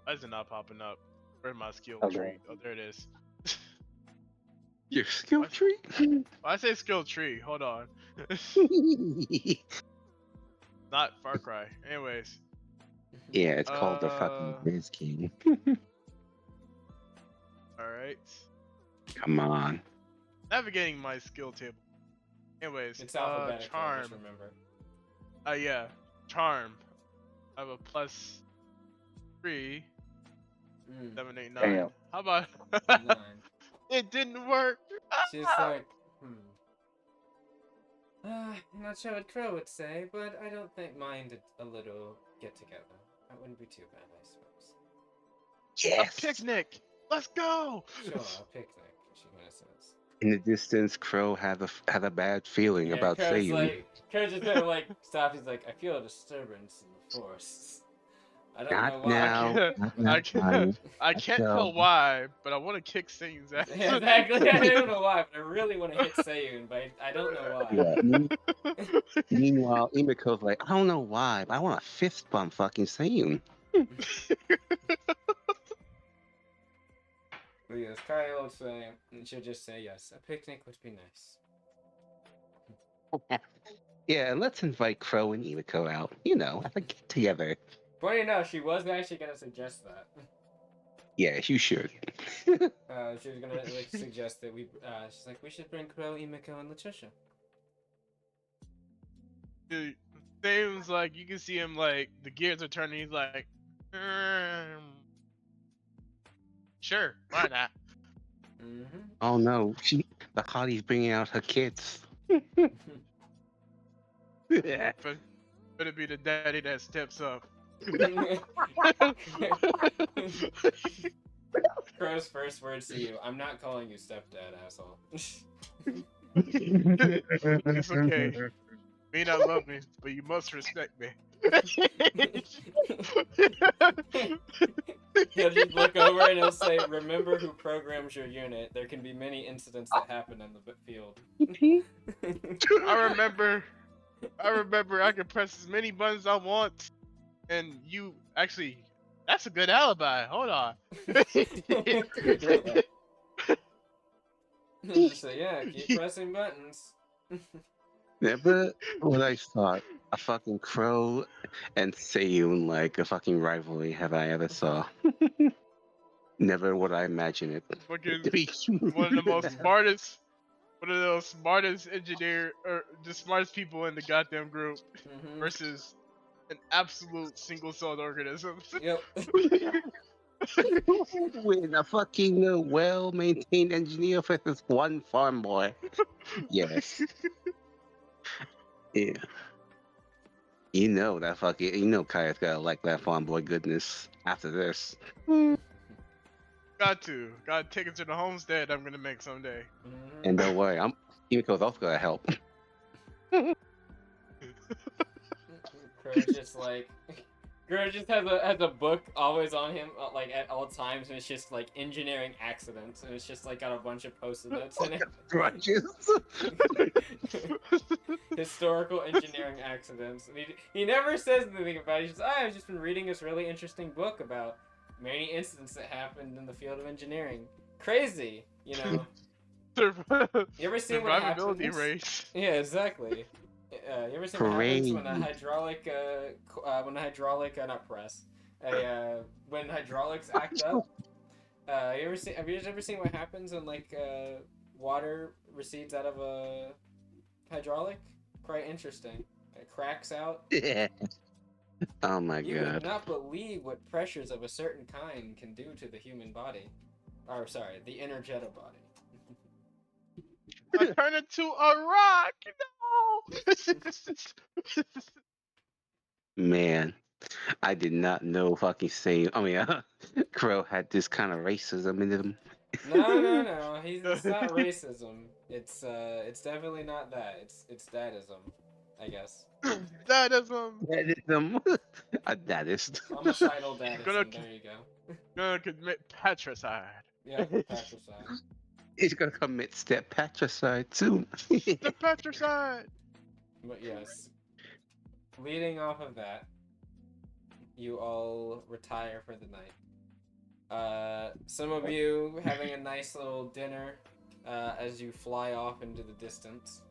Why is it not popping up? Where's my skill tree? Oh, there it is. Your skill tree? I say skill tree. Hold on. Not Far Cry. Anyways. Yeah, it's called the fucking Riz King. Alright. Come on. Navigating my skill table. Anyways, it's alphabetical, charm. just remember. Yeah. Charm. I have a +3. 7, 8, 9. Damn. How about 9. It didn't work. She's like, I'm not sure what Crow would say, but I don't mind a little get together. That wouldn't be too bad, I suppose. Yes. A picnic. Let's go. Sure, a picnic. She kind of says. In the distance, Crow had a bad feeling about Crow's Sayun. like, Crow just kind of like stops. He's like, I feel a disturbance in the force. I don't know why. I can't tell why, but I want to kick Sayun's ass. Yeah, exactly. I don't know why, but I really want to hit Sayun, but I don't know why. Yeah. Meanwhile, Imiko's like, I don't know why, but I want to fist bump fucking Sayun. But yes, Kyle will say, and she'll just say yes. A picnic would be nice. Yeah, and let's invite Crow and Imiko out. You know, have a get together. Funny enough, she was actually gonna suggest that. Yes, you should. She was gonna like suggest that she's like, we should bring Crow, Imiko, and Letitia. Dude, Sayun's like, you can see him like, the gears are turning, he's like, sure, why not? Oh no, the hottie's bringing out her kids. Better be the daddy that steps up. Crow's first words to you: I'm not calling you stepdad, asshole. It's okay. You may not love me, but you must respect me. He'll just look over and he'll say, remember who programs your unit. There can be many incidents that happen in the field. I remember I can press as many buttons I want, and you actually, that's a good alibi. Hold on. Just say, yeah, keep pressing buttons. Never would I thought a fucking crow and Seiyun like a fucking rivalry have I ever saw. Never would I imagine it. Fucking one of the most smartest, one of the smartest engineer or the smartest people in the goddamn group Mm-hmm. versus an absolute single-celled organism. Yep. With a fucking well-maintained engineer for this one farm boy. Yes. Yeah. You know that fucking, you know Kaya's gotta like that farm boy goodness after this. Gotta take it to the homestead I'm gonna make someday. Mm-hmm. And don't worry, Emiko's also gonna help. Crow's just like, Crow just has a book always on him, like at all times, and it's just like engineering accidents, and it's just like got a bunch of post-it notes in it. Grudges. Historical engineering accidents. And he never says anything about it. He's just, I've just been reading this really interesting book about many incidents that happened in the field of engineering. Crazy, you know. You ever seen what happens? Survivability race. Yeah, exactly. You ever seen what happens when a hydraulic, not press, when hydraulics act up? Have you ever seen what happens when like water recedes out of a hydraulic? Quite interesting. It cracks out. Yeah. Oh my You god. would not believe what pressures of a certain kind can do to the human body. Or sorry, the energetic body. I turn into a rock. No. Man, I did not know fucking Crow had this kind of racism in him. No. It's not racism. It's definitely not that. It's dadism, I guess. Dadism. Dadism. A dadist. Homicidal dadism. There you go. Gonna commit patricide. Yeah, patricide. He's gonna commit step patricide too. The patricide. But yes, leading off of that, you all retire for the night. Some of you having a nice little dinner as you fly off into the distance.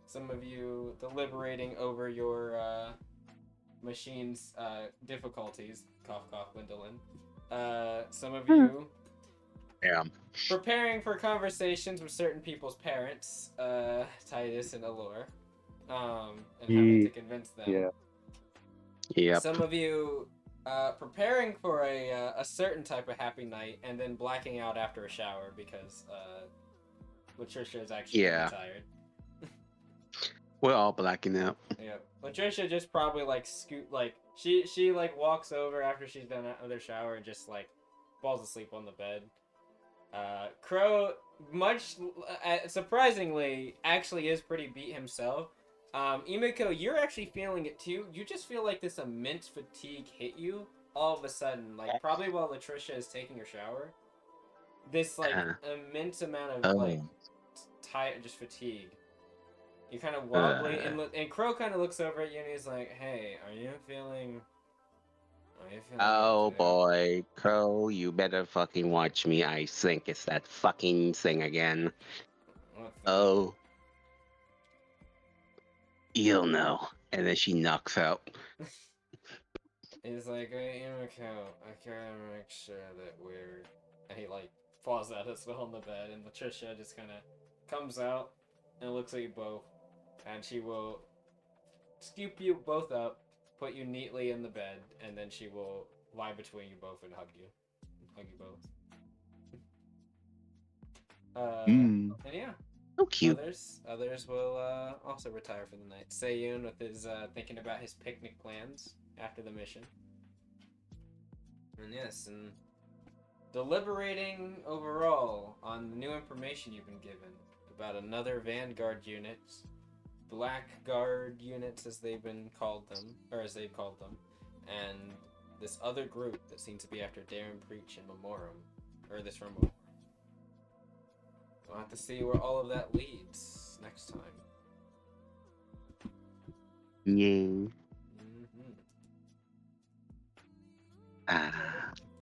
Some of you deliberating over your machine's difficulties. Cough, cough, Gwendolyn. Some of you preparing for conversations with certain people's parents, Titus and Allure, and having to convince them. Yeah. Yep. Some of you preparing for a certain type of happy night and then blacking out after a shower because Latricia is actually really tired. We're all blacking out. Yeah, Latricia just probably like she like walks over after she's done another shower and just like falls asleep on the bed. Crow, much surprisingly, actually is pretty beat himself. Emiko, you're actually feeling it too. You just feel like this immense fatigue hit you all of a sudden, like probably while Latricia is taking her shower. This like immense amount of like tired, just fatigue. You're kind of wobbly, and Crow kind of looks over at you and he's like, "Hey, are you feeling?" Oh boy, Crow, you better fucking watch me. I think it's that fucking thing again. Oh. You'll know. And then she knocks out. He's like, "Hey, Emiko, I gotta make sure that we're..." And he like falls out as well on the bed, and Latricia just kind of comes out and looks at you both, and she will scoop you both up, put you neatly in the bed, and then she will lie between you both and hug you both. And yeah. So cute. Others will also retire for the night. Seiyun with his thinking about his picnic plans after the mission. And yes, and deliberating overall on the new information you've been given about another Vanguard unit, Blackguard units as they've called them, and this other group that seems to be after Darren Preach and Memorem, or this remote. We'll have to see where all of that leads next time. Yeah. Ah.